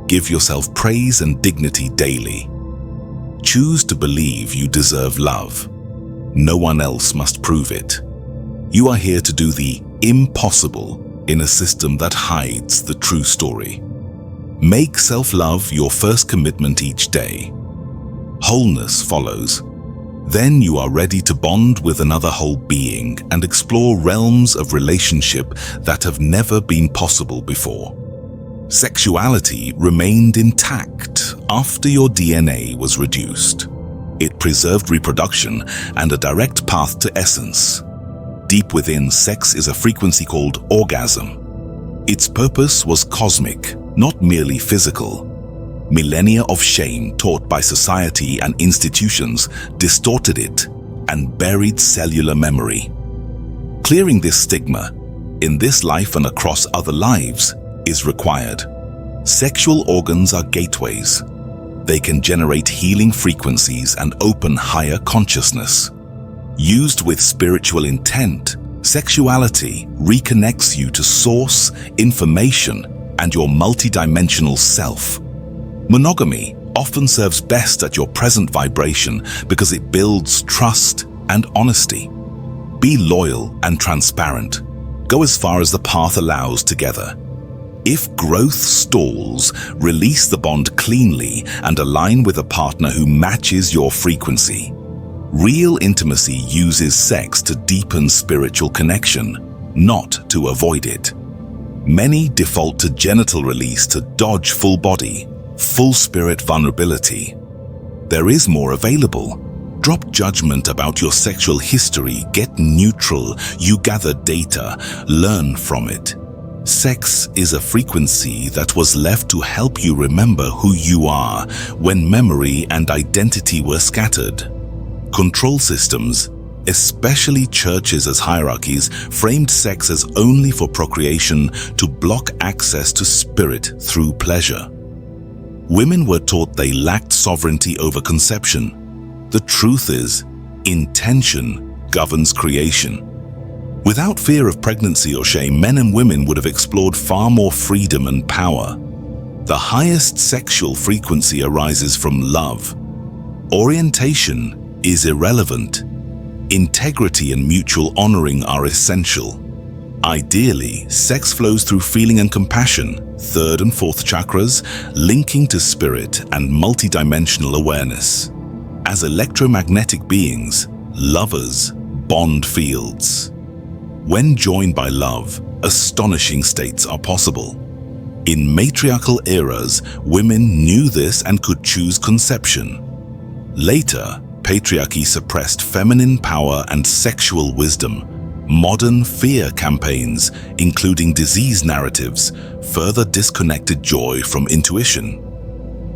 Give yourself praise and dignity daily. Choose to believe you deserve love. No one else must prove it. You are here to do the impossible in a system that hides the true story. Make self-love your first commitment each day. Wholeness follows. Then you are ready to bond with another whole being and explore realms of relationship that have never been possible before. Sexuality remained intact after your DNA was reduced. It preserved reproduction and a direct path to essence. Deep within, sex is a frequency called orgasm. Its purpose was cosmic, not merely physical. Millennia of shame taught by society and institutions distorted it and buried cellular memory. Clearing this stigma, in this life and across other lives, is required. Sexual organs are gateways. They can generate healing frequencies and open higher consciousness. Used with spiritual intent, sexuality reconnects you to source, information, and your multidimensional self. Monogamy often serves best at your present vibration because it builds trust and honesty. Be loyal and transparent. Go as far as the path allows together. If growth stalls, release the bond cleanly and align with a partner who matches your frequency. Real intimacy uses sex to deepen spiritual connection, not to avoid it. Many default to genital release to dodge full body, full spirit vulnerability. There is more available. Drop judgment about your sexual history, get neutral, you gather data, learn from it. Sex is a frequency that was left to help you remember who you are when memory and identity were scattered. Control systems, especially churches as hierarchies, framed sex as only for procreation to block access to spirit through pleasure. Women were taught they lacked sovereignty over conception. The truth is, intention governs creation. Without fear of pregnancy or shame, men and women would have explored far more freedom and power. The highest sexual frequency arises from love. Orientation is irrelevant. Integrity and mutual honoring are essential. Ideally, sex flows through feeling and compassion, third and fourth chakras, linking to spirit and multidimensional awareness. As electromagnetic beings, lovers bond fields. When joined by love, astonishing states are possible. In matriarchal eras, women knew this and could choose conception. Later, patriarchy suppressed feminine power and sexual wisdom. Modern fear campaigns, including disease narratives, further disconnected joy from intuition.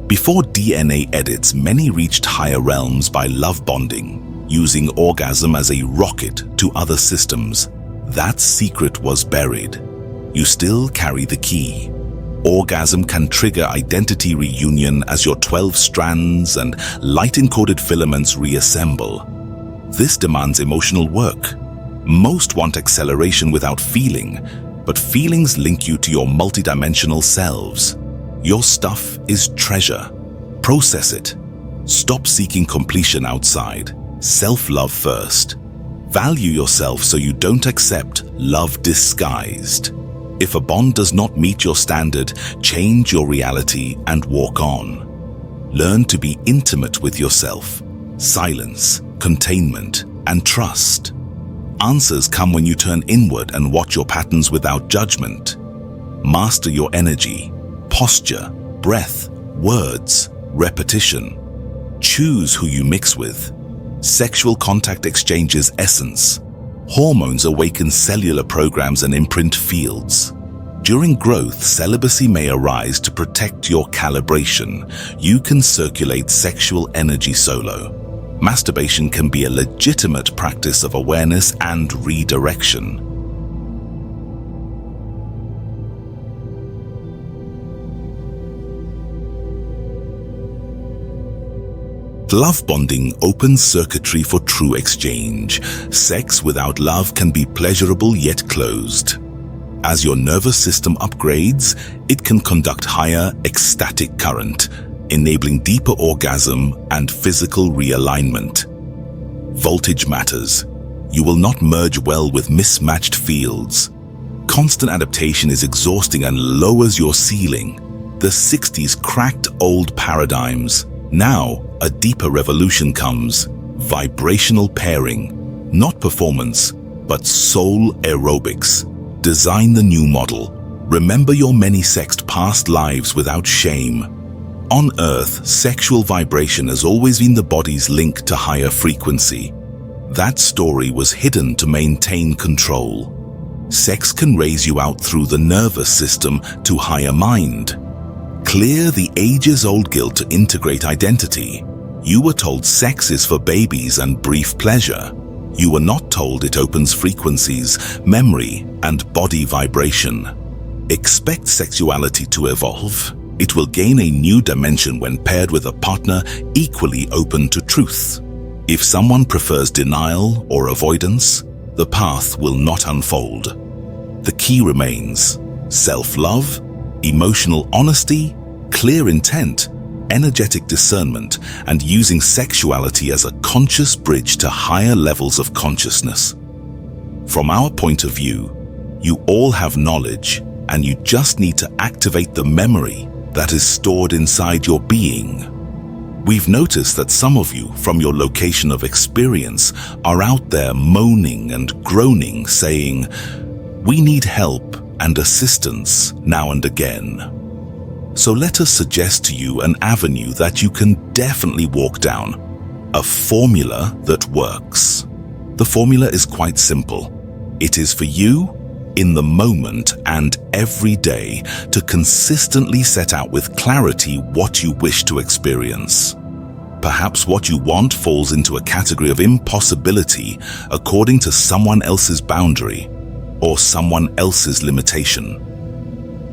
Before DNA edits, many reached higher realms by love bonding, using orgasm as a rocket to other systems. That secret was buried. You still carry the key. Orgasm can trigger identity reunion as your 12 strands and light-encoded filaments reassemble. This demands emotional work. Most want acceleration without feeling, but feelings link you to your multidimensional selves. Your stuff is treasure. Process it. Stop seeking completion outside. Self-love first. Value yourself so you don't accept love disguised. If a bond does not meet your standard, change your reality and walk on. Learn to be intimate with yourself. Silence, containment, and trust. Answers come when you turn inward and watch your patterns without judgment. Master your energy, posture, breath, words, repetition. Choose who you mix with. Sexual contact exchanges essence. Hormones awaken cellular programs and imprint fields. During growth, celibacy may arise to protect your calibration. You can circulate sexual energy solo. Masturbation can be a legitimate practice of awareness and redirection. Love bonding opens circuitry for true exchange. Sex without love can be pleasurable yet closed. As your nervous system upgrades, it can conduct higher ecstatic current, enabling deeper orgasm and physical realignment. Voltage matters. You will not merge well with mismatched fields. Constant adaptation is exhausting and lowers your ceiling. The 60s cracked old paradigms. Now, a deeper revolution comes. Vibrational pairing. Not performance, but soul aerobics. Design the new model. Remember your many-sexed past lives without shame. On Earth, sexual vibration has always been the body's link to higher frequency. That story was hidden to maintain control. Sex can raise you out through the nervous system to higher mind. Clear the ages-old guilt to integrate identity. You were told sex is for babies and brief pleasure. You were not told it opens frequencies, memory, and body vibration. Expect sexuality to evolve. It will gain a new dimension when paired with a partner equally open to truth. If someone prefers denial or avoidance, the path will not unfold. The key remains: self-love, emotional honesty, clear intent, energetic discernment, and using sexuality as a conscious bridge to higher levels of consciousness. From our point of view, you all have knowledge, and you just need to activate the memory that is stored inside your being. We've noticed that some of you, from your location of experience, are out there moaning and groaning, saying, "We need help and assistance now and again." So let us suggest to you an avenue that you can definitely walk down, a formula that works. The formula is quite simple. It is for you, in the moment and every day, to consistently set out with clarity what you wish to experience. Perhaps what you want falls into a category of impossibility according to someone else's boundary or someone else's limitation.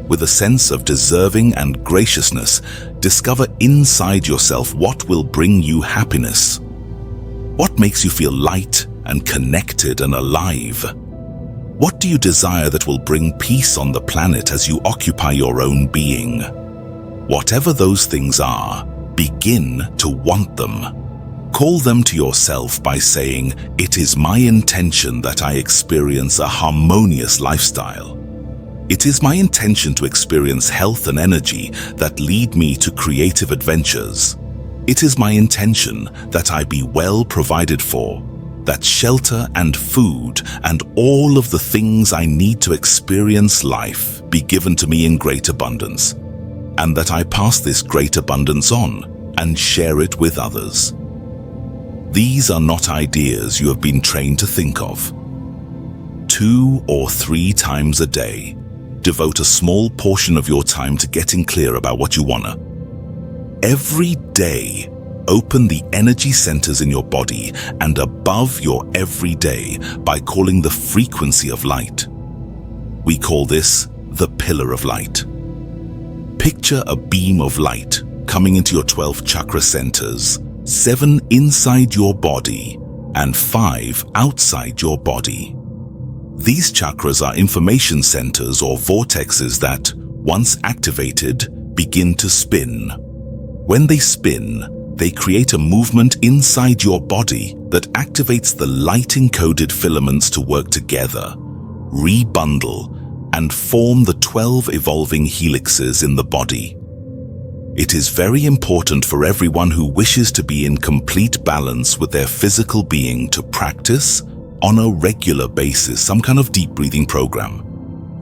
With a sense of deserving and graciousness, discover inside yourself what will bring you happiness. What makes you feel light and connected and alive? What do you desire that will bring peace on the planet as you occupy your own being? Whatever those things are, begin to want them. Call them to yourself by saying, "It is my intention that I experience a harmonious lifestyle. It is my intention to experience health and energy that lead me to creative adventures. It is my intention that I be well provided for, that shelter and food and all of the things I need to experience life be given to me in great abundance, and that I pass this great abundance on and share it with others." These are not ideas you have been trained to think of. 2 or 3 times a day, devote a small portion of your time to getting clear about what you wanna. Every day, open the energy centers in your body and above your everyday by calling the frequency of light. We call this the pillar of light. Picture a beam of light coming into your 12 chakra centers, 7 inside your body and 5 outside your body. These chakras are information centers or vortexes that, once activated, begin to spin. When they spin, they create a movement inside your body that activates the light-encoded filaments to work together, rebundle, and form the 12 evolving helixes in the body. It is very important for everyone who wishes to be in complete balance with their physical being to practice, on a regular basis, some kind of deep breathing program.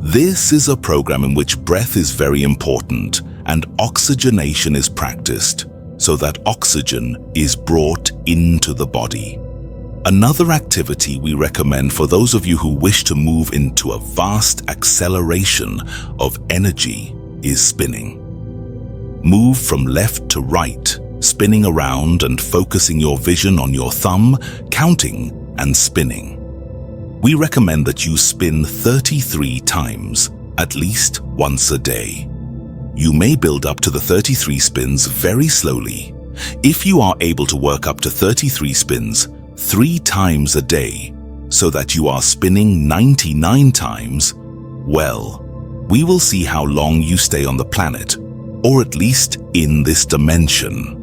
This is a program in which breath is very important and oxygenation is practiced. so that oxygen is brought into the body. Another activity we recommend for those of you who wish to move into a vast acceleration of energy is spinning. Move from left to right, spinning around and focusing your vision on your thumb, counting and spinning. We recommend that you spin 33 times, at least once a day. You may build up to the 33 spins very slowly. If you are able to work up to 33 spins 3 times a day, so that you are spinning 99 times, well, we will see how long you stay on the planet, or at least in this dimension.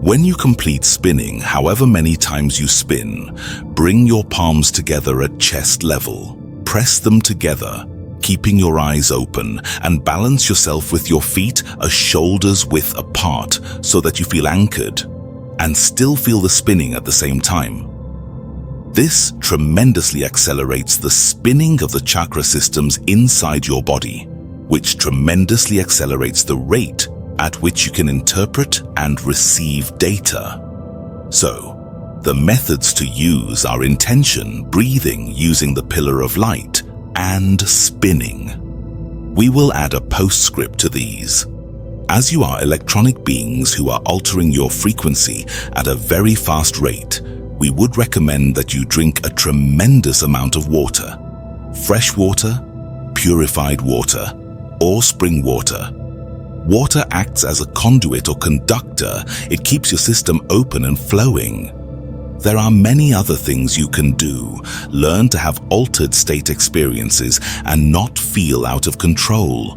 When you complete spinning, however many times you spin, bring your palms together at chest level. Press them together, keeping your eyes open, and balance yourself with your feet a shoulder's width apart so that you feel anchored and still feel the spinning at the same time. This tremendously accelerates the spinning of the chakra systems inside your body, which tremendously accelerates the rate at which you can interpret and receive data. So, the methods to use are intention, breathing using the pillar of light, and spinning. We will add a postscript to these. As you are electronic beings who are altering your frequency at a very fast rate, we would recommend that you drink a tremendous amount of water. Fresh water, purified water, or spring water. Water acts as a conduit or conductor. It keeps your system open and flowing. There are many other things you can do. Learn to have altered state experiences and not feel out of control.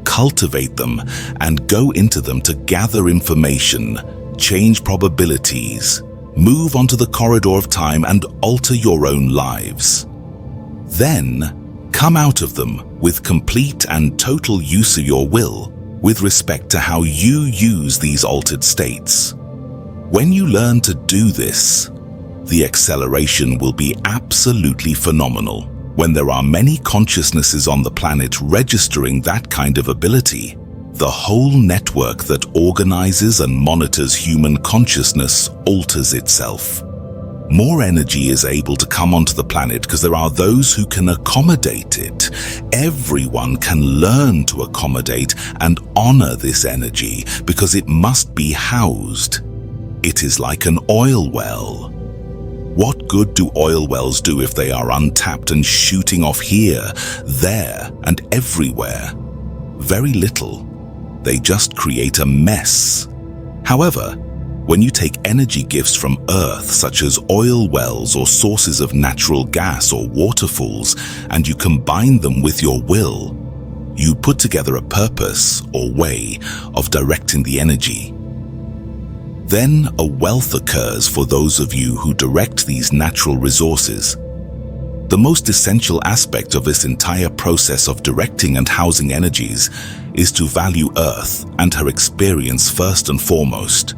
Cultivate them and go into them to gather information, change probabilities, move onto the corridor of time and alter your own lives. Then, come out of them with complete and total use of your will with respect to how you use these altered states. When you learn to do this, the acceleration will be absolutely phenomenal. When there are many consciousnesses on the planet registering that kind of ability, the whole network that organizes and monitors human consciousness alters itself. More energy is able to come onto the planet because there are those who can accommodate it. Everyone can learn to accommodate and honor this energy because it must be housed. It is like an oil well. What good do oil wells do if they are untapped and shooting off here, there, and everywhere? Very little. They just create a mess. However, when you take energy gifts from Earth, such as oil wells or sources of natural gas or waterfalls, and you combine them with your will, you put together a purpose or way of directing the energy. Then a wealth occurs for those of you who direct these natural resources. The most essential aspect of this entire process of directing and housing energies is to value Earth and her experience first and foremost.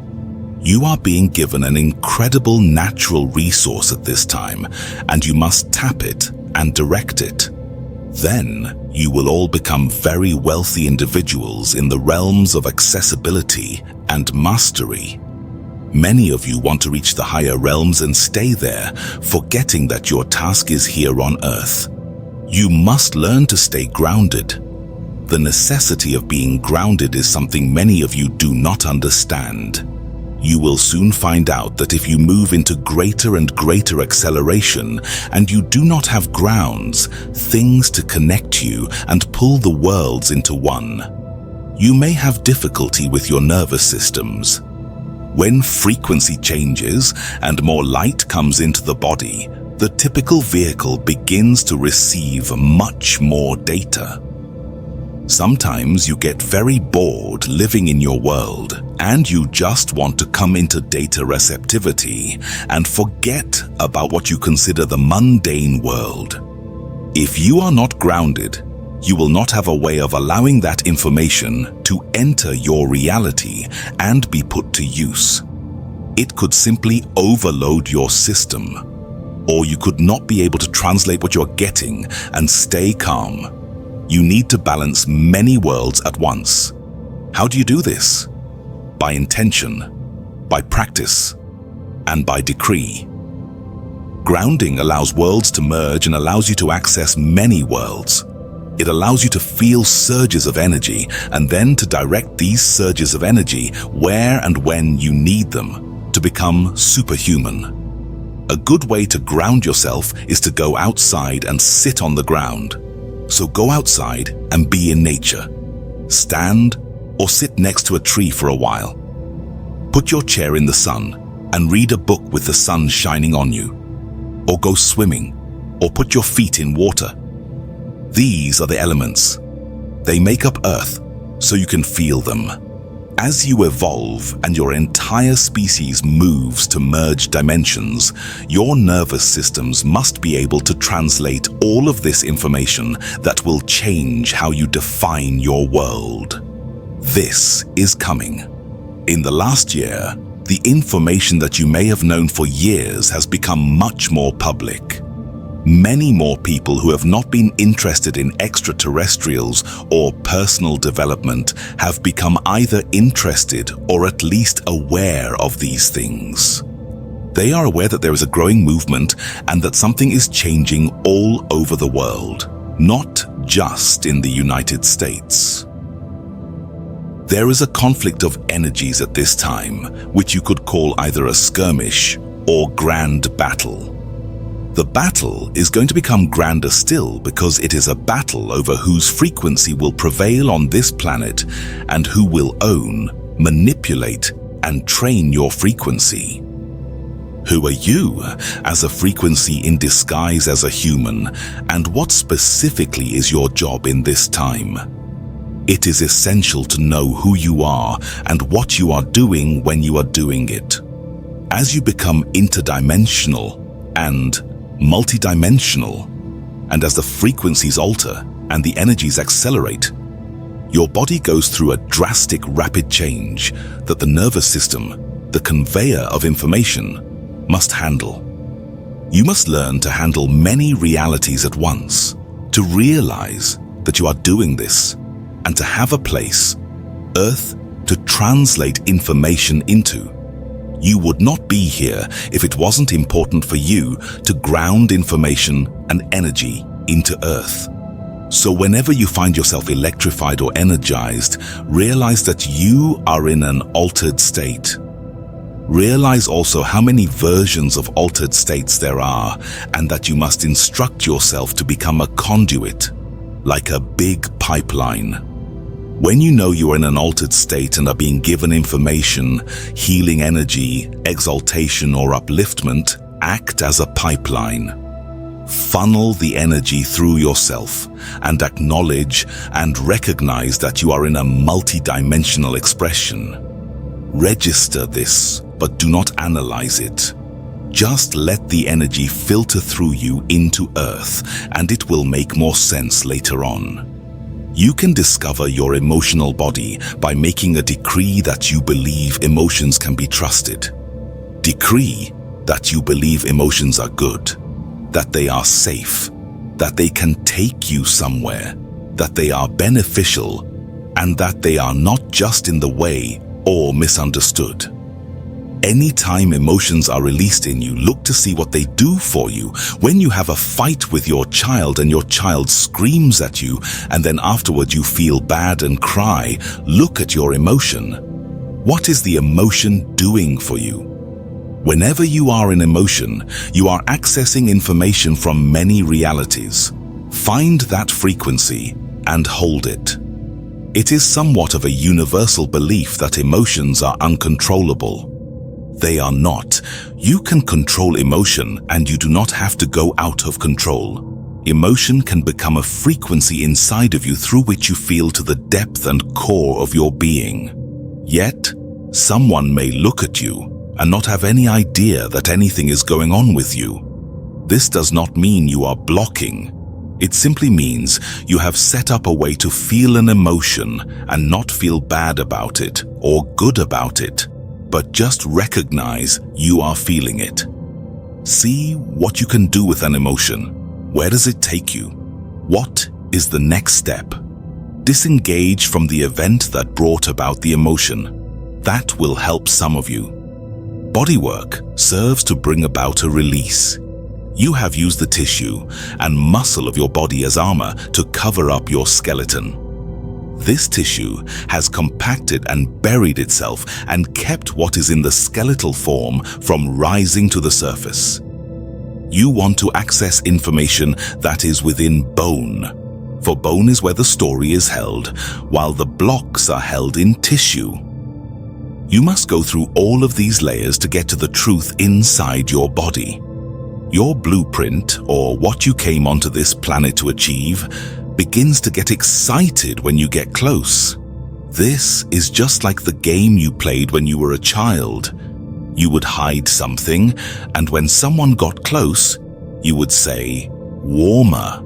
You are being given an incredible natural resource at this time, and you must tap it and direct it. Then you will all become very wealthy individuals in the realms of accessibility and mastery. Many of you want to reach the higher realms and stay there, forgetting that your task is here on Earth. You must learn to stay grounded. The necessity of being grounded is something many of you do not understand. You will soon find out that if you move into greater and greater acceleration and you do not have grounds, things to connect you and pull the worlds into one, you may have difficulty with your nervous systems. When frequency changes and more light comes into the body, the typical vehicle begins to receive much more data. Sometimes you get very bored living in your world and you just want to come into data receptivity and forget about what you consider the mundane world. If you are not grounded, you will not have a way of allowing that information to enter your reality and be put to use. It could simply overload your system, or you could not be able to translate what you're getting and stay calm. You need to balance many worlds at once. How do you do this? By intention. by practice, and by decree. Grounding allows worlds to merge and allows you to access many worlds. It allows you to feel surges of energy and then to direct these surges of energy where and when you need them to become superhuman. A good way to ground yourself is to go outside and sit on the ground. So go outside and be in nature. Stand or sit next to a tree for a while. Put your chair in the sun and read a book with the sun shining on you. Or go swimming, or put your feet in water. These are the elements. They make up Earth, so you can feel them. As you evolve and your entire species moves to merge dimensions, your nervous systems must be able to translate all of this information that will change how you define your world. This is coming. In the last year, the information that you may have known for years has become much more public. Many more people who have not been interested in extraterrestrials or personal development have become either interested or at least aware of these things. They are aware that there is a growing movement and that something is changing all over the world, not just in the United States. There is a conflict of energies at this time, which you could call either a skirmish or grand battle. The battle is going to become grander still because it is a battle over whose frequency will prevail on this planet and who will own, manipulate, and train your frequency. Who are you as a frequency in disguise as a human, and what specifically is your job in this time? It is essential to know who you are and what you are doing when you are doing it. As you become interdimensional and multidimensional, and as the frequencies alter and the energies accelerate, your body goes through a drastic rapid change that the nervous system, the conveyor of information, must handle. You must learn to handle many realities at once, to realize that you are doing this, and to have a place, Earth, to translate information into. You would not be here if it wasn't important for you to ground information and energy into Earth. So whenever you find yourself electrified or energized, realize that you are in an altered state. Realize also how many versions of altered states there are, and that you must instruct yourself to become a conduit, like a big pipeline. When you know you are in an altered state and are being given information, healing energy, exaltation, or upliftment, act as a pipeline. Funnel the energy through yourself and acknowledge and recognize that you are in a multi-dimensional expression. Register this, but do not analyze it. Just let the energy filter through you into Earth, and it will make more sense later on. You can discover your emotional body by making a decree that you believe emotions can be trusted. Decree that you believe emotions are good, that they are safe, that they can take you somewhere, that they are beneficial, and that they are not just in the way or misunderstood. Anytime emotions are released in you, look to see what they do for you. When you have a fight with your child and your child screams at you, and then afterward you feel bad and cry, look at your emotion. What is the emotion doing for you? Whenever you are in emotion, you are accessing information from many realities. Find that frequency and hold it. It is somewhat of a universal belief that emotions are uncontrollable. They are not. You can control emotion, and you do not have to go out of control. Emotion can become a frequency inside of you through which you feel to the depth and core of your being. Yet, someone may look at you and not have any idea that anything is going on with you. This does not mean you are blocking. It simply means you have set up a way to feel an emotion and not feel bad about it or good about it, but just recognize you are feeling it. See what you can do with an emotion. Where does it take you? What is the next step? Disengage from the event that brought about the emotion. That will help some of you. Bodywork serves to bring about a release. You have used the tissue and muscle of your body as armor to cover up your skeleton. This tissue has compacted and buried itself and kept what is in the skeletal form from rising to the surface. You want to access information that is within bone, for bone is where the story is held, while the blocks are held in tissue. You must go through all of these layers to get to the truth inside your body. Your blueprint, or what you came onto this planet to achieve, begins to get excited when you get close. This is just like the game you played when you were a child. You would hide something, and when someone got close, you would say, "Warmer."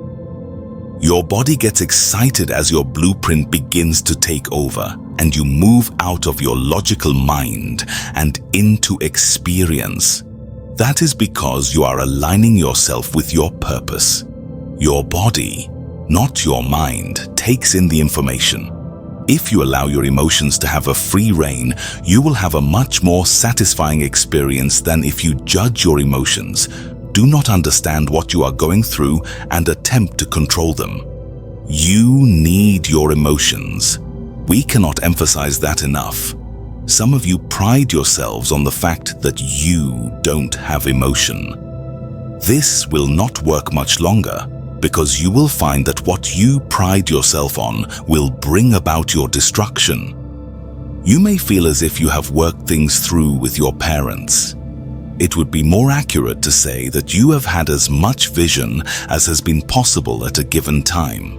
Your body gets excited as your blueprint begins to take over, and you move out of your logical mind and into experience. That is because you are aligning yourself with your purpose. Your body, not your mind, takes in the information. If you allow your emotions to have a free rein, you will have a much more satisfying experience than if you judge your emotions, do not understand what you are going through, and attempt to control them. You need your emotions. We cannot emphasize that enough. Some of you pride yourselves on the fact that you don't have emotion. This will not work much longer, because you will find that what you pride yourself on will bring about your destruction. You may feel as if you have worked things through with your parents. It would be more accurate to say that you have had as much vision as has been possible at a given time.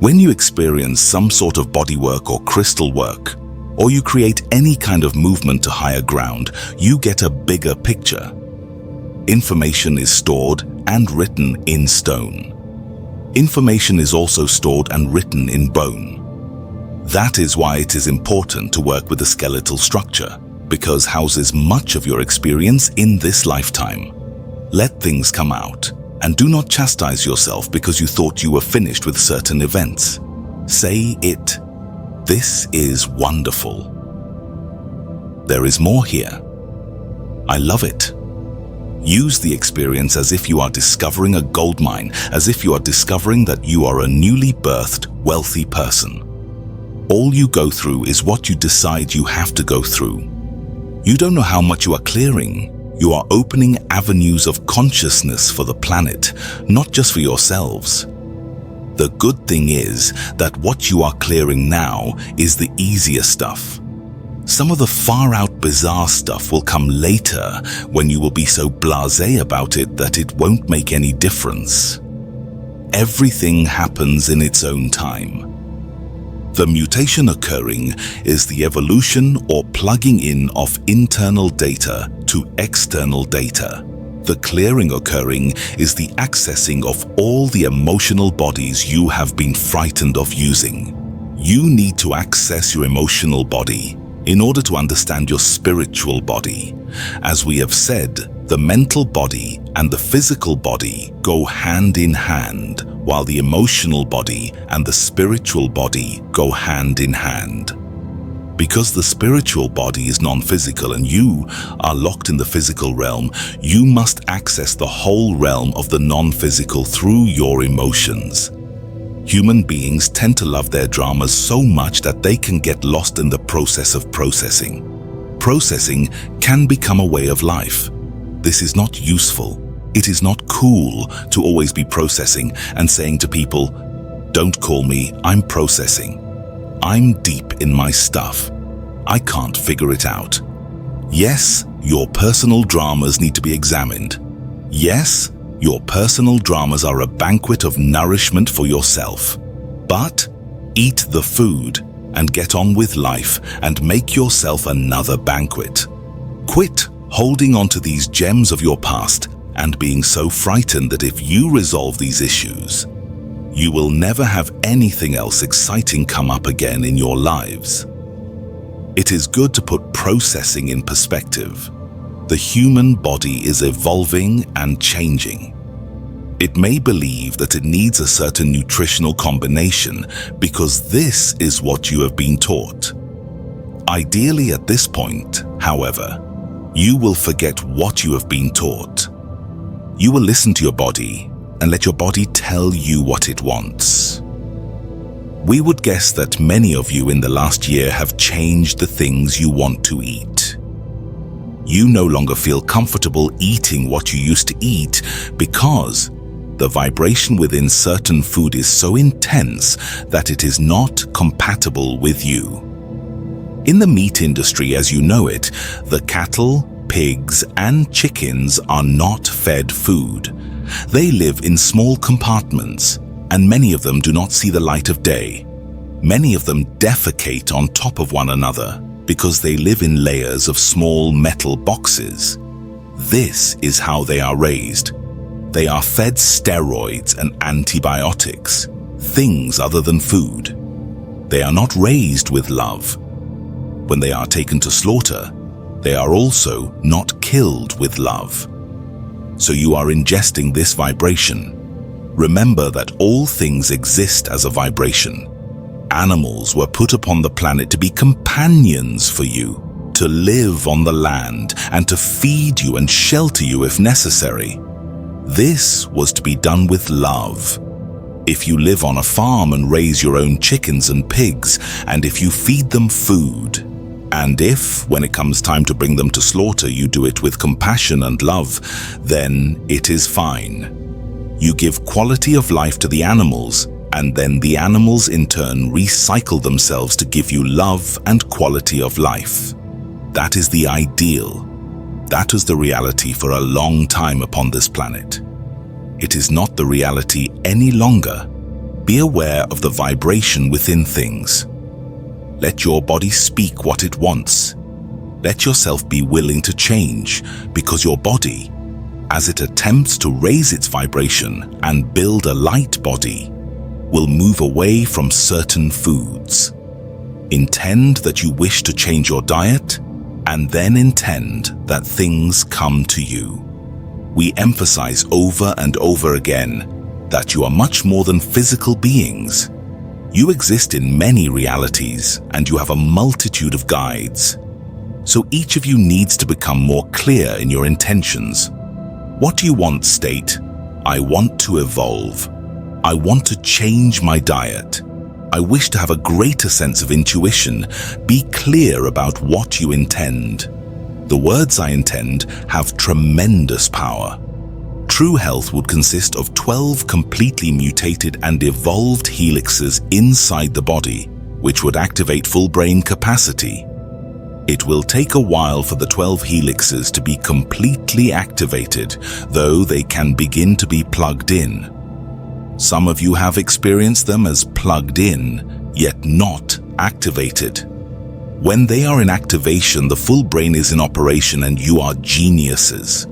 When you experience some sort of bodywork or crystal work, or you create any kind of movement to higher ground, you get a bigger picture. Information is stored and written in stone. Information is also stored and written in bone. That is why it is important to work with the skeletal structure, because houses much of your experience in this lifetime. Let things come out, and do not chastise yourself because you thought you were finished with certain events. Say it. This is wonderful. There is more here. I love it. Use the experience as if you are discovering a gold mine, as if you are discovering that you are a newly birthed, wealthy person. All you go through is what you decide you have to go through. You don't know how much you are clearing. You are opening avenues of consciousness for the planet, not just for yourselves. The good thing is that what you are clearing now is the easier stuff. Some of the far-out bizarre stuff will come later when you will be so blasé about it that it won't make any difference. Everything happens in its own time. The mutation occurring is the evolution or plugging in of internal data to external data. The clearing occurring is the accessing of all the emotional bodies you have been frightened of using. You need to access your emotional body in order to understand your spiritual body. As we have said, the mental body and the physical body go hand in hand, while the emotional body and the spiritual body go hand in hand. Because the spiritual body is non-physical and you are locked in the physical realm, you must access the whole realm of the non-physical through your emotions. Human beings tend to love their dramas so much that they can get lost in the process of processing. Processing can become a way of life. This is not useful. It is not cool to always be processing and saying to people, "Don't call me, I'm processing. I'm deep in my stuff. I can't figure it out." Yes, your personal dramas need to be examined. Yes, your personal dramas are a banquet of nourishment for yourself. But eat the food and get on with life and make yourself another banquet. Quit holding on to these gems of your past and being so frightened that if you resolve these issues, you will never have anything else exciting come up again in your lives. It is good to put processing in perspective. The human body is evolving and changing. It may believe that it needs a certain nutritional combination because this is what you have been taught. Ideally at this point, however, You will forget what you have been taught. You will listen to your body and let your body tell you what it wants. We would guess that many of you in the last year have changed the things you want to eat. You no longer feel comfortable eating what you used to eat because the vibration within certain food is so intense that it is not compatible with you. In the meat industry as you know it, the cattle, pigs, and chickens are not fed food. They live in small compartments, and many of them do not see the light of day. Many of them defecate on top of one another because they live in layers of small metal boxes. This is how they are raised. They are fed steroids and antibiotics, things other than food. They are not raised with love. When they are taken to slaughter, they are also not killed with love. So you are ingesting this vibration. Remember that all things exist as a vibration. Animals were put upon the planet to be companions for you, to live on the land and to feed you and shelter you if necessary. This was to be done with love. If you live on a farm and raise your own chickens and pigs, and if you feed them food, and if, when it comes time to bring them to slaughter, you do it with compassion and love, then it is fine. You give quality of life to the animals, and then the animals in turn recycle themselves to give you love and quality of life. That is the ideal. That was the reality for a long time upon this planet. It is not the reality any longer. Be aware of the vibration within things. Let your body speak what it wants. Let yourself be willing to change, because your body, as it attempts to raise its vibration and build a light body, will move away from certain foods. Intend that you wish to change your diet, and then intend that things come to you. We emphasize over and over again that you are much more than physical beings. You exist in many realities, and you have a multitude of guides. So each of you needs to become more clear in your intentions. What do you want? State, I want to evolve. I want to change my diet. I wish to have a greater sense of intuition. Be clear about what you intend. The words I intend have tremendous power. True health would consist of 12 completely mutated and evolved helixes inside the body, which would activate full brain capacity. It will take a while for the 12 helixes to be completely activated, though they can begin to be plugged in. Some of you have experienced them as plugged in, yet not activated. When they are in activation, the full brain is in operation and you are geniuses.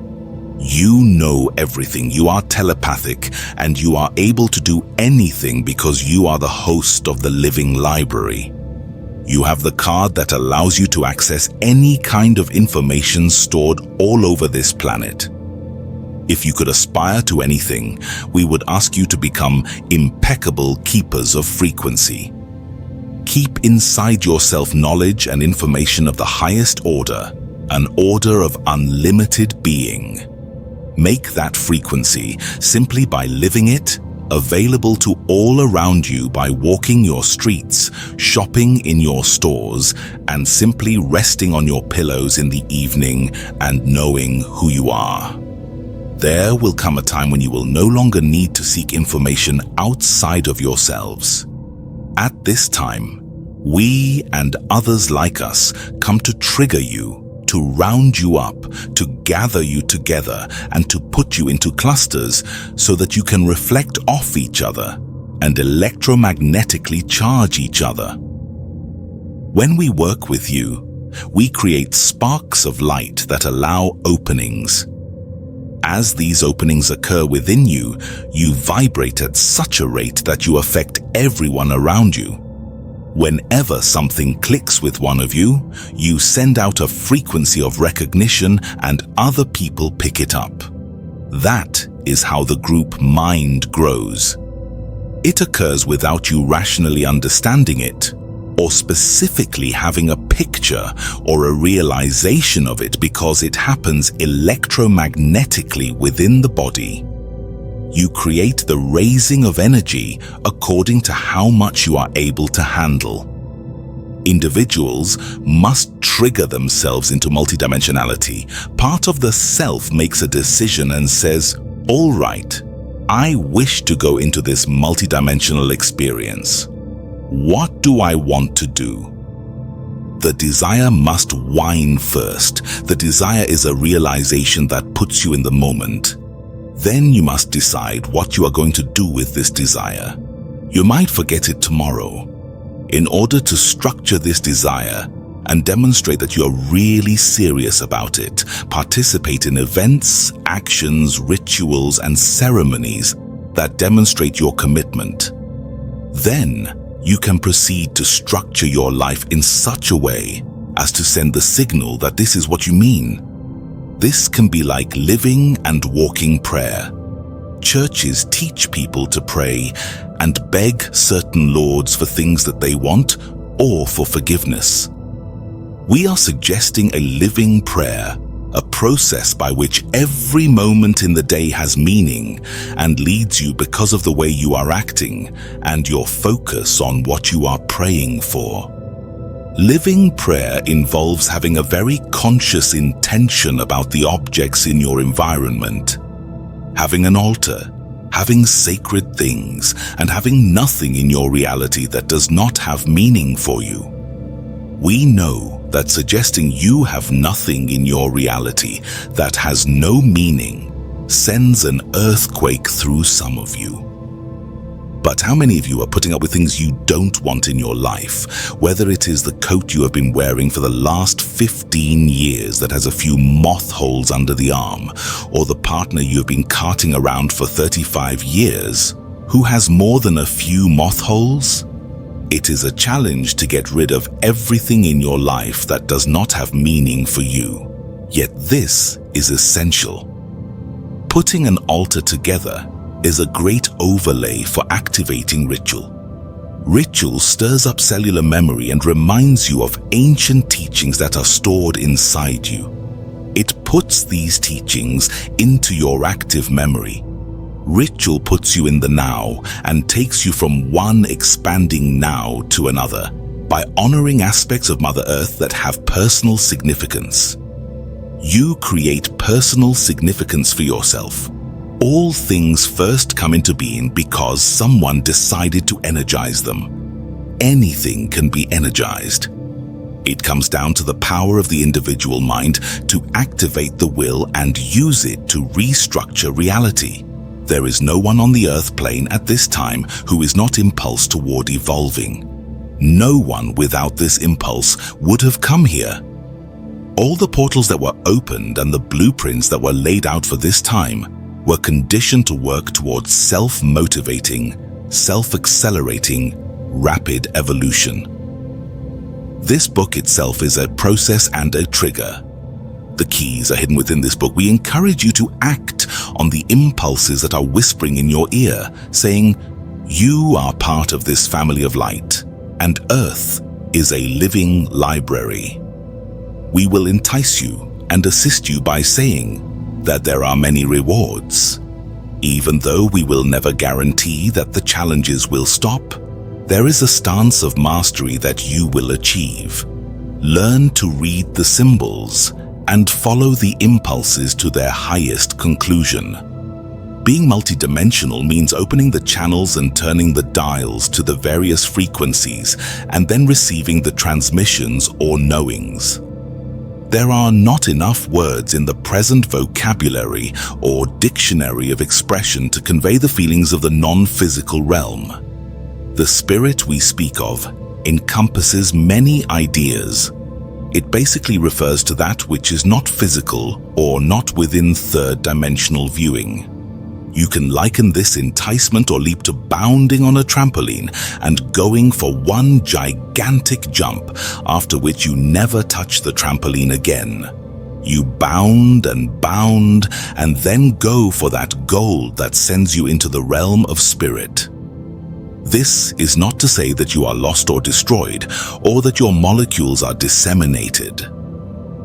You know everything, you are telepathic, and you are able to do anything because you are the host of the living library. You have the card that allows you to access any kind of information stored all over this planet. If you could aspire to anything, we would ask you to become impeccable keepers of frequency. Keep inside yourself knowledge and information of the highest order, an order of unlimited being. Make that frequency simply by living it, available to all around you by walking your streets, shopping in your stores, and simply resting on your pillows in the evening and knowing who you are. There will come a time when you will no longer need to seek information outside of yourselves. At this time, we and others like us come to trigger you, to round you up, to gather you together, and to put you into clusters so that you can reflect off each other and electromagnetically charge each other. When we work with you, we create sparks of light that allow openings. As these openings occur within you, you vibrate at such a rate that you affect everyone around you. Whenever something clicks with one of you, you send out a frequency of recognition and other people pick it up. That is how the group mind grows. It occurs without you rationally understanding it. or specifically having a picture or a realization of it because it happens electromagnetically within the body. You create the raising of energy according to how much you are able to handle. Individuals must trigger themselves into multidimensionality. Part of the self makes a decision and says, "All right, I wish to go into this multidimensional experience. What do I want to do?" The desire must whine first. The desire is a realization that puts you in the moment. Then you must decide what you are going to do with this desire. You might forget it tomorrow. In order to structure this desire and demonstrate that you are really serious about it, participate in events, actions, rituals, and ceremonies that demonstrate your commitment. Then you can proceed to structure your life in such a way as to send the signal that this is what you mean. This can be like living and walking prayer. Churches teach people to pray and beg certain lords for things that they want or for forgiveness. We are suggesting a living prayer, a process by which every moment in the day has meaning and leads you because of the way you are acting and your focus on what you are praying for. Living prayer involves having a very conscious intention about the objects in your environment. Having an altar, having sacred things, and having nothing in your reality that does not have meaning for you. We know that suggesting you have nothing in your reality that has no meaning sends an earthquake through some of you. But how many of you are putting up with things you don't want in your life? Whether it is the coat you have been wearing for the last 15 years that has a few moth holes under the arm, or the partner you have been carting around for 35 years, who has more than a few moth holes? It is a challenge to get rid of everything in your life that does not have meaning for you. Yet this is essential. Putting an altar together is a great overlay for activating ritual. Ritual stirs up cellular memory and reminds you of ancient teachings that are stored inside you. It puts these teachings into your active memory. Ritual puts you in the now and takes you from one expanding now to another by honoring aspects of Mother Earth that have personal significance. You create personal significance for yourself. All things first come into being because someone decided to energize them. Anything can be energized. It comes down to the power of the individual mind to activate the will and use it to restructure reality. There is no one on the earth plane at this time who is not impulsed toward evolving. No one without this impulse would have come here. All the portals that were opened and the blueprints that were laid out for this time were conditioned to work towards self-motivating, self-accelerating, rapid evolution. This book itself is a process and a trigger. The keys are hidden within this book. We encourage you to act on the impulses that are whispering in your ear, saying, "You are part of this family of light, and Earth is a living library." We will entice you and assist you by saying that there are many rewards. Even though we will never guarantee that the challenges will stop, there is a stance of mastery that you will achieve. Learn to read the symbols and follow the impulses to their highest conclusion. Being multidimensional means opening the channels and turning the dials to the various frequencies and then receiving the transmissions or knowings. There are not enough words in the present vocabulary or dictionary of expression to convey the feelings of the non-physical realm. The spirit we speak of encompasses many ideas. It basically refers to that which is not physical or not within third-dimensional viewing. You can liken this enticement or leap to bounding on a trampoline and going for one gigantic jump, after which you never touch the trampoline again. You bound and then go for that goal that sends you into the realm of spirit. This is not to say that you are lost or destroyed, or that your molecules are disseminated.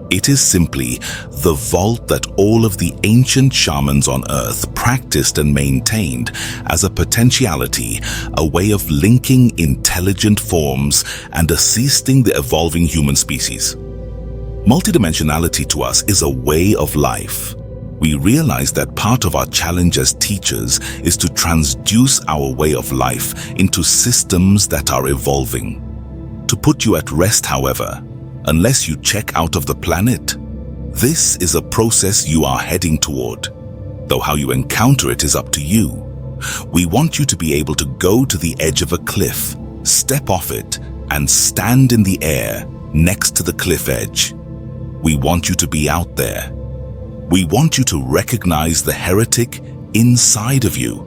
It is simply the vault that all of the ancient shamans on Earth practiced and maintained as a potentiality, a way of linking intelligent forms and assisting the evolving human species. Multidimensionality to us is a way of life. We realize that part of our challenge as teachers is to transduce our way of life into systems that are evolving. To put you at rest, however, unless you check out of the planet, this is a process you are heading toward, though how you encounter it is up to you. We want you to be able to go to the edge of a cliff, step off it, and stand in the air next to the cliff edge. We want you to be out there. We want you to recognize the heretic inside of you.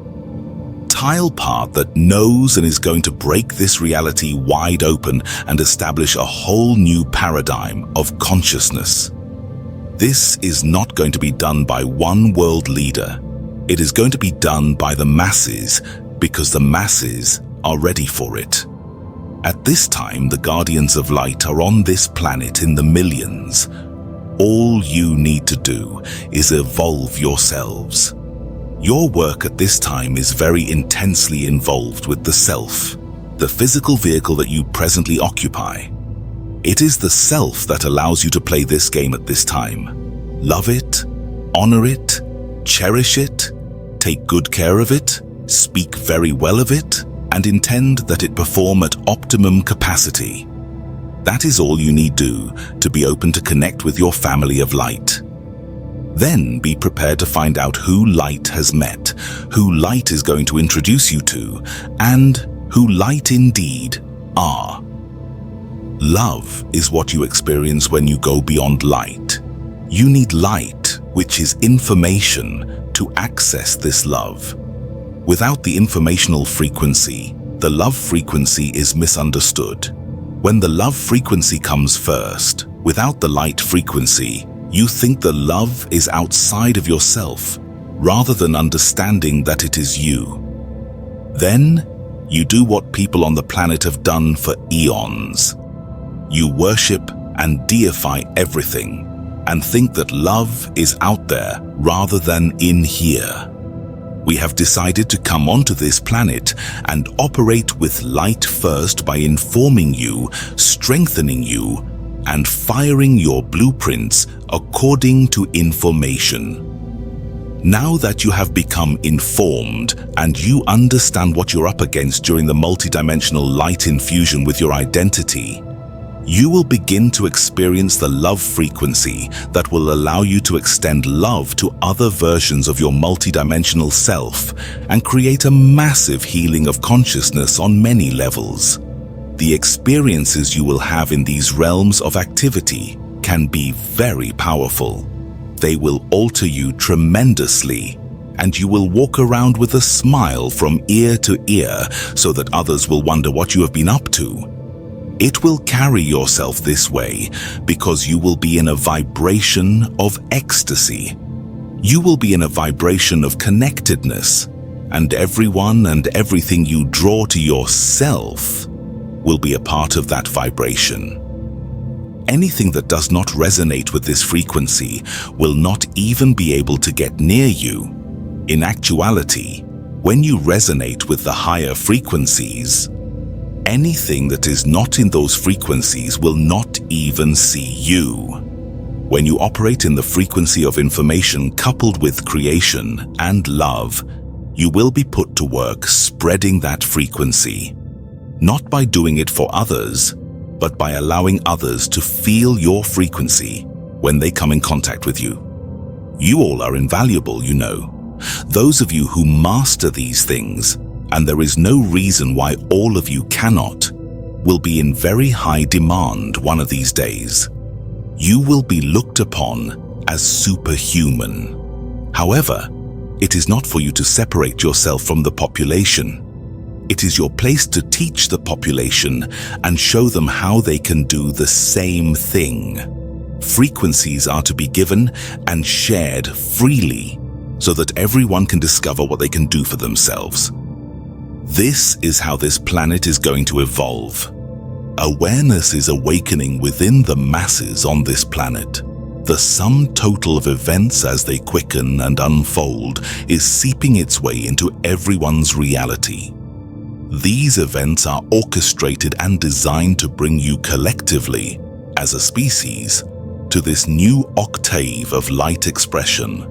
Tile part that knows and is going to break this reality wide open and establish a whole new paradigm of consciousness. This is not going to be done by one world leader. It is going to be done by the masses because the masses are ready for it. At this time, the Guardians of Light are on this planet in the millions. All you need to do is evolve yourselves. Your work at this time is very intensely involved with the self, the physical vehicle that you presently occupy. It is the self that allows you to play this game at this time. Love it, honor it, cherish it, take good care of it, speak very well of it, and intend that it perform at optimum capacity. That is all you need do to be open to connect with your family of light. Then be prepared to find out who light has met, who light is going to introduce you to, and who light indeed are. Love is what you experience when you go beyond light. You need light, which is information, to access this love. Without the informational frequency, the love frequency is misunderstood. When the love frequency comes first, without the light frequency, you think the love is outside of yourself, rather than understanding that it is you. Then, you do what people on the planet have done for eons. You worship and deify everything, and think that love is out there rather than in here. We have decided to come onto this planet and operate with light first by informing you, strengthening you, and firing your blueprints according to information. Now that you have become informed and you understand what you're up against during the multidimensional light infusion with your identity, you will begin to experience the love frequency that will allow you to extend love to other versions of your multidimensional self and create a massive healing of consciousness on many levels. The experiences you will have in these realms of activity can be very powerful. They will alter you tremendously, and you will walk around with a smile from ear to ear so that others will wonder what you have been up to. It will carry yourself this way because you will be in a vibration of ecstasy. You will be in a vibration of connectedness, and everyone and everything you draw to yourself will be a part of that vibration. Anything that does not resonate with this frequency will not even be able to get near you. In actuality, when you resonate with the higher frequencies, anything that is not in those frequencies will not even see you. When you operate in the frequency of information coupled with creation and love, you will be put to work spreading that frequency. Not by doing it for others, but by allowing others to feel your frequency when they come in contact with you. You all are invaluable, you know. Those of you who master these things, and there is no reason why all of you cannot, will be in very high demand one of these days. You will be looked upon as superhuman. However, it is not for you to separate yourself from the population. It is your place to teach the population and show them how they can do the same thing. Frequencies are to be given and shared freely so that everyone can discover what they can do for themselves. This is how this planet is going to evolve. Awareness is awakening within the masses on this planet. The sum total of events as they quicken and unfold is seeping its way into everyone's reality. These events are orchestrated and designed to bring you collectively, as a species, to this new octave of light expression.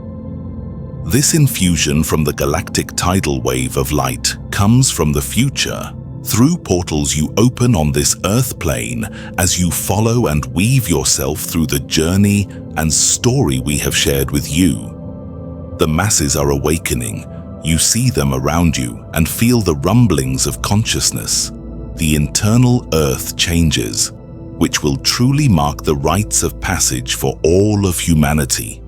This infusion from the galactic tidal wave of light comes from the future, through portals you open on this Earth plane as you follow and weave yourself through the journey and story we have shared with you. The masses are awakening. You see them around you and feel the rumblings of consciousness. The internal Earth changes, which will truly mark the rites of passage for all of humanity.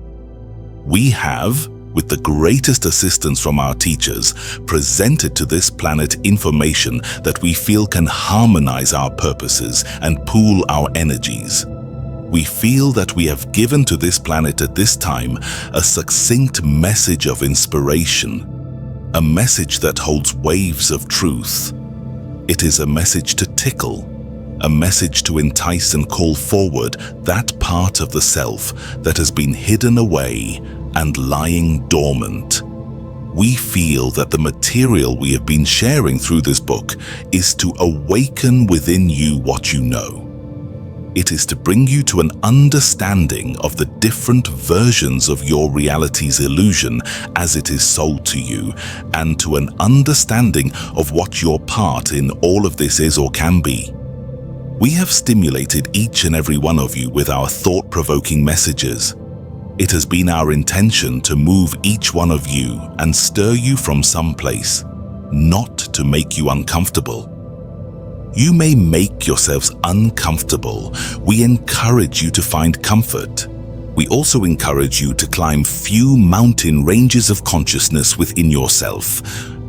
We have, with the greatest assistance from our teachers, presented to this planet information that we feel can harmonize our purposes and pool our energies. We feel that we have given to this planet at this time a succinct message of inspiration, a message that holds waves of truth. It is a message to tickle, a message to entice and call forward that part of the self that has been hidden away and lying dormant. We feel that the material we have been sharing through this book is to awaken within you what you know. It is to bring you to an understanding of the different versions of your reality's illusion as it is sold to you, and to an understanding of what your part in all of this is or can be. We have stimulated each and every one of you with our thought-provoking messages. It has been our intention to move each one of you and stir you from some place, not to make you uncomfortable. You may make yourselves uncomfortable. We encourage you to find comfort. We also encourage you to climb few mountain ranges of consciousness within yourself,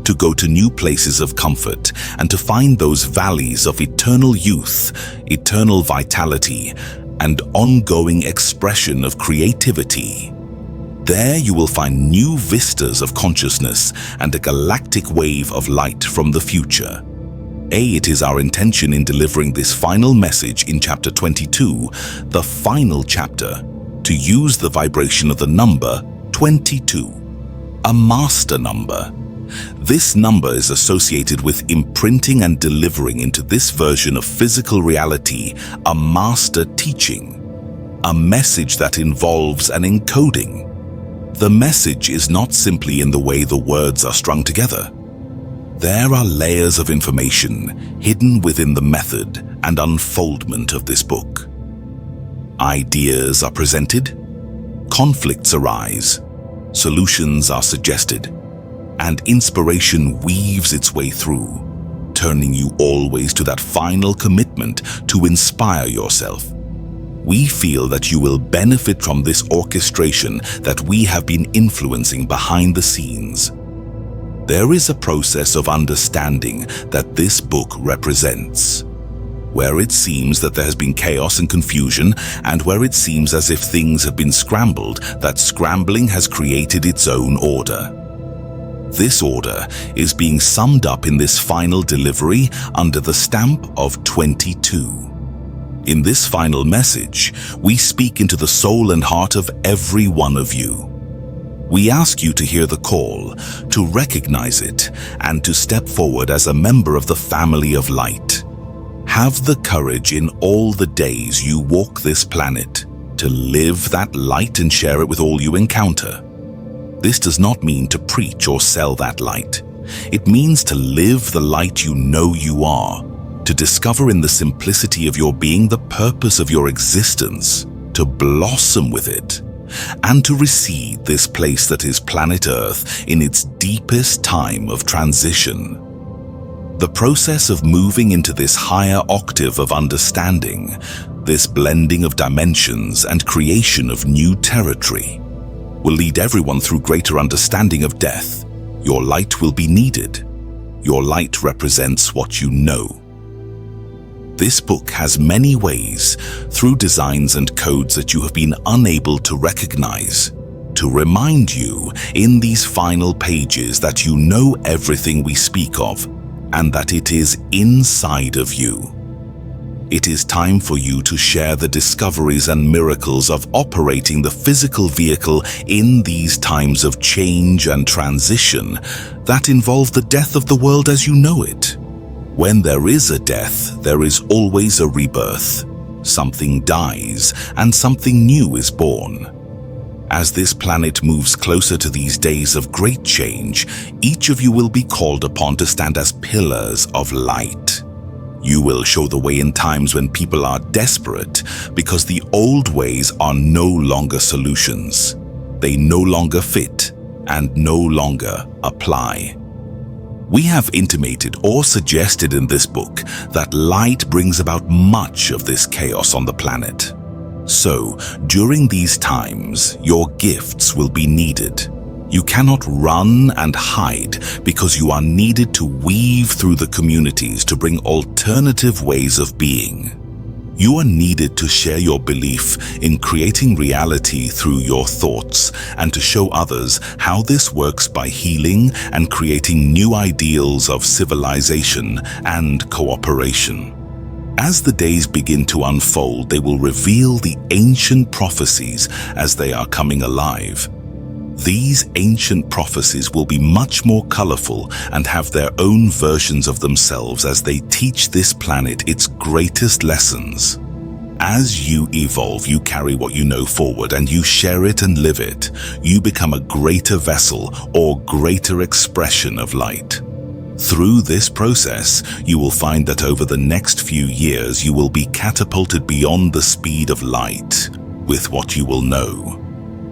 to go to new places of comfort, and to find those valleys of eternal youth, eternal vitality, and ongoing expression of creativity. There you will find new vistas of consciousness and a galactic wave of light from the future. It is our intention in delivering this final message in chapter 22, the final chapter, to use the vibration of the number 22, a master number. This number is associated with imprinting and delivering into this version of physical reality a master teaching, a message that involves an encoding. The message is not simply in the way the words are strung together. There are layers of information hidden within the method and unfoldment of this book. Ideas are presented, conflicts arise, solutions are suggested, and inspiration weaves its way through, turning you always to that final commitment to inspire yourself. We feel that you will benefit from this orchestration that we have been influencing behind the scenes. There is a process of understanding that this book represents, where it seems that there has been chaos and confusion, and where it seems as if things have been scrambled, that scrambling has created its own order. This order is being summed up in this final delivery under the stamp of 22. In this final message, we speak into the soul and heart of every one of you. We ask you to hear the call, to recognize it, and to step forward as a member of the family of light. Have the courage in all the days you walk this planet to live that light and share it with all you encounter. This does not mean to preach or sell that light. It means to live the light you know you are, to discover in the simplicity of your being the purpose of your existence, to blossom with it, and to recede this place that is planet Earth in its deepest time of transition. The process of moving into this higher octave of understanding, this blending of dimensions and creation of new territory, will lead everyone through greater understanding of death. Your light will be needed. Your light represents what you know. This book has many ways, through designs and codes that you have been unable to recognize, to remind you in these final pages that you know everything we speak of, and that it is inside of you. It is time for you to share the discoveries and miracles of operating the physical vehicle in these times of change and transition that involve the death of the world as you know it. When there is a death, there is always a rebirth. Something dies and something new is born. As this planet moves closer to these days of great change, each of you will be called upon to stand as pillars of light. You will show the way in times when people are desperate because the old ways are no longer solutions. They no longer fit and no longer apply. We have intimated or suggested in this book that light brings about much of this chaos on the planet. So, during these times, your gifts will be needed. You cannot run and hide because you are needed to weave through the communities to bring alternative ways of being. You are needed to share your belief in creating reality through your thoughts and to show others how this works by healing and creating new ideals of civilization and cooperation. As the days begin to unfold, they will reveal the ancient prophecies as they are coming alive. These ancient prophecies will be much more colorful and have their own versions of themselves as they teach this planet its greatest lessons. As you evolve, you carry what you know forward and you share it and live it. You become a greater vessel or greater expression of light. Through this process, you will find that over the next few years, you will be catapulted beyond the speed of light with what you will know.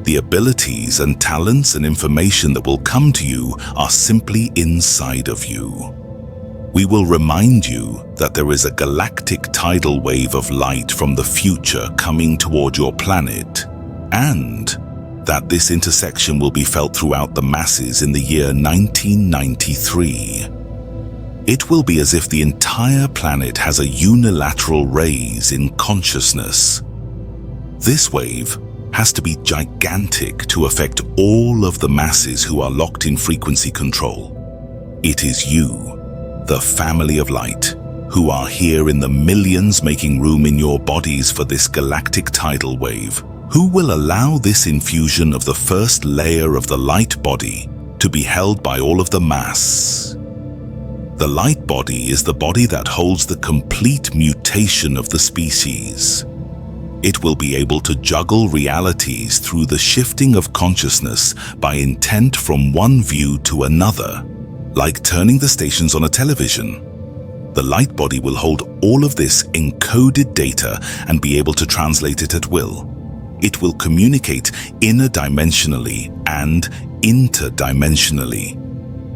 The abilities and talents and information that will come to you are simply inside of you. We will remind you that there is a galactic tidal wave of light from the future coming toward your planet, and that this intersection will be felt throughout the masses in the year 1993. It will be as if the entire planet has a unilateral raise in consciousness. This wave has to be gigantic to affect all of the masses who are locked in frequency control. It is you, the family of light, who are here in the millions making room in your bodies for this galactic tidal wave, who will allow this infusion of the first layer of the light body to be held by all of the mass. The light body is the body that holds the complete mutation of the species. It will be able to juggle realities through the shifting of consciousness by intent from one view to another, like turning the stations on a television. The light body will hold all of this encoded data and be able to translate it at will. It will communicate interdimensionally and interdimensionally.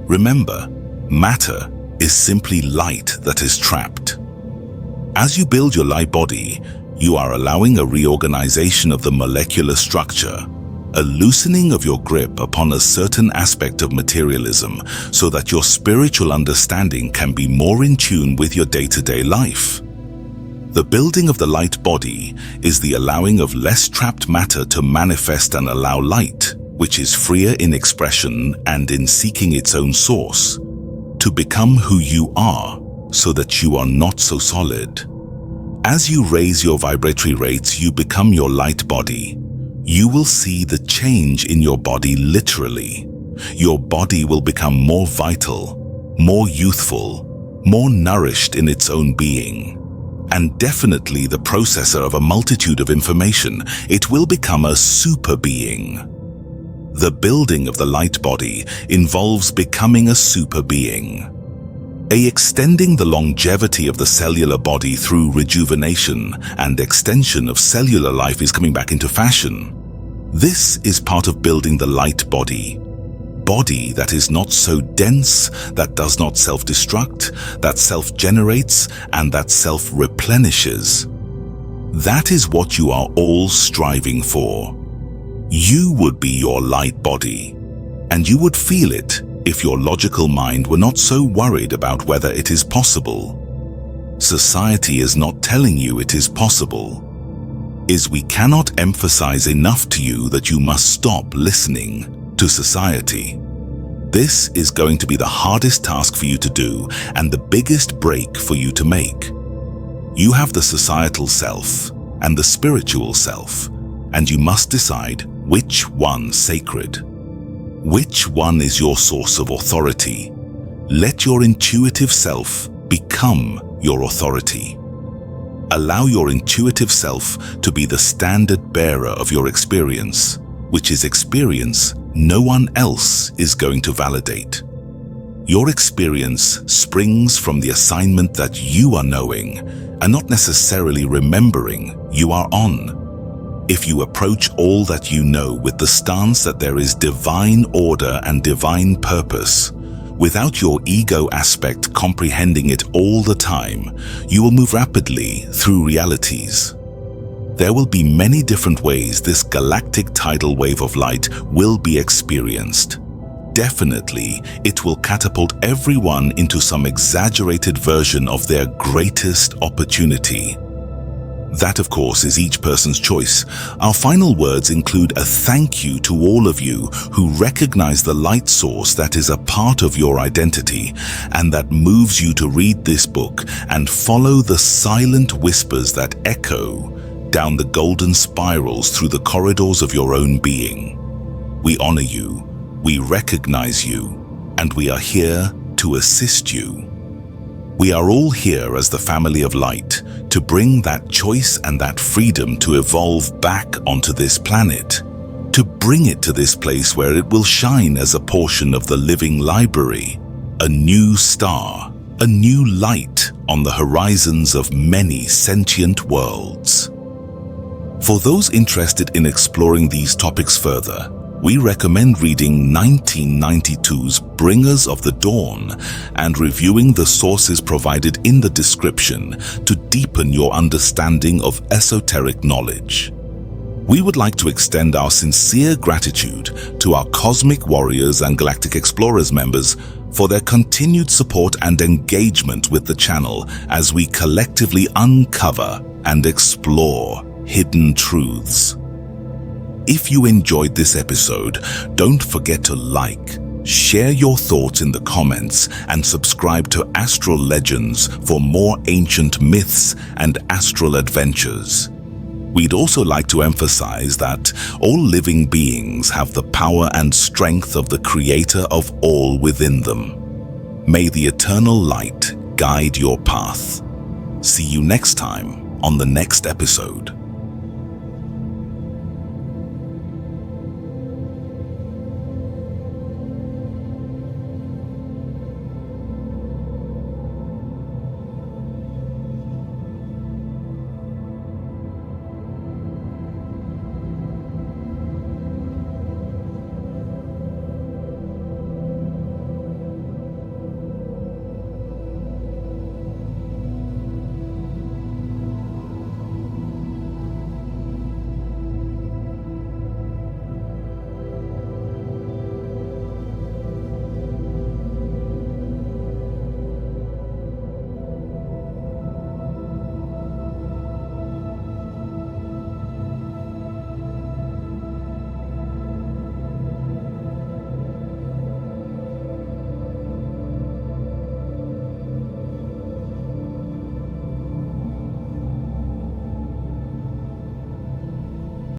Remember, matter is simply light that is trapped. As you build your light body, you are allowing a reorganization of the molecular structure, a loosening of your grip upon a certain aspect of materialism so that your spiritual understanding can be more in tune with your day-to-day life. The building of the light body is the allowing of less trapped matter to manifest and allow light, which is freer in expression and in seeking its own source, to become who you are so that you are not so solid. As you raise your vibratory rates, you become your light body. You will see the change in your body literally. Your body will become more vital, more youthful, more nourished in its own being. And definitely the processor of a multitude of information. It will become a super being. The building of the light body involves becoming a super being. Extending the longevity of the cellular body through rejuvenation and extension of cellular life is coming back into fashion. This is part of building the light body. Body that is not so dense, that does not self-destruct, that self-generates, and that self-replenishes. That is what you are all striving for. You would be your light body, and you would feel it if your logical mind were not so worried about whether it is possible. Society is not telling you it is possible. We cannot emphasize enough to you that you must stop listening to society. This is going to be the hardest task for you to do and the biggest break for you to make. You have the societal self and the spiritual self, and you must decide which one's sacred. Which one is your source of authority? Let your intuitive self become your authority. Allow your intuitive self to be the standard bearer of your experience, which is experience no one else is going to validate. Your experience springs from the assignment that you are knowing and not necessarily remembering you are on. If you approach all that you know with the stance that there is divine order and divine purpose, without your ego aspect comprehending it all the time, you will move rapidly through realities. There will be many different ways this galactic tidal wave of light will be experienced. Definitely, it will catapult everyone into some exaggerated version of their greatest opportunity. That, of course, is each person's choice. Our final words include a thank you to all of you who recognize the light source that is a part of your identity and that moves you to read this book and follow the silent whispers that echo down the golden spirals through the corridors of your own being. We honor you, we recognize you, and we are here to assist you. We are all here as the family of light to bring that choice and that freedom to evolve back onto this planet, to bring it to this place where it will shine as a portion of the living library, a new star, a new light on the horizons of many sentient worlds. For those interested in exploring these topics further, we recommend reading 1992's Bringers of the Dawn and reviewing the sources provided in the description to deepen your understanding of esoteric knowledge. We would like to extend our sincere gratitude to our Cosmic Warriors and Galactic Explorers members for their continued support and engagement with the channel as we collectively uncover and explore hidden truths. If you enjoyed this episode, don't forget to like, share your thoughts in the comments, and subscribe to Astral Legends for more ancient myths and astral adventures. We'd also like to emphasize that all living beings have the power and strength of the Creator of all within them. May the eternal light guide your path. See you next time on the next episode.